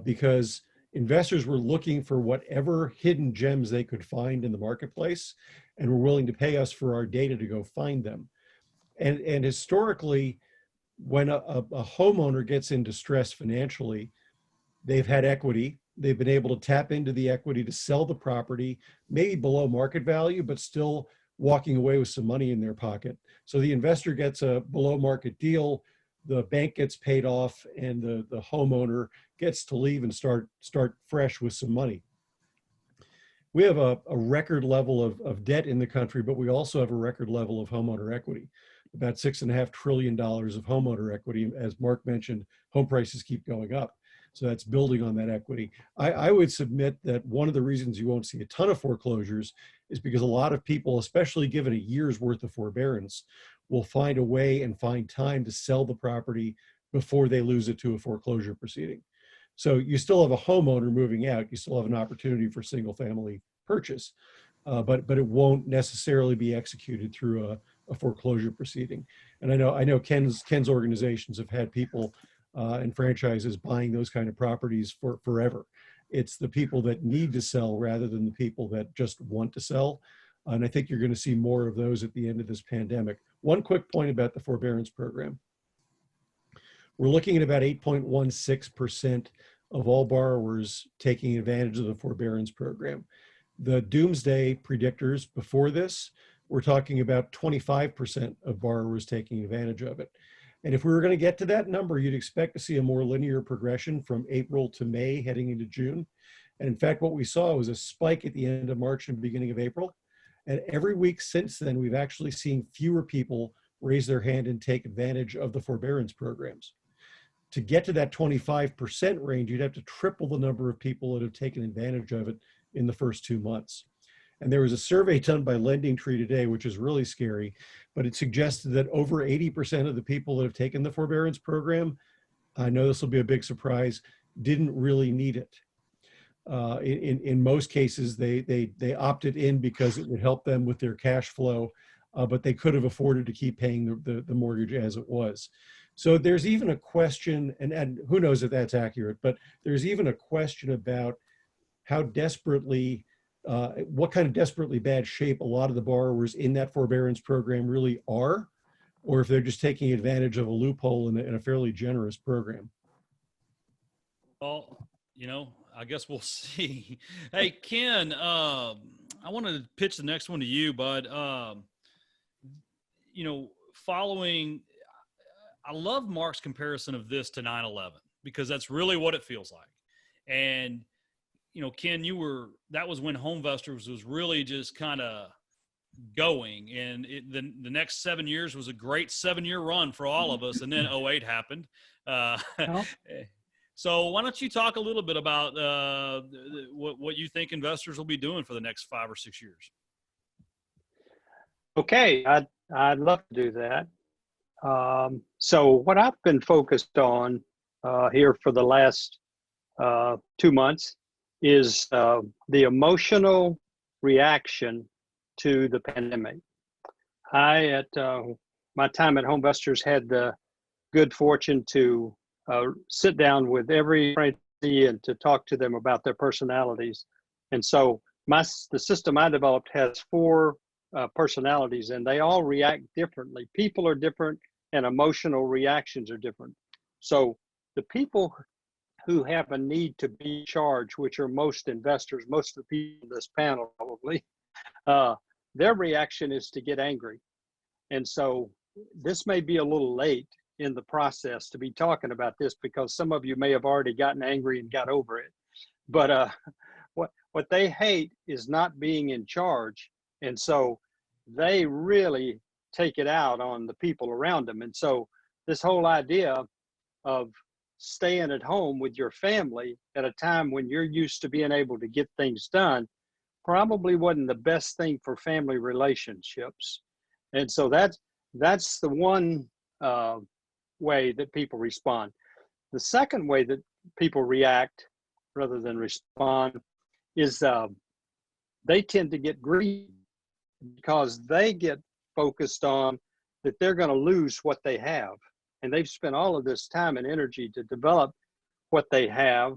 because investors were looking for whatever hidden gems they could find in the marketplace and were willing to pay us for our data to go find them. And historically, when a homeowner gets in distress financially, they've had equity. They've been able to tap into the equity to sell the property, maybe below market value, but still walking away with some money in their pocket. So the investor gets a below market deal, the bank gets paid off, and the homeowner gets to leave and start fresh with some money. We have a record level of debt in the country, but we also have a record level of homeowner equity. about $6.5 trillion of homeowner equity. As Mark mentioned, home prices keep going up. So that's building on that equity. I would submit that one of the reasons you won't see a ton of foreclosures is because a lot of people, especially given a year's worth of forbearance, will find a way and find time to sell the property before they lose it to a foreclosure proceeding. So you still have a homeowner moving out. You still have an opportunity for single family purchase, but it won't necessarily be executed through a foreclosure proceeding. And I know Ken's organizations have had people and franchises buying those kind of properties for forever. It's the people that need to sell rather than the people that just want to sell. And I think you're going to see more of those at the end of this pandemic. One quick point about the forbearance program. We're looking at about 8.16% of all borrowers taking advantage of the forbearance program. The doomsday predictors before this, we're talking about 25% of borrowers taking advantage of it. And if we were going to get to that number, you'd expect to see a more linear progression from April to May heading into June. And in fact, what we saw was a spike at the end of March and beginning of April. And every week since then, we've actually seen fewer people raise their hand and take advantage of the forbearance programs. To get to that 25% range, you'd have to triple the number of people that have taken advantage of it in the first 2 months. And there was a survey done by LendingTree today, which is really scary, but it suggested that over 80% of the people that have taken the forbearance program, I know this will be a big surprise, didn't really need it. In most cases, they opted in because it would help them with their cash flow, but they could have afforded to keep paying the mortgage as it was. So there's even a question, and who knows if that's accurate, but there's even a question about how desperately, what kind of desperately bad shape a lot of the borrowers in that forbearance program really are, or if they're just taking advantage of a loophole in a fairly generous program. Well, I guess we'll see. Hey, Ken, I wanted to pitch the next one to you, bud. Following, I love Mark's comparison of this to 9/11 because that's really what it feels like. And, Ken, that was when HomeVestors was really just kind of going, and the next 7 years was a great 7-year run for all of us. And then 08 happened. So why don't you talk a little bit about what you think investors will be doing for the next 5 or 6 years? Okay, I'd love to do that. So what I've been focused on here for the last 2 months is the emotional reaction to the pandemic. I, at my time at HomeVestors, had the good fortune to sit down with every franchisee and to talk to them about their personalities. And so the system I developed has 4 personalities, and they all react differently. People are different, and emotional reactions are different. So the people who have a need to be in charge, which are most investors, most of the people in this panel probably, their reaction is to get angry. And so this may be a little late in the process to be talking about this because some of you may have already gotten angry and got over it. But what they hate is not being in charge. And so they really take it out on the people around them. And so this whole idea of staying at home with your family at a time when you're used to being able to get things done probably wasn't the best thing for family relationships. And so that's the one way that people respond. The second way that people react rather than respond is they tend to get greedy because they get focused on that they're going to lose what they have. And they've spent all of this time and energy to develop what they have.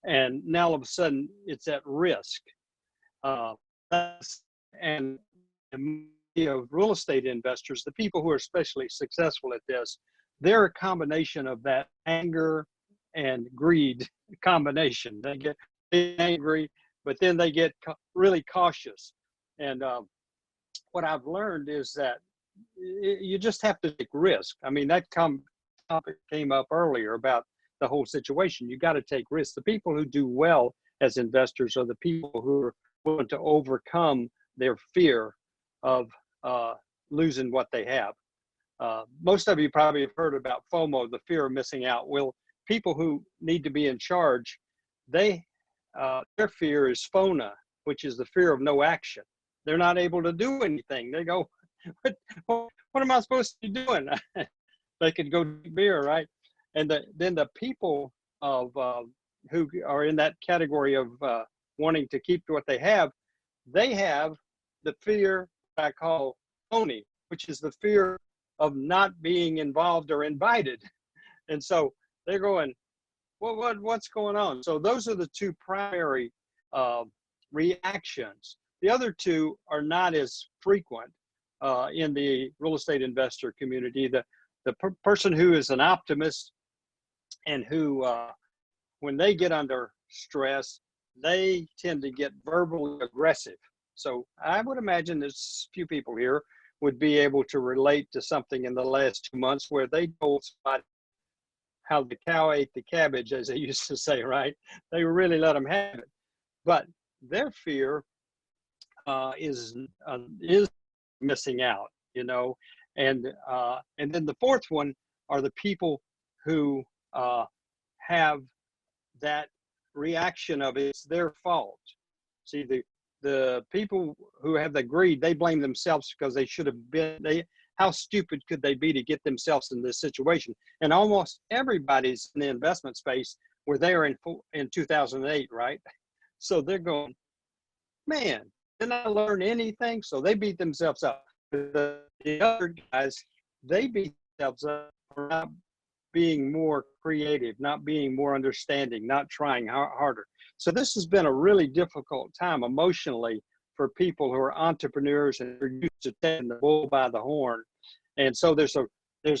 And now all of a sudden it's at risk. And real estate investors, the people who are especially successful at this, they're a combination of that anger and greed combination. They get angry, but then they get really cautious. And what I've learned is that you just have to take risk. I mean, that topic came up earlier about the whole situation. You got to take risks. The people who do well as investors are the people who are willing to overcome their fear of losing what they have. most of you probably have heard about FOMO, the fear of missing out. Well, people who need to be in charge, their fear is FONA, which is the fear of no action. They're not able to do anything. They go, what am I supposed to be doing? They could go drink beer, right? And then the people of who are in that category of wanting to keep what they have the fear I call phony, which is the fear of not being involved or invited. And so they're going, well, what's going on? So those are the two primary reactions. The other two are not as frequent in the real estate investor community. The person who is an optimist and who, when they get under stress, they tend to get verbally aggressive. So I would imagine there's a few people here would be able to relate to something in the last 2 months where they told somebody how the cow ate the cabbage, as they used to say, right? They really let them have it. But their fear is missing out, you know. And then the fourth one are the people who have that reaction of it's their fault. See, the people who have the greed, they blame themselves because they should have been, how stupid could they be to get themselves in this situation? And almost everybody's in the investment space were there in 2008, right? So they're going, man, didn't I learn anything? So they beat themselves up. The other guys, they beat themselves up for not being more creative, not being more understanding, not trying harder. So this has been a really difficult time emotionally for people who are entrepreneurs and are used to taking the bull by the horn. And so there's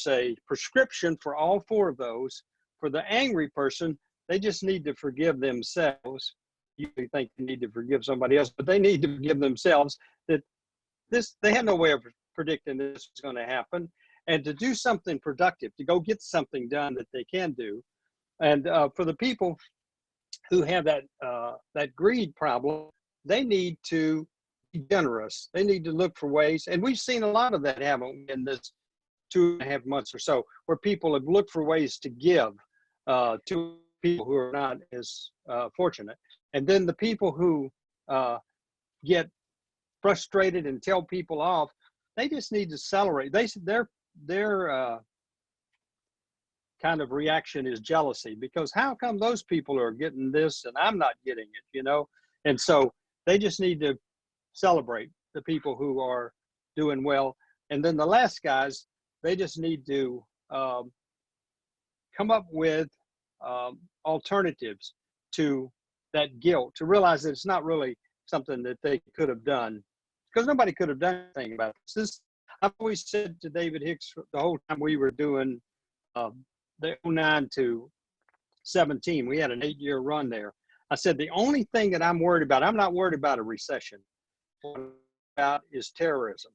a prescription for all four of those. For the angry person, they just need to forgive themselves. You think they need to forgive somebody else, but they need to forgive themselves that they had no way of predicting this was going to happen. And to do something productive, to go get something done that they can do. And for the people who have that greed problem, they need to be generous. They need to look for ways. And we've seen a lot of that happen in this 2.5 months or so, where people have looked for ways to give to people who are not as fortunate. And then the people who get frustrated and tell people off, they just need to celebrate. Their kind of reaction is jealousy, because how come those people are getting this and I'm not getting it, you know? And so they just need to celebrate the people who are doing well. And then the last guys, they just need to come up with alternatives to that guilt, to realize that it's not really something that they could have done, because nobody could have done anything about this. I've always said to David Hicks the whole time we were doing the 09 to 17, we had an 8-year run there. I said, the only thing that I'm worried about, I'm not worried about a recession. What I'm worried about is terrorism.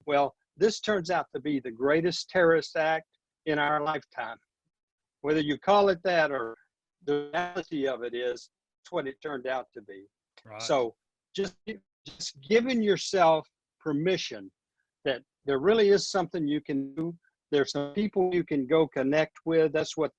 Well, this turns out to be the greatest terrorist act in our lifetime. Whether you call it that or the reality of it is, it's what it turned out to be. Right. So just giving yourself permission that there really is something you can do. There's some people you can go connect with. That's what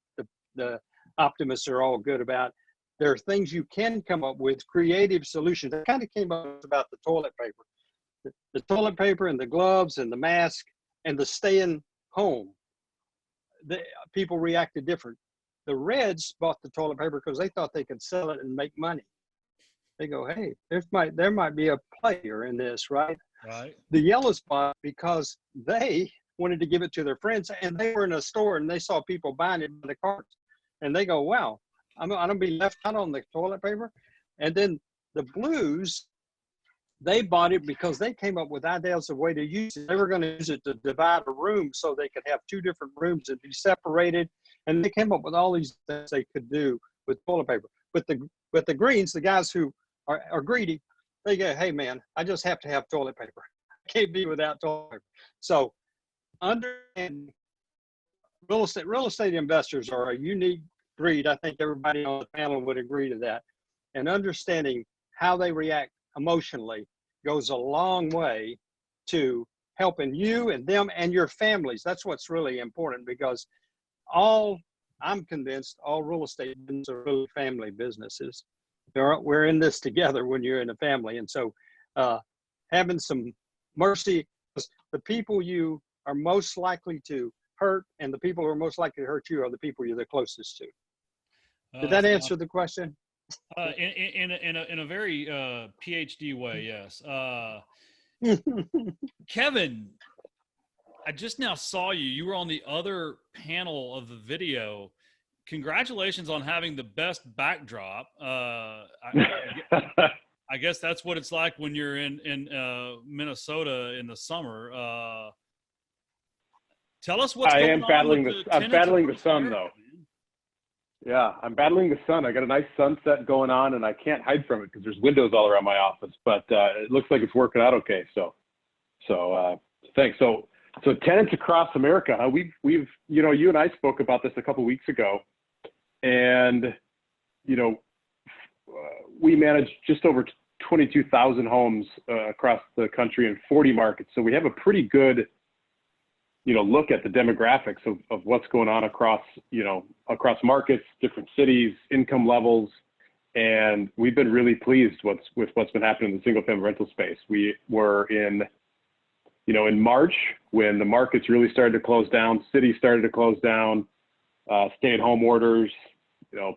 the optimists are all good about. There are things you can come up with, creative solutions. I kind of came up about the toilet paper. The toilet paper and the gloves and the mask and the staying home. People reacted different. The Reds bought the toilet paper because they thought they could sell it and make money. They go, hey, there might be a player in this, right? Right. The Yellows bought because they wanted to give it to their friends, and they were in a store and they saw people buying it by the carts, and they go, wow, I'm gonna be left out on the toilet paper. And then the Blues, they bought it because they came up with ideas of way to use it. They were going to use it to divide a room so they could have 2 different rooms and be separated. And they came up with all these things they could do with toilet paper. But the Greens, the guys who are greedy, they go, hey man, I just have to have toilet paper. I can't be without toilet paper. So understanding real estate investors are a unique breed. I think everybody on the panel would agree to that. And understanding how they react emotionally goes a long way to helping you and them and your families. That's what's really important, because I'm convinced all real estate businesses are really family businesses. We're in this together when you're in a family. And so having some mercy, the people you are most likely to hurt and the people who are most likely to hurt you are the people you're the closest to. Did that answer the question? In a very PhD way, yes. Kevin, I just now saw you. You were on the other panel of the video. Congratulations on having the best backdrop. I guess that's what it's like when you're in Minnesota in the summer. Tell us what's going on. I'm battling the sun, though. Yeah, I'm battling the sun. I got a nice sunset going on, and I can't hide from it because there's windows all around my office. But it looks like it's working out okay. So thanks. So tenants across America, we've you and I spoke about this a couple weeks ago, and we manage just over 22,000 homes across the country in 40 markets. So we have a pretty good look at the demographics of what's going on across markets, different cities, income levels. And we've been really pleased with what's been happening in the single family rental space. We were in March, when the markets really started to close down, cities started to close down, stay-at-home orders,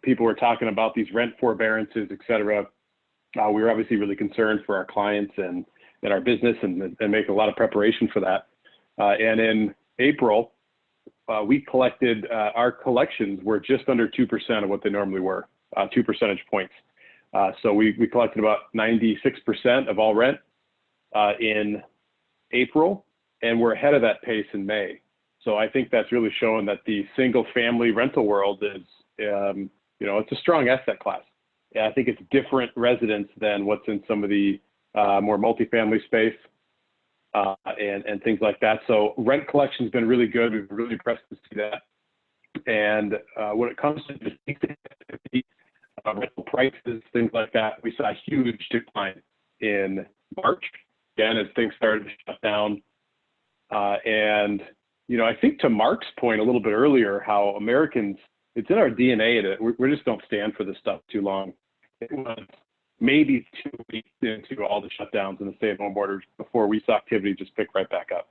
people were talking about these rent forbearances, et cetera. We were obviously really concerned for our clients and our business and make a lot of preparation for that. And in April, we collected, our collections were just under 2% of what they normally were, 2 percentage points. So we collected about 96% of all rent in April, and we're ahead of that pace in May. So I think that's really showing that the single family rental world is, it's a strong asset class. Yeah, I think it's different residents than what's in some of the more multifamily space. And things like that. So rent collection has been really good. We've been really impressed to see that. And when it comes to just rental prices, things like that, we saw a huge decline in March, again, as things started to shut down. And, I think to Mark's point a little bit earlier, how Americans, it's in our DNA that we just don't stand for this stuff too long. It was maybe 2 weeks into all the shutdowns and the stay-at-home orders before we saw activity just pick right back up.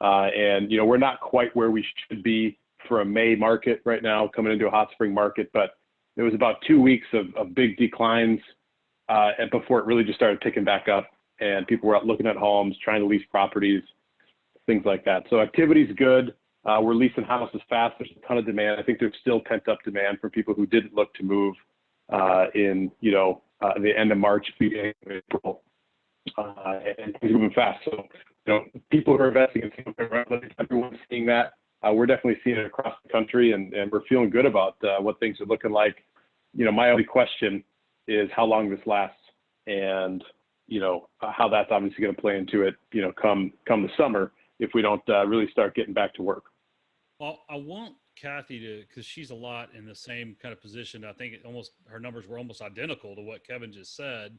And we're not quite where we should be for a May market right now, coming into a hot spring market, but there was about 2 weeks of big declines and before it really just started picking back up, and people were out looking at homes, trying to lease properties, things like that. So activity's good. We're leasing houses fast. There's a ton of demand. I think there's still pent-up demand from people who didn't look to move in the end of March, beginning of April, and things moving fast. So, people who are investing in single family rental, everyone's seeing that. We're definitely seeing it across the country, and we're feeling good about what things are looking like. My only question is how long this lasts, and how that's obviously going to play into it. Come the summer, if we don't really start getting back to work. Well, I want Kathy because she's a lot in the same kind of position. I think her numbers were almost identical to what Kevin just said.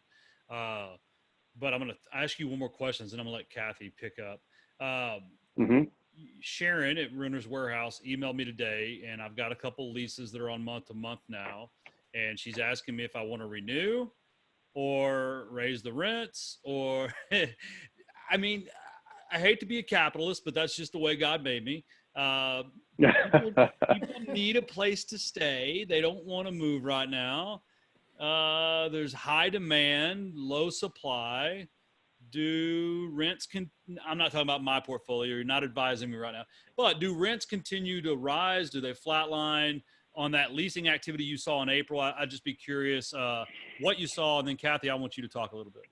But I'm going to ask you one more question, and I'm going to let Kathy pick up. Sharon at Renters Warehouse emailed me today, and I've got a couple leases that are on month to month now. And she's asking me if I want to renew or raise the rents, or, I mean, I hate to be a capitalist, but that's just the way God made me. People need a place to stay. They don't want to move right now. There's high demand, low supply. Do rents I'm not talking about my portfolio. You're not advising me right now, but do rents continue to rise? Do they flatline on that leasing activity you saw in April? I'd just be curious what you saw. And then Kathy, I want you to talk a little bit.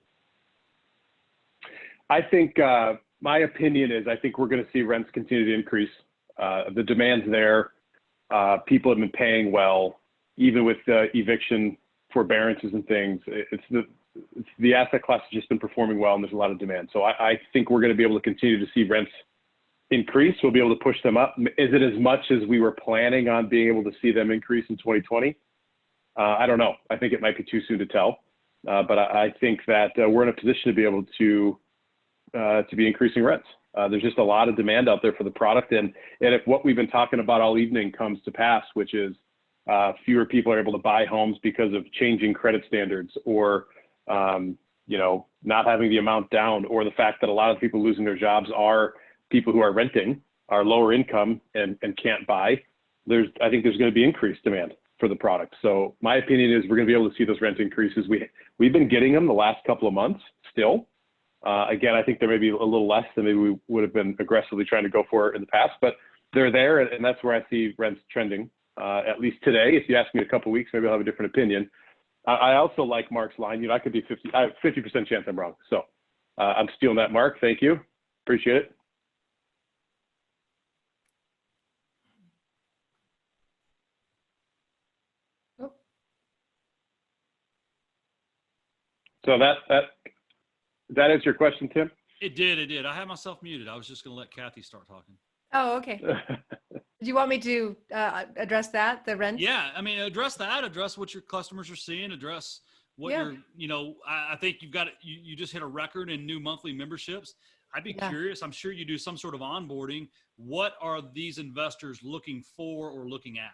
I think my opinion is I think we're going to see rents continue to increase. The demand's there. People have been paying well, even with eviction forbearances and things. The asset class has just been performing well, and there's a lot of demand. So I think we're going to be able to continue to see rents increase. We'll be able to push them up. Is it as much as we were planning on being able to see them increase in 2020? I don't know. I think it might be too soon to tell. But I think that we're in a position to be able to be increasing rents. There's just a lot of demand out there for the product. And if what we've been talking about all evening comes to pass, which is fewer people are able to buy homes because of changing credit standards, or not having the amount down, or the fact that a lot of people losing their jobs are people who are renting, are lower income and can't buy, I think there's going to be increased demand for the product. So my opinion is we're going to be able to see those rent increases. We've been getting them the last couple of months still. Again, I think there may be a little less than maybe we would have been aggressively trying to go for in the past, but they're there, and that's where I see rents trending. At least today. If you ask me in a couple of weeks, maybe I'll have a different opinion. I also like Mark's line. I could be 50% chance I'm wrong. So I'm stealing that, Mark. Thank you. Appreciate it. Oh. So that is your question, Tim? It did. I had myself muted. I was just going to let Kathy start talking. Oh, okay. Do you want me to address that, the rent? Yeah, I mean, address what your customers are seeing, address what I think you just hit a record in new monthly memberships. I'd be curious. I'm sure you do some sort of onboarding. What are these investors looking for or looking at?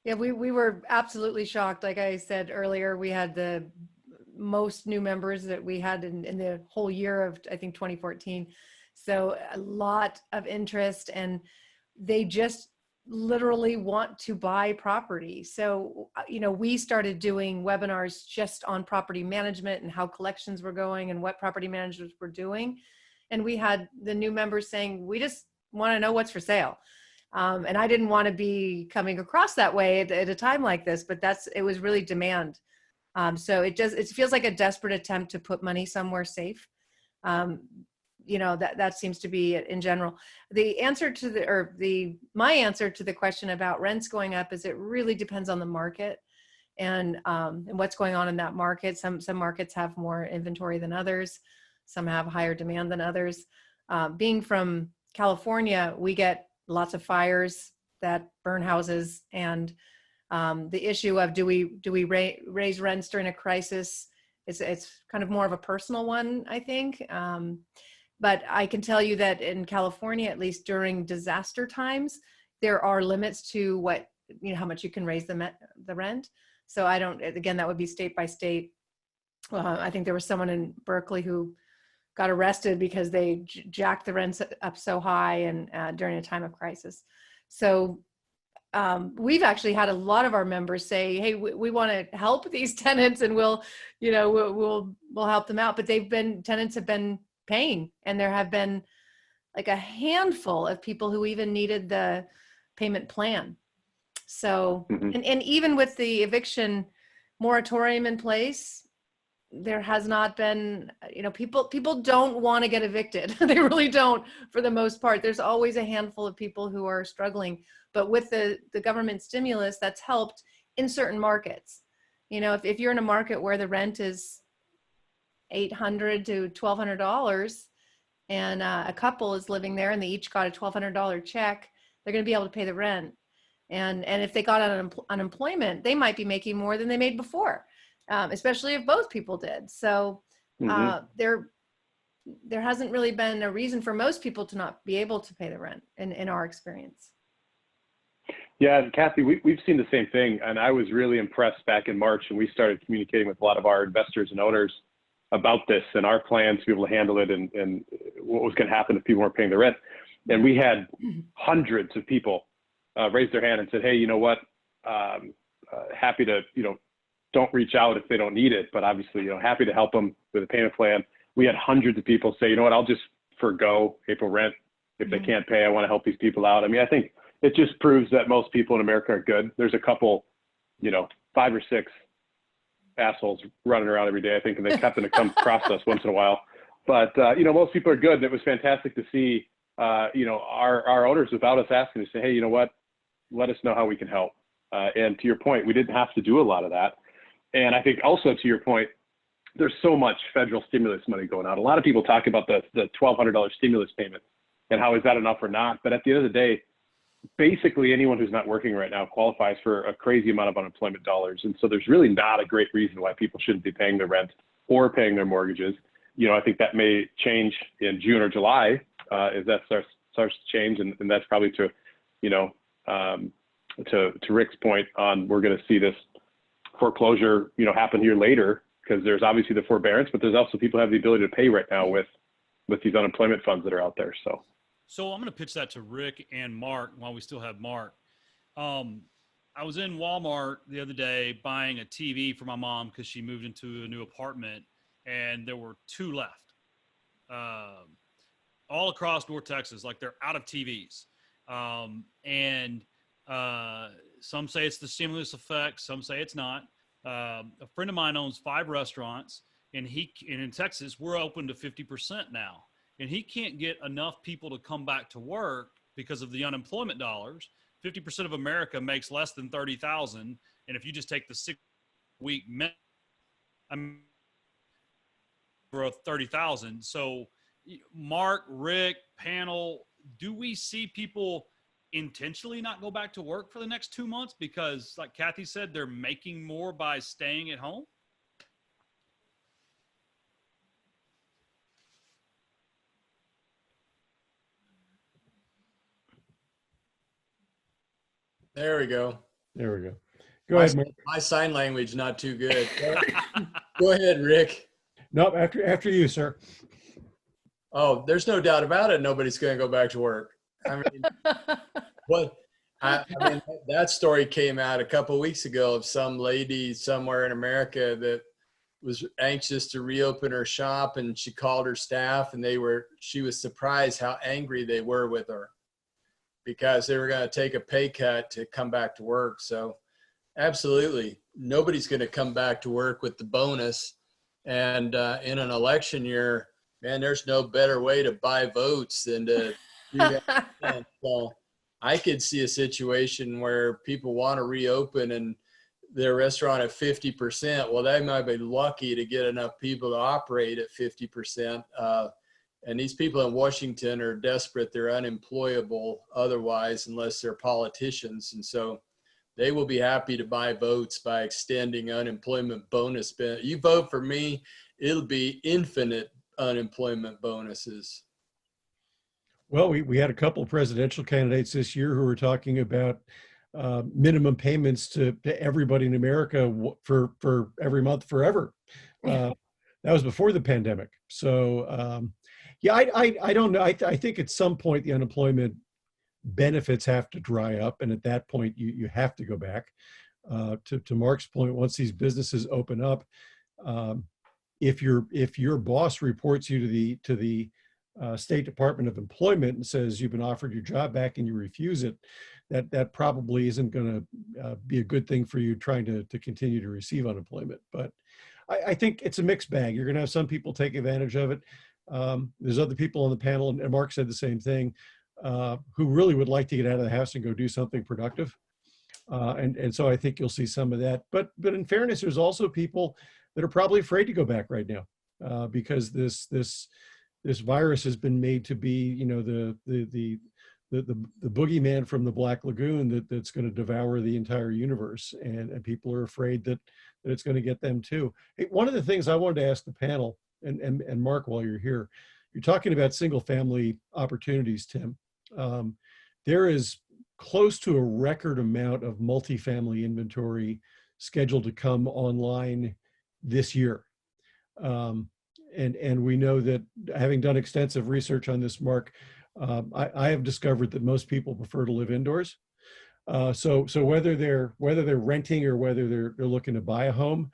Yeah, we were absolutely shocked. Like I said earlier, we had the most new members that we had in the whole year of, I think, 2014. So a lot of interest, and they just literally want to buy property. So, we started doing webinars just on property management and how collections were going and what property managers were doing. And we had the new members saying, we just want to know what's for sale. And I didn't want to be coming across that way at a time like this, but it was really demand. So it feels like a desperate attempt to put money somewhere safe. That seems to be in general. The answer to my answer to the question about rents going up is it really depends on the market and what's going on in that market. Some markets have more inventory than others. Some have higher demand than others. Being from California, we get lots of fires that burn houses, and the issue of do we raise rents during a crisis? It's kind of more of a personal one, I think. But I can tell you that in California, at least during disaster times, there are limits to how much you can raise the rent. So that would be state by state. I think there was someone in Berkeley who got arrested because they jacked the rents up so high and during a time of crisis. So we've actually had a lot of our members say, hey, we want to help these tenants and we'll help them out. But tenants have been paying, and there have been like a handful of people who even needed the payment plan. So, and even with the eviction moratorium in place, there has not been, people don't want to get evicted. They really don't, for the most part. There's always a handful of people who are struggling, but with the government stimulus, that's helped in certain markets. If you're in a market where the rent is $800 to $1,200 and a couple is living there and they each got a $1,200 check, they're going to be able to pay the rent. And if they got unemployment, they might be making more than they made before, especially if both people did. So there hasn't really been a reason for most people to not be able to pay the rent in our experience. Yeah, and Kathy, we've seen the same thing. And I was really impressed back in March, and we started communicating with a lot of our investors and owners about this and our plans to be able to handle it and what was going to happen if people weren't paying the rent. And we had hundreds of people raise their hand and said, hey, you know what, happy to, don't reach out if they don't need it, but obviously, happy to help them with a payment plan. We had hundreds of people say, you know what, I'll just forgo April rent. If they can't pay, I want to help these people out. I mean, I think it just proves that most people in America are good. There's a couple, 5 or 6 assholes running around every day, I think, and they happen to come across us once in a while. But, most people are good. And it was fantastic to see, our owners, without us asking, to say, hey, you know what, let us know how we can help. And to your point, we didn't have to do a lot of that. And I think also to your point, there's so much federal stimulus money going out. A lot of people talk about the $1,200 stimulus payment and how is that enough or not. But at the end of the day, basically anyone who's not working right now qualifies for a crazy amount of unemployment dollars. And so there's really not a great reason why people shouldn't be paying their rent or paying their mortgages. I think that may change in June or July as that starts to change, and that's probably to, you know, to Rick's point on, we're going to see this foreclosure, you know, happen here later, because there's obviously the forbearance, but there's also people who have the ability to pay right now with these unemployment funds that are out there. So I'm going to pitch that to Rick and Mark while we still have Mark. I was in Walmart the other day buying a TV for my mom because she moved into a new apartment, and there were 2 left. All across North Texas, like they're out of TVs. And some say it's the stimulus effect, some say it's not. A friend of mine owns 5 restaurants, and in Texas, we're open to 50% now. And he can't get enough people to come back to work because of the unemployment dollars. 50% of America makes less than 30,000. And if you just take the 6-week growth, 30,000. So Mark, Rick, panel, do we see people intentionally not go back to work for the next 2 months because, like Kathy said, they're making more by staying at home? There we go. There we go. Go ahead, Mark. My sign language not too good. Go ahead, Rick. No, after you, sir. Oh, there's no doubt about it. Nobody's going to go back to work. I mean, I mean, that story came out a couple of weeks ago of some lady somewhere in America that was anxious to reopen her shop, and she called her staff, and she was surprised how angry they were with her because they were going to take a pay cut to come back to work. So absolutely, nobody's going to come back to work with the bonus. And in an election year, man, there's no better way to buy votes than to do that. So I could see a situation where people want to reopen and their restaurant at 50%. Well, they might be lucky to get enough people to operate at 50%. And these people in Washington are desperate. They're unemployable otherwise, unless they're politicians. And so they will be happy to buy votes by extending unemployment bonus. You vote for me, it'll be infinite unemployment bonuses. Well, we had a couple of presidential candidates this year who were talking about minimum payments to everybody in America for every month forever. That was before the pandemic. So yeah, I don't know. I think at some point the unemployment benefits have to dry up, and at that point you have to go back. To Mark's point, once these businesses open up, if your boss reports you to the State Department of Employment and says you've been offered your job back and you refuse it, that probably isn't going to be a good thing for you trying to continue to receive unemployment. But I think it's a mixed bag. You're going to have some people take advantage of it. There's other people on the panel, and Mark said the same thing, who really would like to get out of the house and go do something productive. And so I think you'll see some of that. But in fairness, there's also people that are probably afraid to go back right now because this virus has been made to be, you know, the boogeyman from the Black Lagoon that's going to devour the entire universe, and people are afraid that it's going to get them too. Hey, one of the things I wanted to ask the panel, and Mark, while you're here, you're talking about single family opportunities, Tim. There is close to a record amount of multifamily inventory scheduled to come online this year. And we know that, having done extensive research on this, Mark, I have discovered that most people prefer to live indoors. So whether they're renting or whether they're looking to buy a home,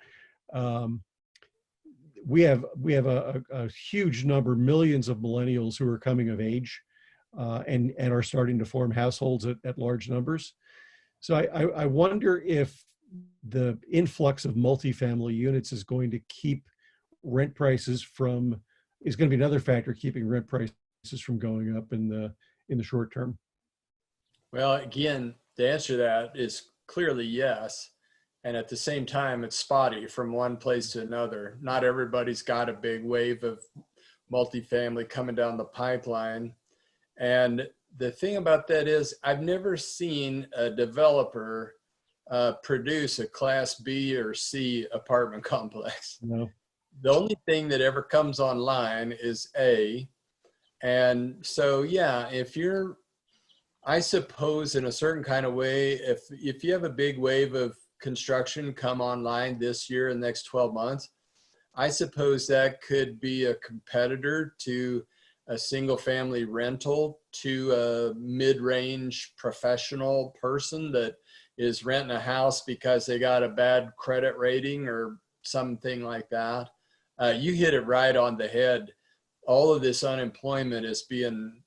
we have a huge number, millions of millennials who are coming of age and are starting to form households at large numbers. So I wonder if the influx of multifamily units is going to keep rent prices is going to be another factor keeping rent prices from going up in the short term. Well, again, the answer to that is clearly yes. And at the same time, it's spotty from one place to another. Not everybody's got a big wave of multifamily coming down the pipeline. And the thing about that is, I've never seen a developer produce a Class B or C apartment complex. No. The only thing that ever comes online is A, And so, yeah, if you're, I suppose in a certain kind of way, if you have a big wave of construction come online this year in the next 12 months, I suppose that could be a competitor to a single family rental to a mid-range professional person that is renting a house because they got a bad credit rating or something like that. You hit it right on the head. All of this unemployment is being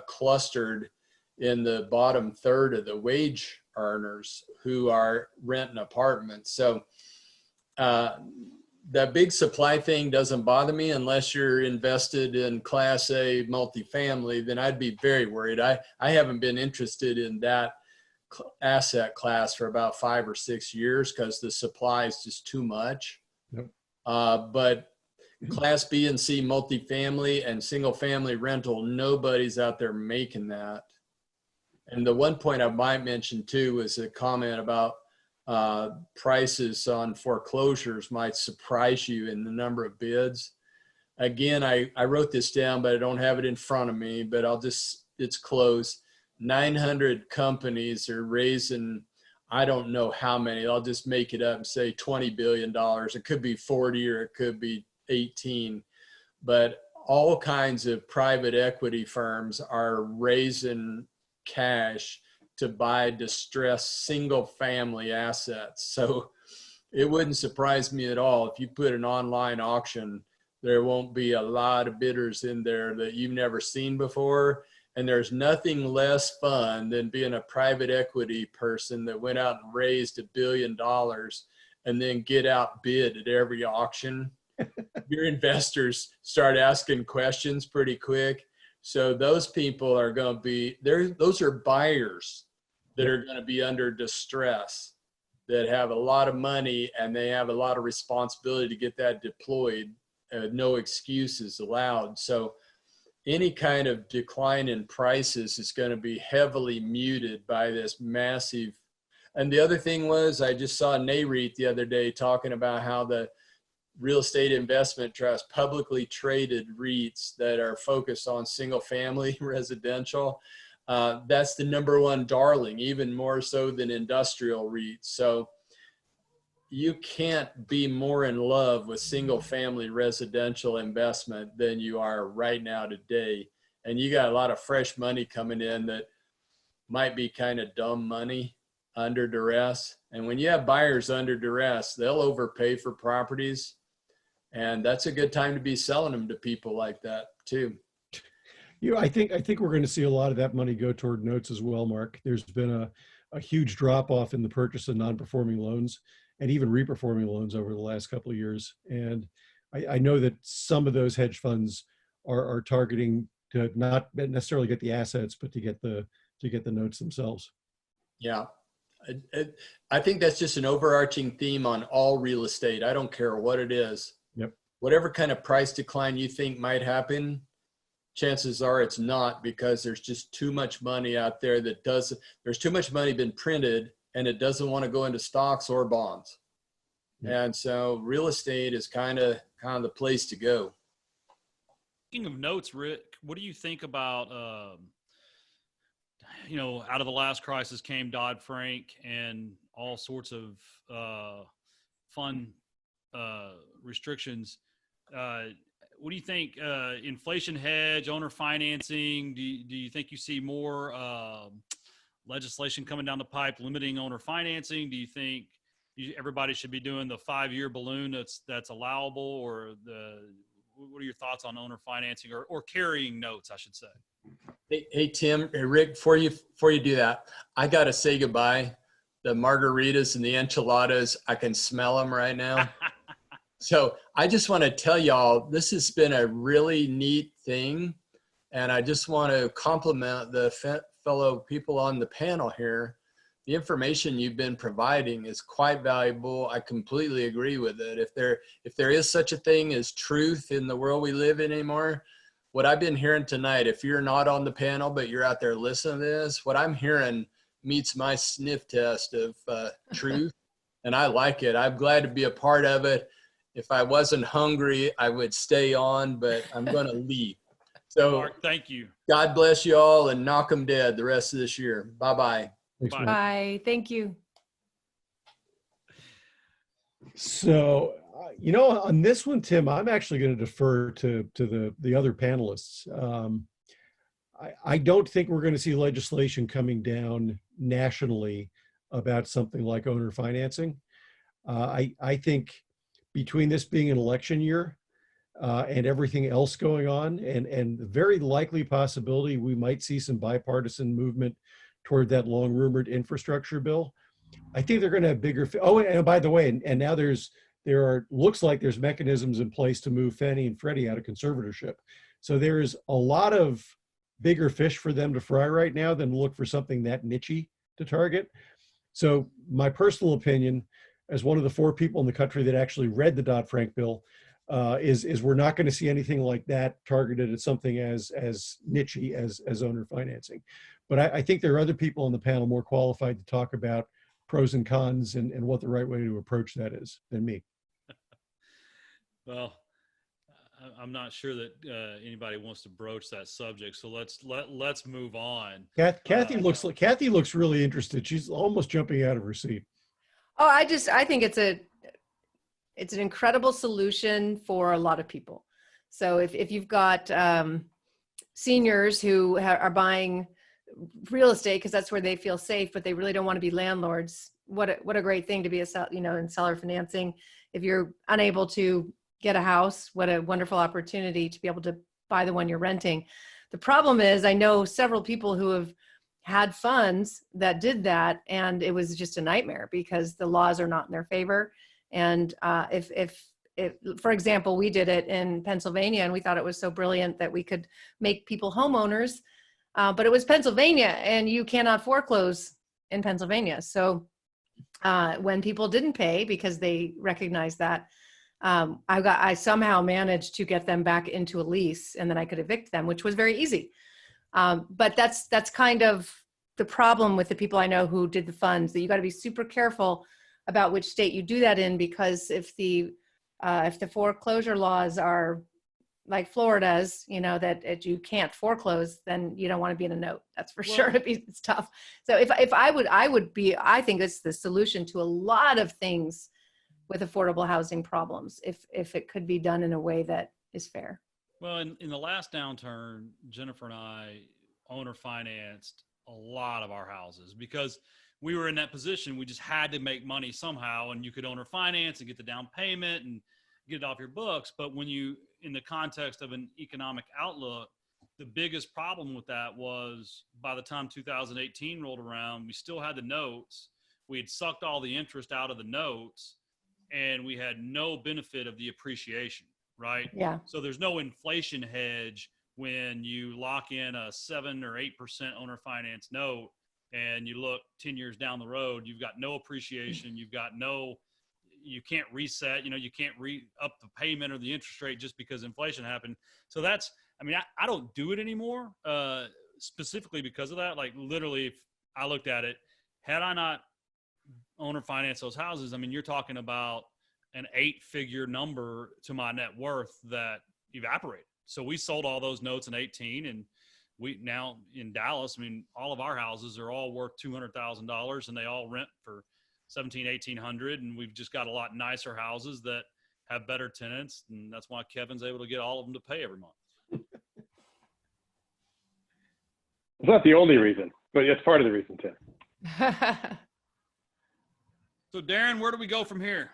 clustered in the bottom third of the wage earners who are renting apartments. So that big supply thing doesn't bother me unless you're invested in Class A multifamily, then I'd be very worried. I haven't been interested in that asset class for about 5 or 6 years because the supply is just too much. Yep. But Class B and C multifamily and single family rental, nobody's out there making that. And the one point I might mention too is a comment about prices on foreclosures might surprise you in the number of bids. Again, I wrote this down, but I don't have it in front of me, but it's close. 900 companies are raising, I don't know how many, I'll just make it up and say $20 billion. It could be 40 or it could be 18, but all kinds of private equity firms are raising cash to buy distressed single family assets. So it wouldn't surprise me at all if you put an online auction, there won't be a lot of bidders in there that you've never seen before. And there's nothing less fun than being a private equity person that went out and raised $1 billion and then get outbid at every auction. Your investors start asking questions pretty quick. So those people are going to be there. Those are buyers that are going to be under distress, that have a lot of money and they have a lot of responsibility to get that deployed. No excuses allowed. So any kind of decline in prices is going to be heavily muted by this massive. And the other thing was, I just saw NAREIT the other day talking about how the real estate investment trust, publicly traded REITs that are focused on single family residential, that's the #1 darling, even more so than industrial REITs. So you can't be more in love with single family residential investment than you are right now today. And you got a lot of fresh money coming in that might be kind of dumb money under duress. And when you have buyers under duress, they'll overpay for properties. And that's a good time to be selling them to people like that too. You know, I think we're going to see a lot of that money go toward notes as well, Mark. There's been a huge drop off in the purchase of non-performing loans and even reperforming loans over the last couple of years. And I know that some of those hedge funds are targeting to not necessarily get the assets, but to get the notes themselves. Yeah. I think that's just an overarching theme on all real estate. I don't care what it is. Yep. Whatever kind of price decline you think might happen, chances are it's not, because there's just too much money out there there's too much money been printed and it doesn't want to go into stocks or bonds. Yeah. And so real estate is kind of the place to go. Speaking of notes, Rick, what do you think about, out of the last crisis came Dodd-Frank and all sorts of fun restrictions. What do you think? Inflation hedge, owner financing. Do you think you see more legislation coming down the pipe limiting owner financing? Do you think everybody should be doing the 5-year balloon that's allowable, or what are your thoughts on owner financing or carrying notes, I should say? Hey Tim, hey Rick, before you do that, I gotta say goodbye. The margaritas and the enchiladas, I can smell them right now. So I just want to tell y'all, this has been a really neat thing. And I just want to compliment the fellow people on the panel here. The information you've been providing is quite valuable. I completely agree with it. If there is such a thing as truth in the world we live in anymore, what I've been hearing tonight, if you're not on the panel, but you're out there listening to this, what I'm hearing meets my sniff test of truth. And I like it. I'm glad to be a part of it. If I wasn't hungry, I would stay on, but I'm going to leave. So Mark, thank you. God bless you all and knock 'em dead the rest of this year. Bye-bye. Thanks, Bye. Mark. Bye. Thank you. So, on this one, Tim, I'm actually going to defer to the other panelists. I don't think we're going to see legislation coming down nationally about something like owner financing. I think between this being an election year and everything else going on, and the very likely possibility we might see some bipartisan movement toward that long rumored infrastructure bill, I think they're going to have bigger. Oh, and by the way, and now looks like there's mechanisms in place to move Fannie and Freddie out of conservatorship. So there's a lot of bigger fish for them to fry right now than look for something that niche-y to target. So my personal opinion, as one of the 4 people in the country that actually read the Dodd-Frank bill, is we're not going to see anything like that targeted at something as niche-y as owner financing. But I think there are other people on the panel more qualified to talk about pros and cons and what the right way to approach that is than me. Well, I'm not sure that anybody wants to broach that subject, so let's move on. Kathy looks really interested. She's almost jumping out of her seat. Oh, I think it's an incredible solution for a lot of people. So if you've got seniors who are buying real estate because that's where they feel safe, but they really don't want to be landlords, what a great thing to be in seller financing. If you're unable to get a house, what a wonderful opportunity to be able to buy the one you're renting. The problem is, I know several people who have had funds that did that, and it was just a nightmare because the laws are not in their favor. And if for example, we did it in Pennsylvania, and we thought it was so brilliant that we could make people homeowners, but it was Pennsylvania, and you cannot foreclose in Pennsylvania. So when people didn't pay because they recognized that, I somehow managed to get them back into a lease, and then I could evict them, which was very easy. But that's kind of the problem with the people I know who did the funds, that you got to be super careful about which state you do that in, because if the foreclosure laws are like Florida's, that you can't foreclose, then you don't want to be in a note. That's for sure. It's tough. So I think it's the solution to a lot of things with affordable housing problems, if it could be done in a way that is fair. Well, in the last downturn, Jennifer and I owner financed a lot of our houses because we were in that position. We just had to make money somehow, and you could owner finance and get the down payment and get it off your books. But when you, in the context of an economic outlook, the biggest problem with that was by the time 2018 rolled around, we still had the notes. We had sucked all the interest out of the notes, and we had no benefit of the appreciation, right? Yeah. So there's no inflation hedge when you lock in a 7 or 8% owner finance note, and you look 10 years down the road, you've got no appreciation. You can't reset, you can't up the payment or the interest rate just because inflation happened. So I don't do it anymore, specifically because of that. Like literally, if I looked at it, had I not owner finance those houses, you're talking about an 8-figure number to my net worth that evaporated. So we sold all those notes in 18, and we now in Dallas, all of our houses are all worth $200,000, and they all rent for $1,700-1,800, and we've just got a lot nicer houses that have better tenants, and that's why Kevin's able to get all of them to pay every month. It's not the only reason, but it's part of the reason, Tim. So Darren, where do we go from here?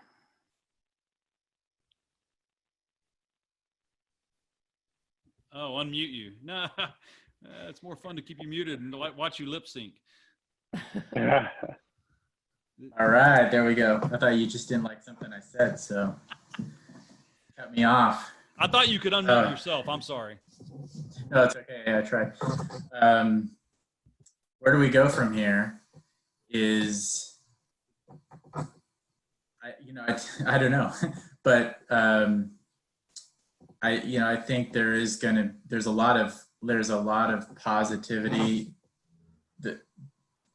Oh, unmute you. No, it's more fun to keep you muted and watch you lip sync. All right, there we go. I thought you just didn't like something I said, so cut me off. I thought you could unmute yourself. I'm sorry. No, it's okay. I tried. Where do we go from here? I don't know, but I think there's a lot of positivity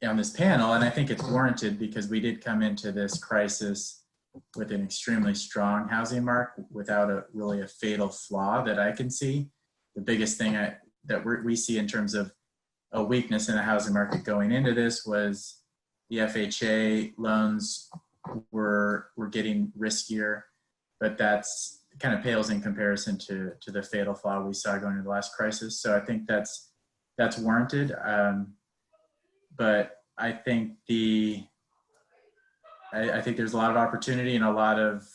on this panel, and I think it's warranted because we did come into this crisis with an extremely strong housing market without really a fatal flaw that I can see the biggest thing that we see in terms of a weakness in the housing market going into this was the FHA loans were getting riskier, but that's kind of pales in comparison to the fatal flaw we saw going into the last crisis. So I think that's warranted. But I think I think there's a lot of opportunity and a lot of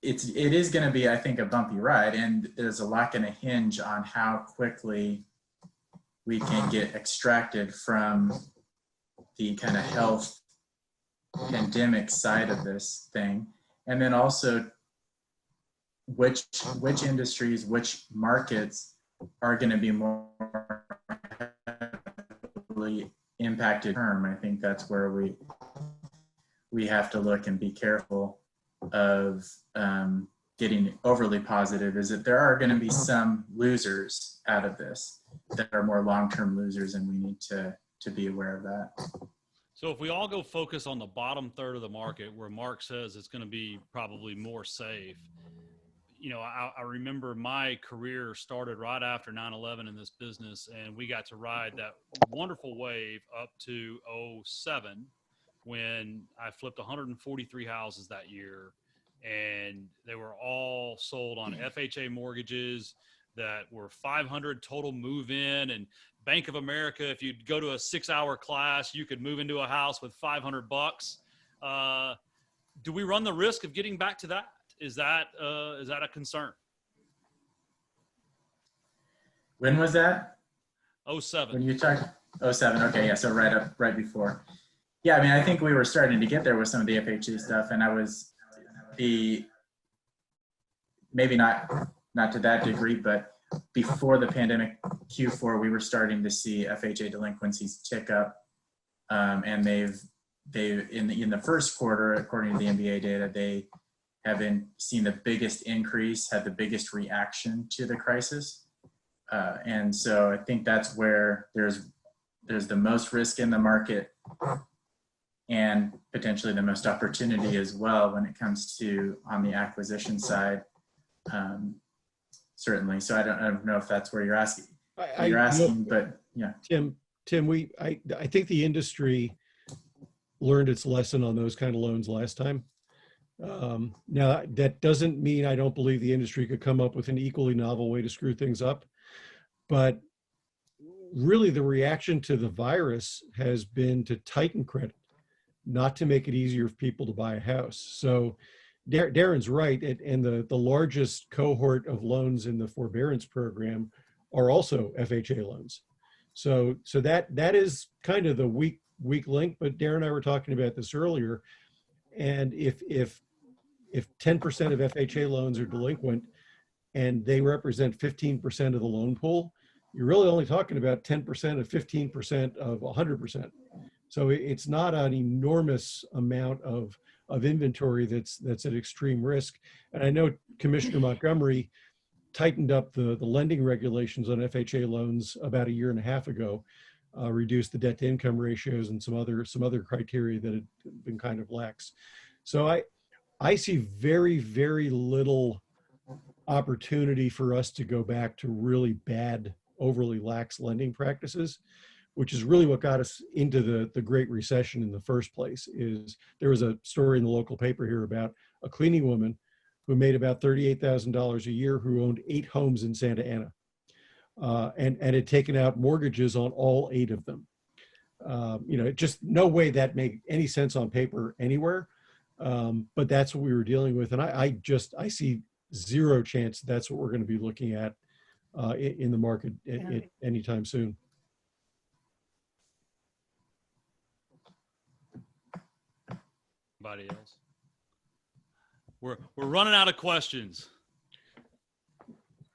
it is going to be, I think, a bumpy ride, and there's a lot going to hinge on how quickly we can get extracted from the kind of health pandemic side of this thing, and then also which industries, which markets are going to be more heavily impacted term. I think that's where we have to look and be careful of getting overly positive, is that there are going to be some losers out of this that are more long-term losers, and we need to be aware of that. So if we all go focus on the bottom third of the market where Mark says it's going to be probably more safe, you know, I remember my career started right after 9/11 in this business, and we got to ride that wonderful wave up to 07 when I flipped 143 houses that year, and they were all sold on FHA mortgages that were 500 total move in, and Bank of America, if you'd go to a 6-hour class, you could move into a house with $500. Do we run the risk of getting back to that? Is that a concern? When was that? 07. When you talked 07, okay, yeah, so right before. Yeah, I mean, I think we were starting to get there with some of the FHA stuff, and maybe not to that degree, but before the pandemic Q4, we were starting to see FHA delinquencies tick up, and they've in the first quarter, according to the MBA data, they have seen the biggest increase, had the biggest reaction to the crisis, and so I think that's where there's the most risk in the market, and potentially the most opportunity as well when it comes to on the acquisition side. Certainly. So I don't know if that's where you're asking. But yeah. Tim, I think the industry learned its lesson on those kind of loans last time. Now that doesn't mean I don't believe the industry could come up with an equally novel way to screw things up, but really the reaction to the virus has been to tighten credit, not to make it easier for people to buy a house. So Darren's right, and the largest cohort of loans in the forbearance program are also FHA loans. So that is kind of the weak link. But Darren and I were talking about this earlier, and if 10% of FHA loans are delinquent and they represent 15% of the loan pool, you're really only talking about 10% of 15% of 100%. So it's not an enormous amount of inventory that's at extreme risk. And I know Commissioner Montgomery tightened up the lending regulations on FHA loans about 1.5 years ago, reduced the debt to income ratios and some other criteria that had been kind of lax. So I see very, very little opportunity for us to go back to really bad, overly lax lending practices, which is really what got us into the Great Recession in the first place. Is there was a story in the local paper here about a cleaning woman who made about $38,000 a year, who owned 8 homes in Santa Ana, and had taken out mortgages on all 8 of them. Just no way that made any sense on paper anywhere, but that's what we were dealing with. And I see zero chance that's what we're going to be looking at in the market anytime soon. Anybody else? We're running out of questions.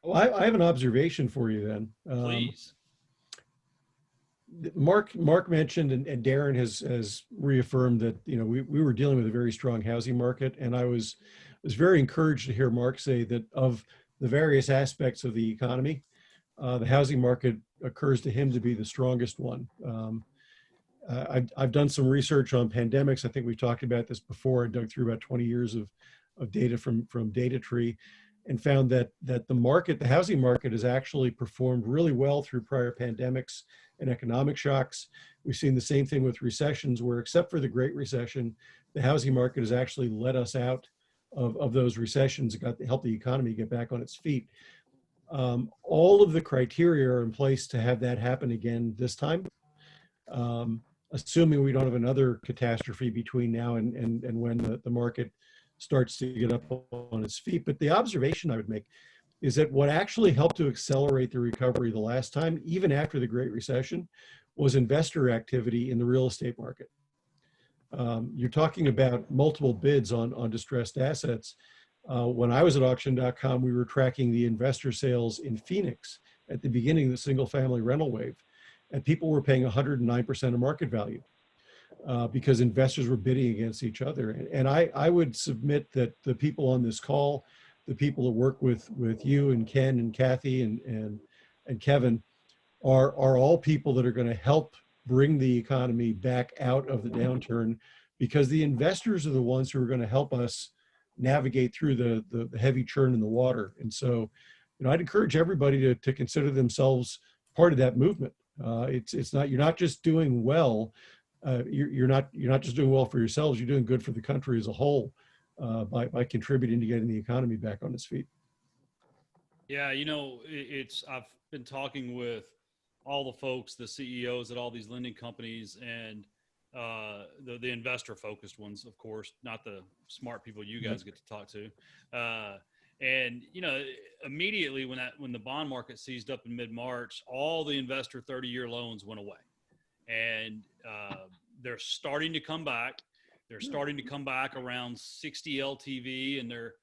Well, I have an observation for you then. Please. Mark mentioned, and Darren has reaffirmed that, we were dealing with a very strong housing market, and I was very encouraged to hear Mark say that of the various aspects of the economy, the housing market occurs to him to be the strongest one. I've done some research on pandemics. I think we've talked about this before. I dug through about 20 years of data from DataTree. and found that the housing market has actually performed really well through prior pandemics and economic shocks. We've seen the same thing with recessions, where except for the Great Recession, the housing market has actually let us out of those recessions, helped the economy get back on its feet. All of the criteria are in place to have that happen again this time, assuming we don't have another catastrophe between now and when the market starts to get up on its feet. But the observation I would make is that what actually helped to accelerate the recovery the last time, even after the Great Recession, was investor activity in the real estate market. You're talking about multiple bids on distressed assets. When I was at auction.com, we were tracking the investor sales in Phoenix at the beginning of the single family rental wave, and people were paying 109% of market value because investors were bidding against each other. And I would submit that the people on this call, the people that work with you and Ken and Kathy and Kevin are all people that are going to help bring the economy back out of the downturn, because the investors are the ones who are going to help us navigate through the heavy churn in the water. And so, I'd encourage everybody to consider themselves part of that movement. It's not, you're not just doing well. You're not just doing well for yourselves. You're doing good for the country as a whole by contributing to getting the economy back on its feet. Yeah, I've been talking with all the folks, the CEOs at all these lending companies, and the investor focused ones, of course, not the smart people you guys get to talk to. And immediately when the bond market seized up in mid-March, all the investor 30-year loans went away, and they're starting to come back. They're starting to come back around 60 LTV, and they're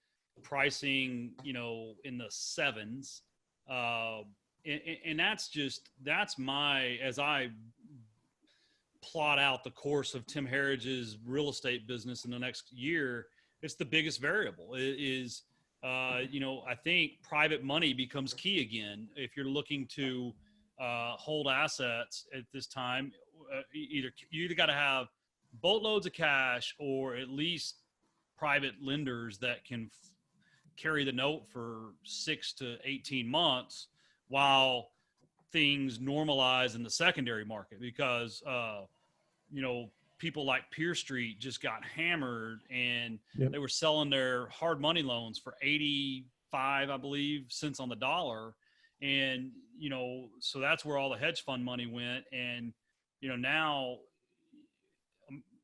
pricing, in the sevens. And that's my, as I plot out the course of Tim Heritage's real estate business in the next year, it's the biggest variable. It is, I think private money becomes key again. If you're looking to hold assets at this time, you either got to have boatloads of cash or at least private lenders that can carry the note for 6 to 18 months while things normalize in the secondary market, because people like Pier Street just got hammered, and they were selling their hard money loans for 85, I believe, cents on the dollar. And, so that's where all the hedge fund money went. And, now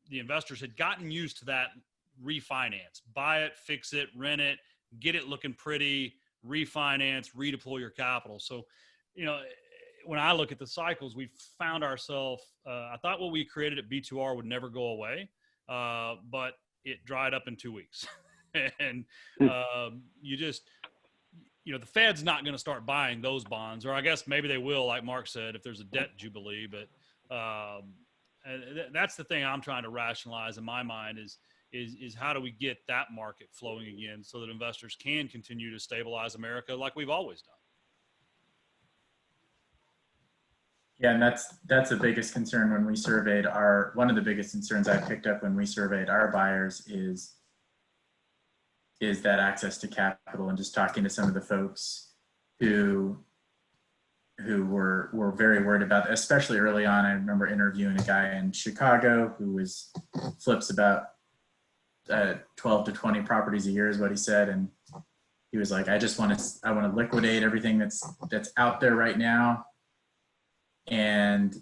the investors had gotten used to that refinance, buy it, fix it, rent it, get it looking pretty, refinance, redeploy your capital. So, when I look at the cycles, we found ourselves, I thought what we created at B2R would never go away, but it dried up in 2 weeks. And the Fed's not going to start buying those bonds, or I guess maybe they will, like Mark said, if there's a debt jubilee. But that's the thing I'm trying to rationalize in my mind is how do we get that market flowing again so that investors can continue to stabilize America like we've always done. Yeah, and that's the biggest concern when we surveyed one of the biggest concerns I picked up when we surveyed our buyers is that access to capital, and just talking to some of the folks who were very worried about that, especially early on. I remember interviewing a guy in Chicago who flips about 12 to 20 properties a year is what he said. And he was like, I want to liquidate everything that's out there right now. And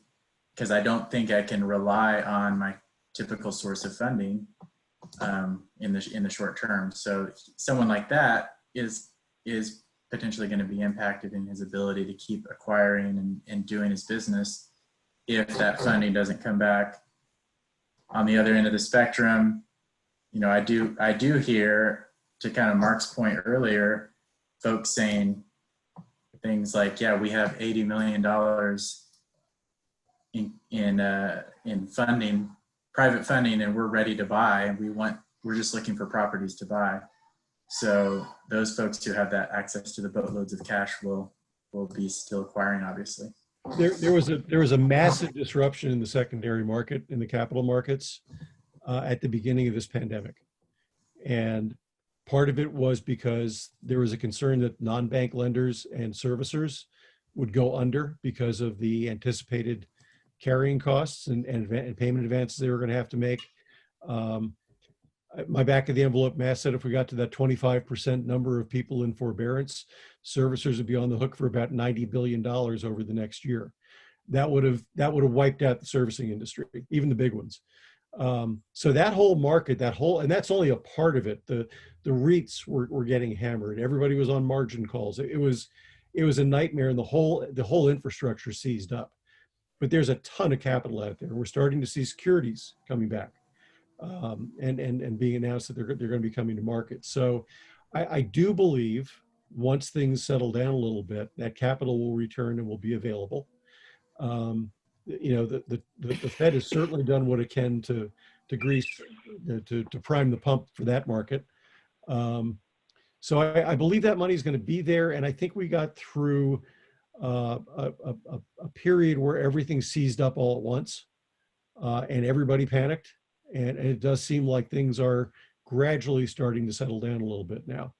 because I don't think I can rely on my typical source of funding in the short term. So someone like that is potentially going to be impacted in his ability to keep acquiring and doing his business if that funding doesn't come back. On the other end of the spectrum, I do hear, to kind of Mark's point earlier, folks saying things like, yeah, we have $80 million in funding, private funding, and we're ready to buy, and we're just looking for properties to buy. So those folks who have that access to the boatloads of cash will be still acquiring, obviously. There was a massive disruption in the secondary market, in the capital markets, at the beginning of this pandemic. And Part of it was because there was a concern that non-bank lenders and servicers would go under because of the anticipated carrying costs and payment advances they were going to have to make. My back of the envelope math said if we got to that 25% number of people in forbearance, servicers would be on the hook for about $90 billion over the next year. That would have wiped out the servicing industry, even the big ones. So that whole market, and that's only a part of it. The REITs were getting hammered. Everybody was on margin calls. It was a nightmare, and the whole infrastructure seized up. But there's a ton of capital out there. We're starting to see securities coming back, and being announced that they're going to be coming to market. So I do believe once things settle down a little bit, that capital will return and will be available. The Fed has certainly done what it can to grease, to prime the pump for that market. So I believe that money is going to be there. And I think we got through a period where everything seized up all at once, and everybody panicked. And it does seem like things are gradually starting to settle down a little bit now.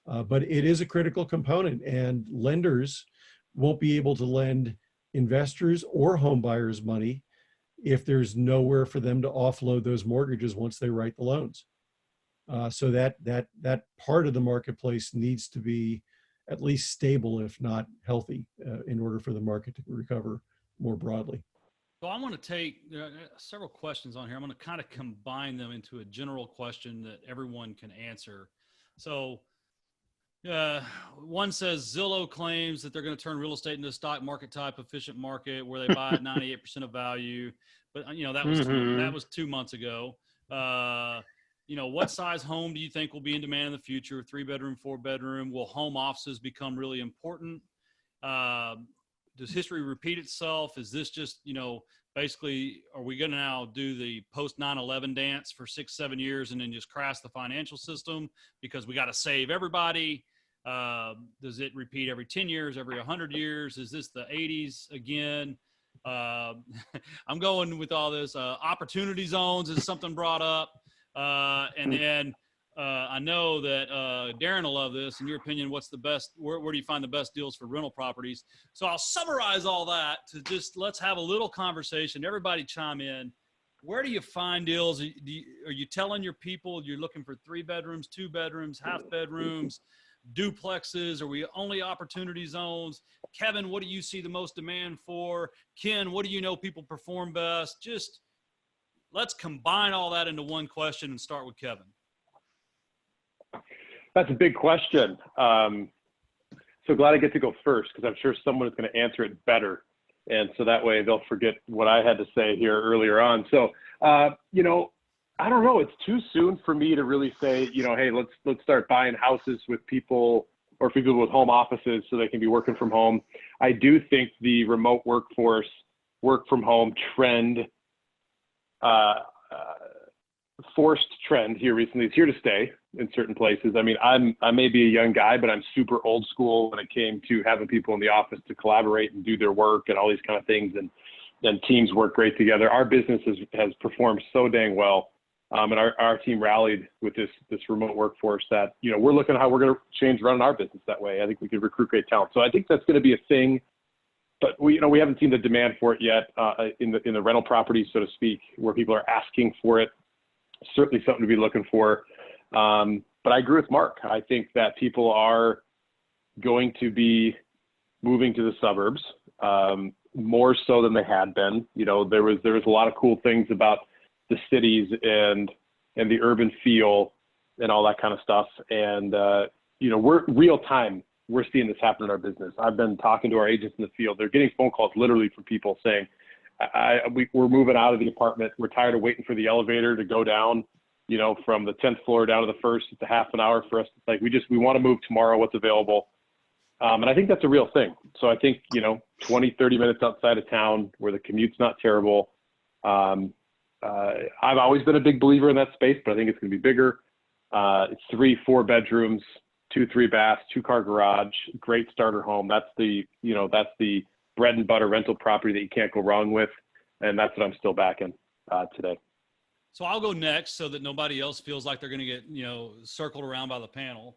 But it is a critical component, and lenders won't be able to lend investors or home buyers money if there's nowhere for them to offload those mortgages once they write the loans. So that part of the marketplace needs to be at least stable, if not healthy, in order for the market to recover more broadly. So I want to take, there are several questions on here. I'm going to kind of combine them into a general question that everyone can answer. So one says Zillow claims that they're going to turn real estate into a stock market type efficient market where they buy at 98% of value. But that was 2 months ago. What size home do you think will be in demand in the future? 3-bedroom, 4-bedroom? Will home offices become really important? Does history repeat itself? Is this just, basically, are we going to now do the post 9/11 dance for 6-7 years and then just crash the financial system because we got to save everybody? Does it repeat every 10 years, every 100 years? Is this the 80s again? I'm going with all this. Opportunity zones is something brought up. And then I know that Darren will love this. In your opinion, what's the best, where do you find the best deals for rental properties? So I'll summarize all that to just, let's have a little conversation. Everybody chime in. Where do you find deals? Are you telling your people you're looking for 3 bedrooms, 2 bedrooms, half bedrooms, duplexes? Are we only opportunity zones? Kevin, what do you see the most demand for? Ken, what do you know people perform best? Just let's combine all that into one question and start with Kevin. That's a big question. So glad I get to go first because I'm sure someone is going to answer it better. And so that way they'll forget what I had to say here earlier on. So, I don't know. It's too soon for me to really say, hey, let's start buying houses with people or for people with home offices so they can be working from home. I do think the remote workforce, work from home trend, forced trend here recently is here to stay in certain places. I mean, I may be a young guy, but I'm super old school when it came to having people in the office to collaborate and do their work and all these kind of things. And teams work great together. Our business has performed so dang well. And our team rallied with this remote workforce that, we're looking at how we're going to change running our business that way. I think we could recruit great talent. So I think that's going to be a thing, but we haven't seen the demand for it yet in the rental properties, so to speak, where people are asking for it. Certainly something to be looking for. But I agree with Mark. I think that people are going to be moving to the suburbs more so than they had been. There was a lot of cool things about the cities and the urban feel and all that kind of stuff. And, we're real time. We're seeing this happen in our business. I've been talking to our agents in the field. They're getting phone calls literally from people saying, we're moving out of the apartment. We're tired of waiting for the elevator to go down, from the 10th floor down to the first. It's a half an hour for us. It's like, we want to move tomorrow. What's available? And I think that's a real thing. So I think, 20, 30 minutes outside of town where the commute's not terrible. I've always been a big believer in that space, but I think it's going to be bigger. It's 3-4 bedrooms, 2-3 baths, 2-car garage, great starter home. That's the bread and butter rental property that you can't go wrong with. And that's what I'm still backing today. So I'll go next so that nobody else feels like they're going to get, circled around by the panel.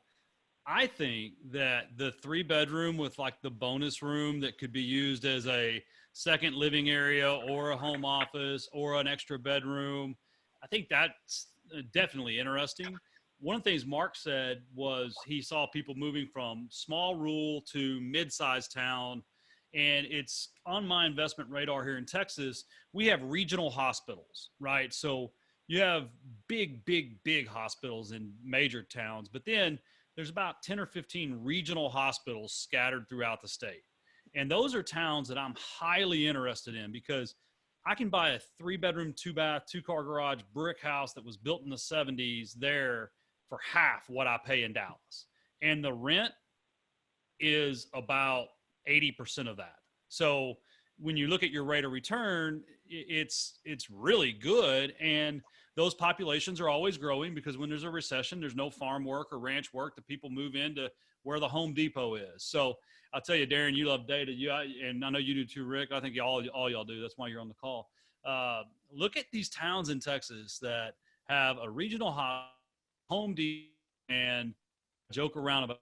I think that the 3-bedroom with like the bonus room that could be used as a second living area or a home office or an extra bedroom, I think that's definitely interesting. One of the things Mark said was he saw people moving from small rural to mid-sized town. And it's on my investment radar here in Texas. We have regional hospitals, right? So you have big hospitals in major towns, but then there's about 10 or 15 regional hospitals scattered throughout the state. And those are towns that I'm highly interested in because I can buy a 3-bedroom, 2-bath, 2-car garage brick house that was built in the 70s there for half what I pay in Dallas. And the rent is about 80% of that. So when you look at your rate of return, it's really good. And those populations are always growing because when there's a recession, there's no farm work or ranch work. The people move into where the Home Depot is. So I'll tell you, Darren, you love data. And I know you do too, Rick. I think all y'all do. That's why you're on the call. Look at these towns in Texas that have a regional Home Depot and joke around about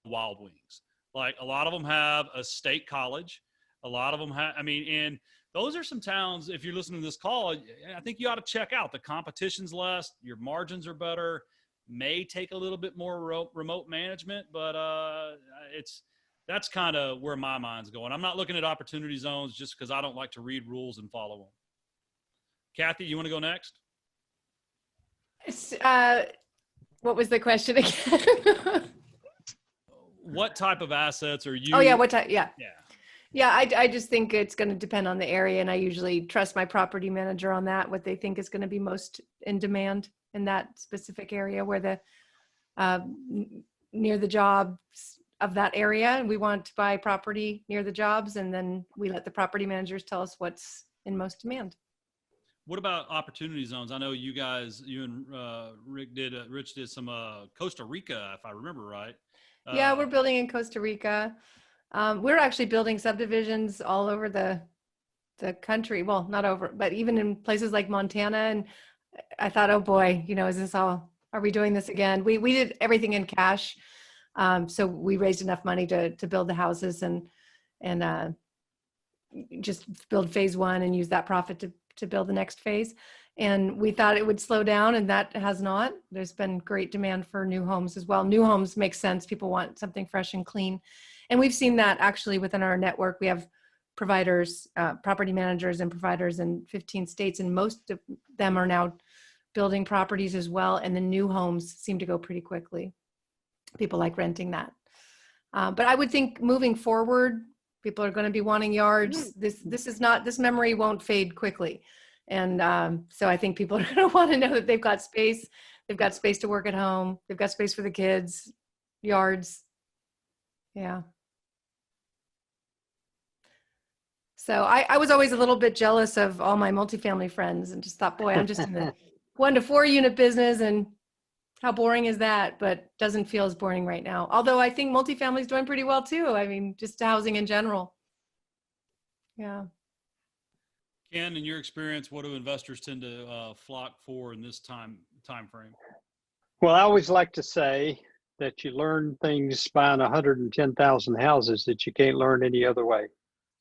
Wild Wings. Like a lot of them have a state college. A lot of them have, and those are some towns, if you're listening to this call, I think you ought to check out. The competition's less, your margins are better, may take a little bit more remote management, but that's kind of where my mind's going. I'm not looking at opportunity zones just because I don't like to read rules and follow them. Kathy, you want to go next? What was the question again? What type of assets are you? Oh yeah, what type? Yeah. Yeah. Yeah, I just think it's going to depend on the area, and I usually trust my property manager on that, what they think is going to be most in demand in that specific area where the near the jobs of that area, and we want to buy property near the jobs, and then we let the property managers tell us what's in most demand. What about opportunity zones? I know you and Rich did some Costa Rica, if I remember right. Yeah, we're building in Costa Rica. We're actually building subdivisions all over the country. Well, not over, but even in places like Montana. And I thought, oh boy, is this all, are we doing this again? We did everything in cash. So we raised enough money to build the houses and just build phase 1 and use that profit to build the next phase. And we thought it would slow down, and that has not. There's been great demand for new homes as well. New homes make sense. People want something fresh and clean. And we've seen that actually within our network. We have providers, property managers and providers in 15 states, and most of them are now building properties as well. And the new homes seem to go pretty quickly. People like renting that. But I would think moving forward, people are going to be wanting yards. This memory won't fade quickly. And so I think people are going to want to know that they've got space. They've got space to work at home. They've got space for the kids, yards. Yeah. So I was always a little bit jealous of all my multifamily friends and just thought, boy, I'm just in the 1 to 4 unit business, and how boring is that? But doesn't feel as boring right now. Although I think multifamily is doing pretty well too. Just housing in general. Yeah. Ken, in your experience, what do investors tend to flock for in this time frame? Well, I always like to say that you learn things buying 110,000 houses that you can't learn any other way.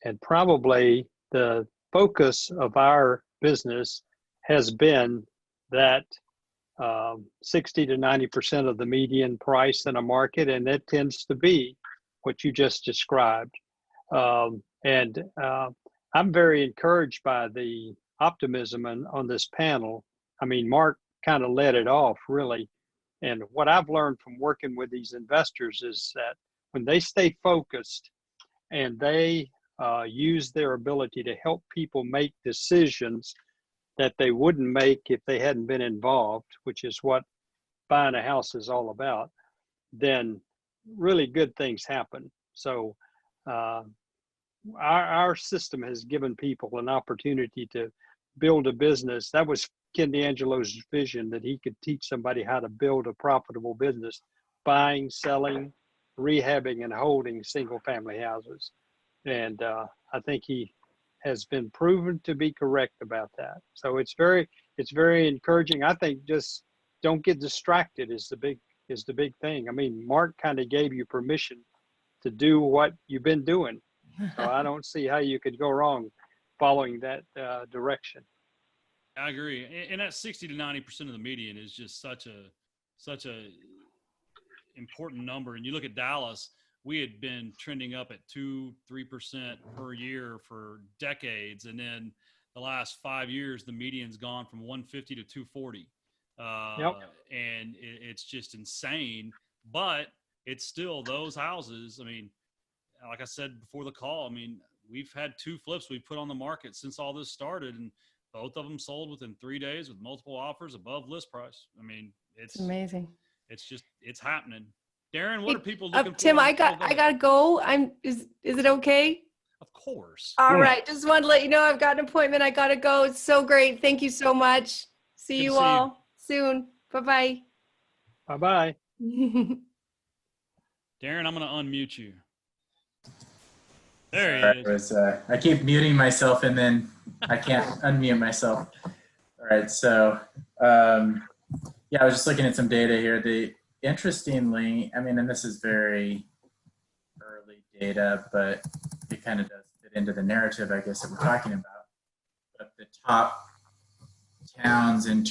And probably the focus of our business has been that 60 to 90% of the median price in a market, and that tends to be what you just described. I'm very encouraged by the optimism on this panel. Mark kind of led it off, really. And what I've learned from working with these investors is that when they stay focused and they use their ability to help people make decisions that they wouldn't make if they hadn't been involved, which is what buying a house is all about, then really good things happen. So our system has given people an opportunity to build a business. That was Ken D'Angelo's vision, that he could teach somebody how to build a profitable business, buying, selling, rehabbing, and holding single family houses. And I think he has been proven to be correct about that. So it's very encouraging. I think just don't get distracted is the big thing. I mean, Mark kind of gave you permission to do what you've been doing. So I don't see how you could go wrong following that direction. I agree. And that 60 to 90% of the median is just such a important number. And you look at Dallas, we had been trending up at 2-3% per year for decades. And then the last 5 years, the median's gone from 150 to 240. Yep. And it's just insane, but it's still those houses. I mean, like I said before the call, I mean, we've had 2 flips we put on the market since all this started, and both of them sold within 3 days with multiple offers above list price. I mean, It's amazing. it's happening. Darren, what Hey, are people looking for? Tim, I Oh, go ahead. gotta go. Is it okay? Of course. All right. Just wanted to let you know I've got an appointment. I gotta go. It's so great. Thank you so much. See Good to you see you. all soon. Bye-bye. Bye-bye. Darren, I'm going to unmute you. There Sorry, he I is. I keep muting myself and then I can't unmute myself. All right, so yeah, I was just looking at some data here. Interestingly, I mean, and this is very early data, but it kind of does fit into the narrative, I guess, that we're talking about. But the top towns in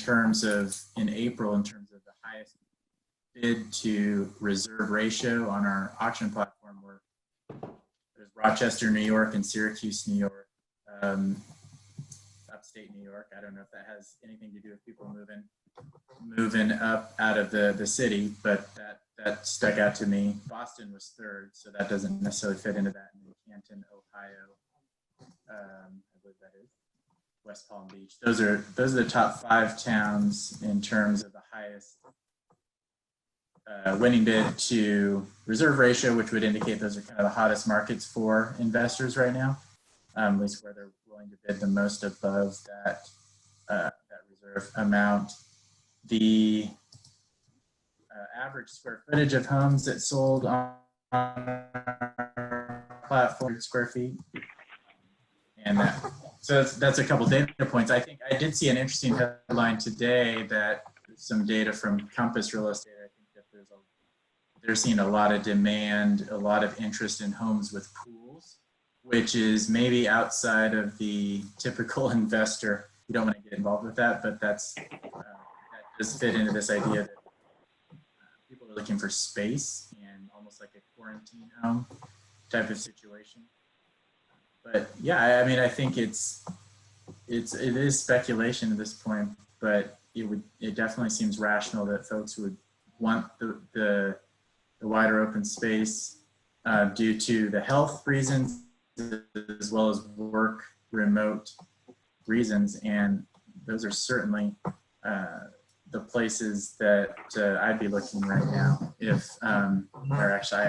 April, in terms of the highest bid to reserve ratio on our auction platform were there's Rochester, New York, and Syracuse, New York, upstate New York. I don't know if that has anything to do with people moving up out of the city, but that stuck out to me. Boston was third, so that doesn't necessarily fit into that. And Canton, Ohio, I believe that is West Palm Beach. Those are the top 5 towns in terms of the highest winning bid to reserve ratio, which would indicate those are kind of the hottest markets for investors right now, at least where they're willing to bid the most above that reserve amount. The average square footage of homes that sold on our platform, square feet, and so that's a couple data points. I think I did see an interesting headline today that some data from Compass Real Estate. I think that they're seeing a lot of demand, a lot of interest in homes with pools, which is maybe outside of the typical investor. You don't want to get involved with that, but that does fit into this idea that people are looking for space and almost like a quarantine home type of situation. But yeah, I mean, I think it is speculation at this point, but it definitely seems rational that folks would want the wider open space due to the health reasons as well as work remote reasons, and those are certainly the places that I'd be looking right now. Or actually,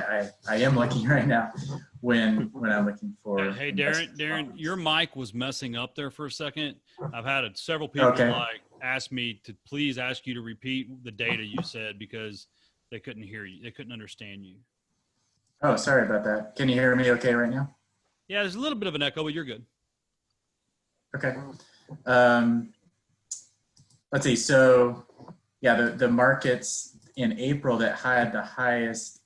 I am looking right now when I'm looking for. Hey, Darren, your mic was messing up there for a second. I've had several people ask me to please ask you to repeat the data you said because they couldn't hear you. They couldn't understand you. Oh, sorry about that. Can you hear me okay right now? Yeah, there's a little bit of an echo, but you're good. Okay. Let's see. So yeah, the markets in April that had the highest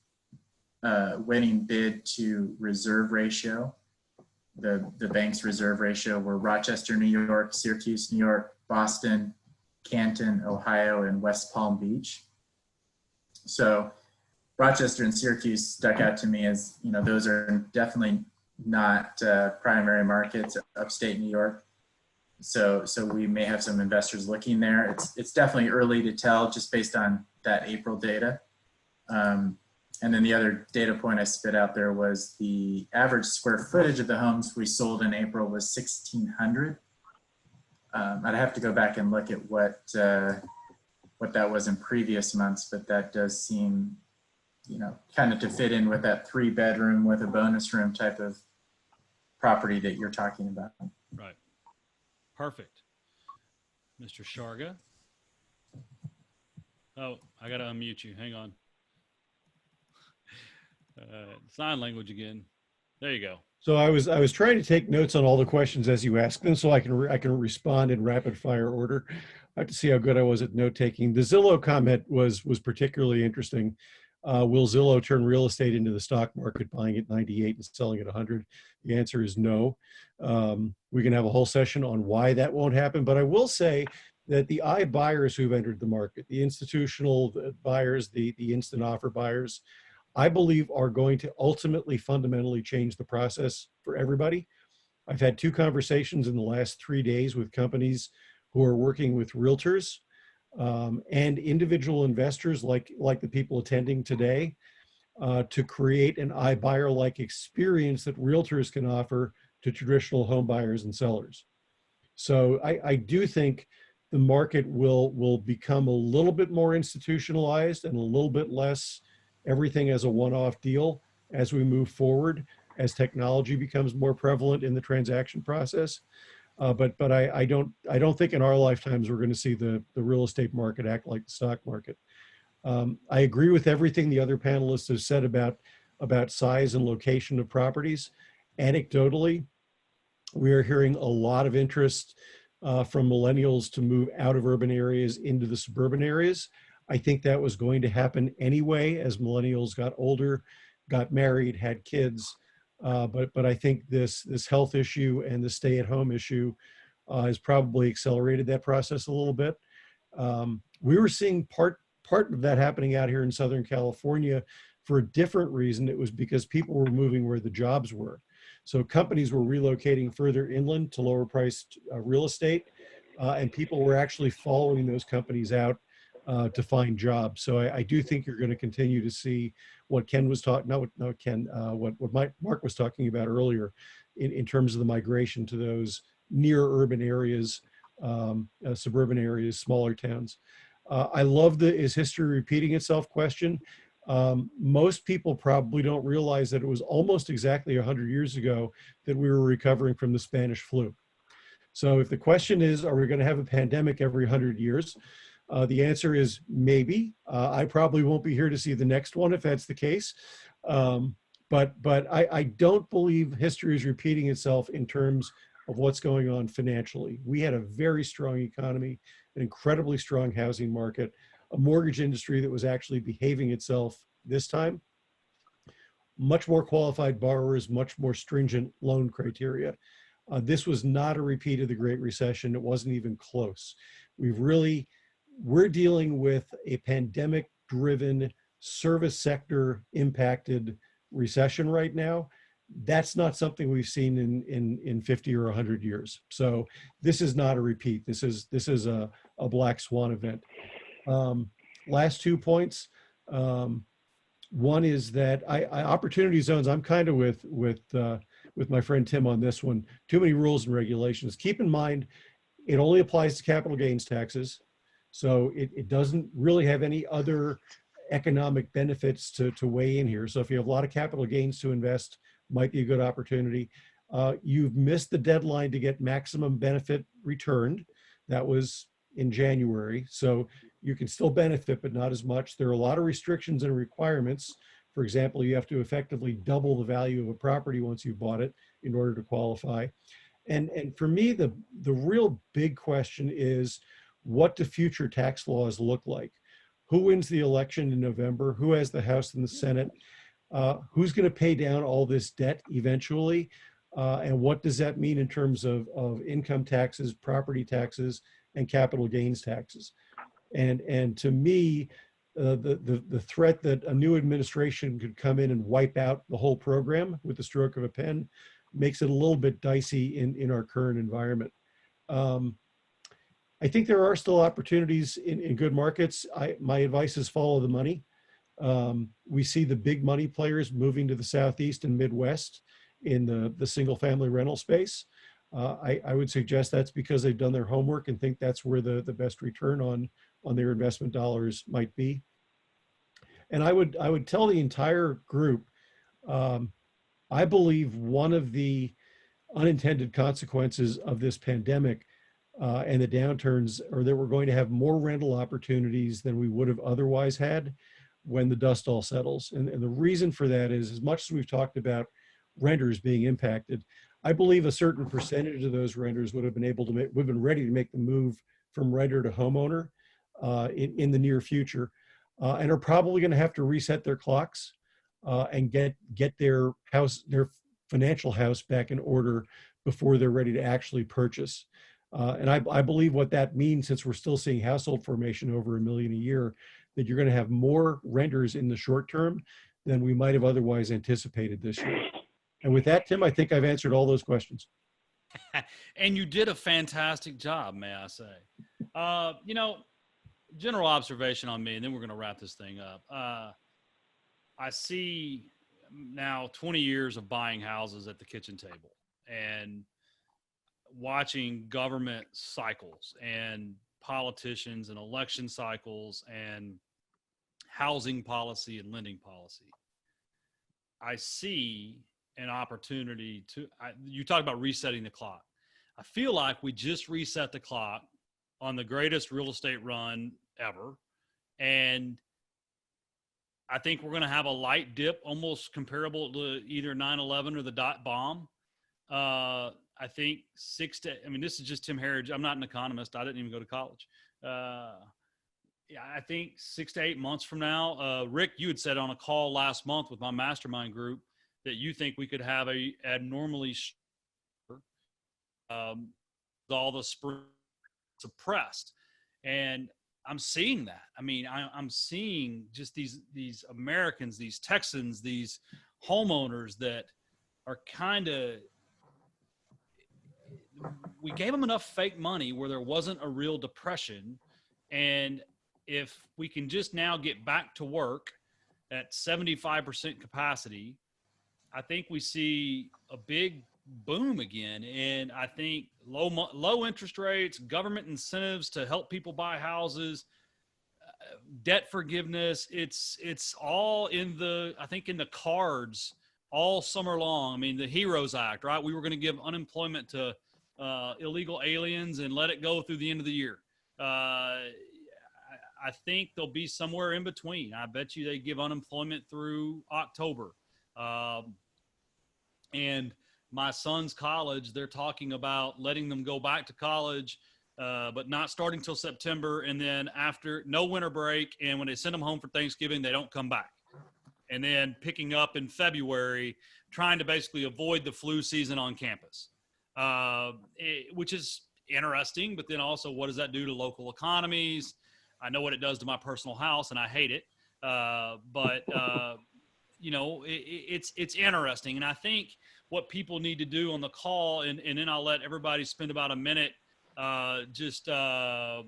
winning bid to reserve ratio, the bank's reserve ratio, were Rochester, New York, Syracuse, New York, Boston, Canton, Ohio, and West Palm Beach. So Rochester and Syracuse stuck out to me as, those are definitely not primary markets, upstate New York. So we may have some investors looking there. It's definitely early to tell just based on that April data. And then the other data point I spit out there was the average square footage of the homes we sold in April was 1,600. I'd have to go back and look at what that was in previous months, but that does seem, kind of to fit in with that 3-bedroom with a bonus room type of property that you're talking about. Right. Perfect. Mr. Sharga. Oh, I got to unmute you. Hang on. Sign language again. There you go. So I was trying to take notes on all the questions as you ask them, so I can respond in rapid fire order. I have to see how good I was at note taking. The Zillow comment was particularly interesting. Will Zillow turn real estate into the stock market, buying at 98 and selling at 100? The answer is no. We can have a whole session on why that won't happen, but I will say that the iBuyers who've entered the market, the institutional buyers, the instant offer buyers, I believe are going to ultimately fundamentally change the process for everybody. I've had 2 conversations in the last 3 days with companies who are working with realtors and individual investors like the people attending today to create an iBuyer-like experience that realtors can offer to traditional home buyers and sellers. So I do think the market will become a little bit more institutionalized and a little bit less everything as a one-off deal as we move forward, as technology becomes more prevalent in the transaction process. But I don't think in our lifetimes we're going to see the real estate market act like the stock market. I agree with everything the other panelists have said about size and location of properties. Anecdotally, we are hearing a lot of interest from millennials to move out of urban areas into the suburban areas. I think that was going to happen anyway as millennials got older, got married, had kids. But I think this health issue and the stay-at-home issue has probably accelerated that process a little bit. We were seeing part of that happening out here in Southern California for a different reason. It was because people were moving where the jobs were. So companies were relocating further inland to lower priced real estate, and people were actually following those companies out to find jobs. So I do think you're going to continue to see what Ken was talking, not Ken, what Mark was talking about earlier in terms of the migration to those near urban areas, suburban areas, smaller towns. I love the is history repeating itself question. Most people probably don't realize that it was almost exactly 100 years ago that we were recovering from the Spanish flu. So if the question is, are we going to have a pandemic every 100 years? The answer is maybe. I probably won't be here to see the next one if that's the case. But I don't believe history is repeating itself in terms of what's going on financially. We had a very strong economy, an incredibly strong housing market, a mortgage industry that was actually behaving itself this time. Much more qualified borrowers, much more stringent loan criteria. This was not a repeat of the Great Recession. It wasn't even close. We're dealing with a pandemic-driven, service sector impacted recession right now. That's not something we've seen in 50 or 100 years. So this is not a repeat. This is a black swan event. Last 2 points. One is that opportunity zones. I'm kind of with my friend Tim on this one. Too many rules and regulations. Keep in mind, it only applies to capital gains taxes. So it doesn't really have any other economic benefits to weigh in here. So if you have a lot of capital gains to invest, might be a good opportunity. You've missed the deadline to get maximum benefit returned. That was in January. So you can still benefit, but not as much. There are a lot of restrictions and requirements. For example, you have to effectively double the value of a property once you've bought it in order to qualify. And for me, the real big question is, what do future tax laws look like? Who wins the election in November? Who has the House and the Senate? Who's going to pay down all this debt eventually? And what does that mean in terms of income taxes, property taxes, and capital gains taxes? And to me, the threat that a new administration could come in and wipe out the whole program with the stroke of a pen makes it a little bit dicey in our current environment. I think there are still opportunities in good markets. My advice is follow the money. We see the big money players moving to the Southeast and Midwest in the single family rental space. I would suggest that's because they've done their homework and think that's where the best return on their investment dollars might be. And I would tell the entire group, I believe one of the unintended consequences of this pandemic and the downturns are that we're going to have more rental opportunities than we would have otherwise had when the dust all settles. And the reason for that is, as much as we've talked about renters being impacted. I believe a certain percentage of those renters would have been able to make, would have been ready to make the move from renter to homeowner in the near future, and are probably going to have to reset their clocks and get their house, their financial house back in order before they're ready to actually purchase. And I believe what that means, since we're still seeing household formation over 1 million a year, that you're going to have more renters in the short term than we might have otherwise anticipated this year. And with that, Tim, I think I've answered all those questions. And you did a fantastic job, may I say. You know, general observation on me, and then we're going to wrap this thing up. I see now 20 years of buying houses at the kitchen table and watching government cycles and politicians and election cycles and housing policy and lending policy. I see an opportunity to, you talk about resetting the clock. I feel like we just reset the clock on the greatest real estate run ever. And I think we're going to have a light dip, almost comparable to either 9/11 or the dot bomb. I think I mean, this is just Tim Herridge. I'm not an economist. I didn't even go to college. Yeah, I think 6 to 8 months from now, Rick, you had said on a call last month with my mastermind group that you think we could have a abnormally all the spring suppressed. And I'm seeing that. I mean, I'm seeing just these Americans, these Texans, these homeowners that are kind of, we gave them enough fake money where there wasn't a real depression. And if we can just now get back to work at 75% capacity, I think we see a big boom again. And I think low interest rates, government incentives to help people buy houses, debt forgiveness, it's all in the, I think in the cards all summer long. I mean, the HEROES Act, right? We were going to give unemployment to illegal aliens and let it go through the end of the year. I think they'll be somewhere in between. I bet you they give unemployment through October. And my son's college, they're talking about letting them go back to college, but not starting till September. And then after, no winter break. And when they send them home for Thanksgiving, they don't come back. And then picking up in February, trying to basically avoid the flu season on campus, which is interesting. But then also, what does that do to local economies? I know what it does to my personal house, and I hate it. But you know, it's interesting. And I think what people need to do on the call, and then I'll let everybody spend about a minute just talking.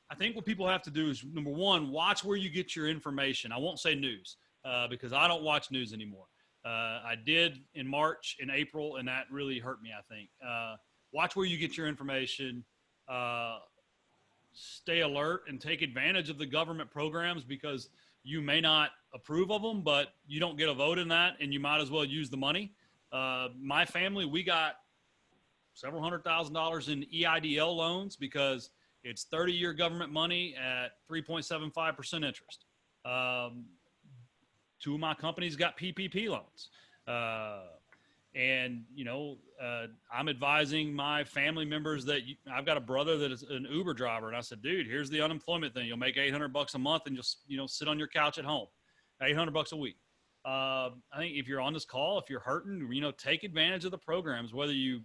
I think what people have to do is, number one, watch where you get your information. I won't say news because I don't watch news anymore. I did in March and April, and that really hurt me, I think. Watch where you get your information. Stay alert and take advantage of the government programs, because you may not approve of them, but you don't get a vote in that, and you might as well use the money. My family, we got several $100,000 in EIDL loans because it's 30-year government money at 3.75% interest. Two of my companies got PPP loans. And, you know, I'm advising my family members that I've got a brother that is an Uber driver. And I said, dude, here's the unemployment thing. You'll make $800 a month and just, you know, sit on your couch at home, $800 a week. I think if you're on this call, if you're hurting, you know, take advantage of the programs, whether you,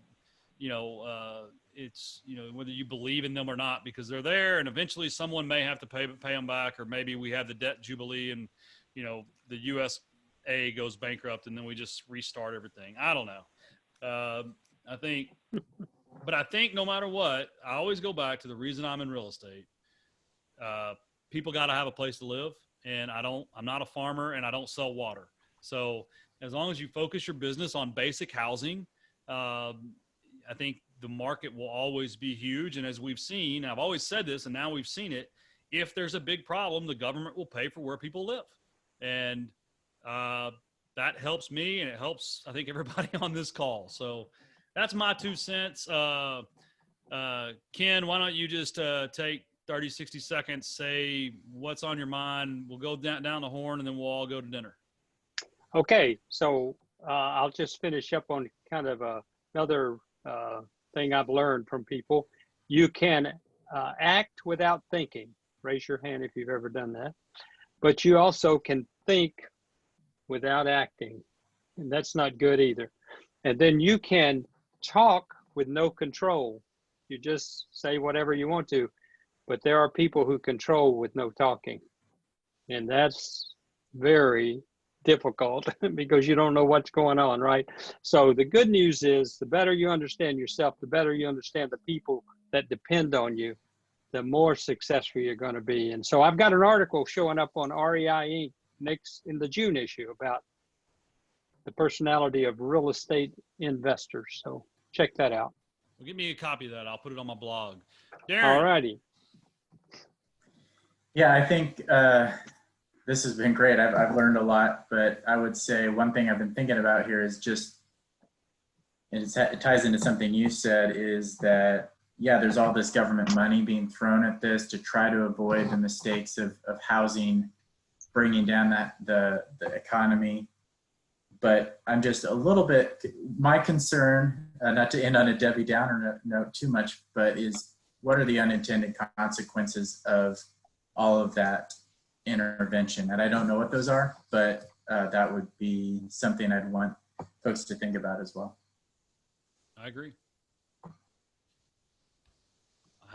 you know, it's, you know, whether you believe in them or not, because they're there, and eventually someone may have to pay them back, or maybe we have the debt jubilee and, you know, the USA goes bankrupt and then we just restart everything. I don't know. I think no matter what, I always go back to the reason I'm in real estate. People got to have a place to live, and I'm not a farmer, and I don't sell water. So as long as you focus your business on basic housing, I think the market will always be huge. And as we've seen, I've always said this, and now we've seen it, if there's a big problem, the government will pay for where people live. And that helps me, and it helps, I think, everybody on this call. So that's my 2 cents. Ken, why don't you just take 30, 60 seconds, say what's on your mind. We'll go down the horn, and then we'll all go to dinner. Okay, so I'll just finish up on kind of another thing I've learned from people. You can act without thinking. Raise your hand if you've ever done that. But you also can think without acting, and that's not good either. And then you can talk with no control. You just say whatever you want to, but there are people who control with no talking. And that's very difficult because you don't know what's going on, right? So the good news is the better you understand yourself, the better you understand the people that depend on you, the more successful you're going to be. And so I've got an article showing up on REI Inc. next in the June issue about the personality of real estate investors. So check that out. Well, give me a copy of that. I'll put it on my blog. Darren. All righty. Yeah, I think this has been great. I've learned a lot, but I would say one thing I've been thinking about here is just, and it ties into something you said, is that, yeah, there's all this government money being thrown at this to try to avoid the mistakes of housing, bringing down the economy. But I'm just a little bit, my concern, not to end on a Debbie Downer note too much, but is what are the unintended consequences of all of that intervention? And I don't know what those are, but that would be something I'd want folks to think about as well. I agree.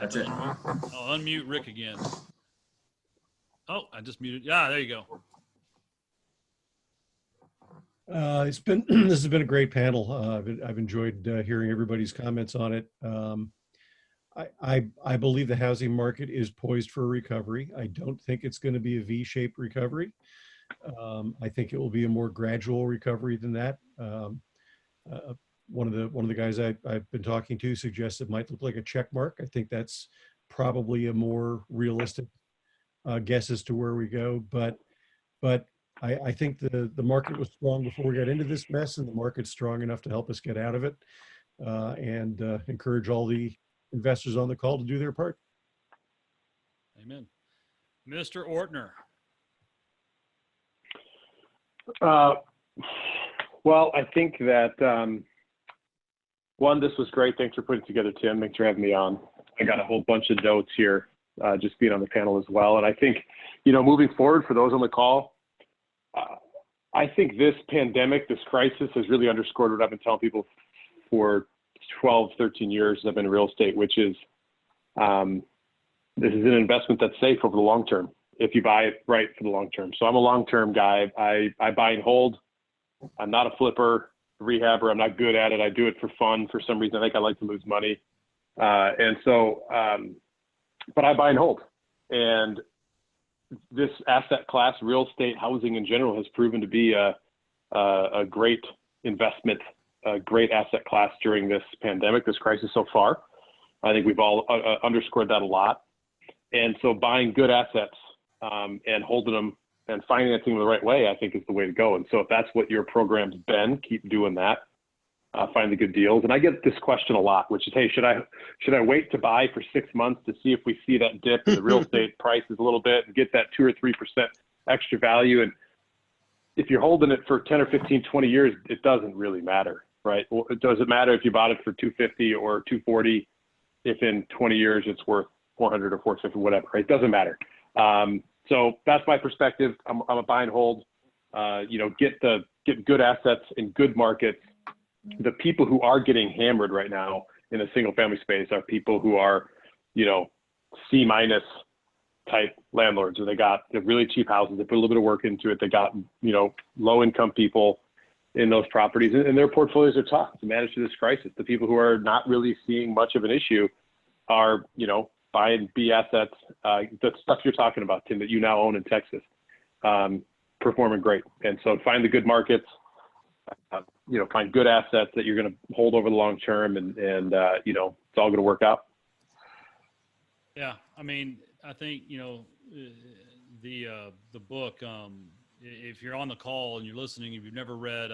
That's it. I'll unmute Rick again. Oh, I just muted. Yeah, there you go. It's been this has been a great panel. I've enjoyed hearing everybody's comments on it. I believe the housing market is poised for a recovery. I don't think it's going to be a V-shaped recovery. I think it will be a more gradual recovery than that. One of the guys I've been talking to suggests it might look like a check mark. I think that's probably a more realistic guess as to where we go. But I think the market was strong before we got into this mess, and the market's strong enough to help us get out of it, and encourage all the investors on the call to do their part. Amen. Mr. Ortner. Well, I think that, one, this was great. Thanks for putting it together, Tim. Thanks for having me on. I got a whole bunch of notes here, just being on the panel as well. And I think, moving forward for those on the call, I think this pandemic, this crisis has really underscored what I've been telling people for 12, 13 years as I've been in real estate, which is this is an investment that's safe over the long term if you buy it right for the long term. So I'm a long-term guy. I buy and hold. I'm not a flipper, rehabber. I'm not good at it. I do it for fun. For some reason, I think I like to lose money. But I buy and hold. And this asset class, real estate, housing in general, has proven to be a great investment, a great asset class during this pandemic, this crisis so far. I think we've all underscored that a lot. And so buying good assets and holding them and financing them the right way, I think is the way to go. And so if that's what your program's been, keep doing that. Find the good deals. And I get this question a lot, which is, hey, should I wait to buy for 6 months to see if we see that dip in the real estate prices a little bit and get that 2 or 3% extra value? And if you're holding it for 10 or 15, 20 years, it doesn't really matter, right? Well, it doesn't matter if you bought it for 250 or 240, if in 20 years it's worth 400 or 450, whatever, right? It doesn't matter. So that's my perspective. I'm a buy and hold, get good assets in good markets. The people who are getting hammered right now in the single family space are people who are, C- type landlords, or they got really cheap houses. They put a little bit of work into it. They got, low income people in those properties, and their portfolios are tough to manage through this crisis. The people who are not really seeing much of an issue are, buying B assets, the stuff you're talking about, Tim, that you now own in Texas, performing great. And so find the good markets, find good assets that you're going to hold over the long term, and it's all going to work out. Yeah. I mean, I think, the book, if you're on the call and you're listening, if you've never read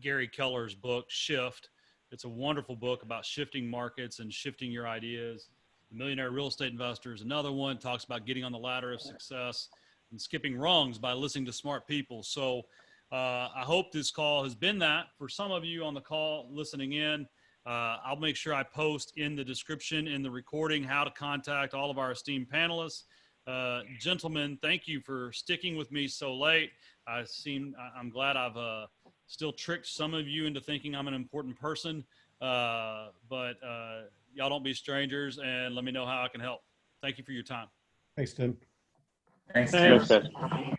Gary Keller's book, Shift, it's a wonderful book about shifting markets and shifting your ideas. The Millionaire Real Estate Investor is another one, talks about getting on the ladder of success and skipping rungs by listening to smart people. So I hope this call has been that for some of you on the call listening in. I'll make sure I post in the description in the recording how to contact all of our esteemed panelists. Gentlemen, thank you for sticking with me so late. I'm glad I've still tricked some of you into thinking I'm an important person, but y'all don't be strangers, and let me know how I can help. Thank you for your time. Thanks, Tim. Thanks, Tim. Thanks, guys.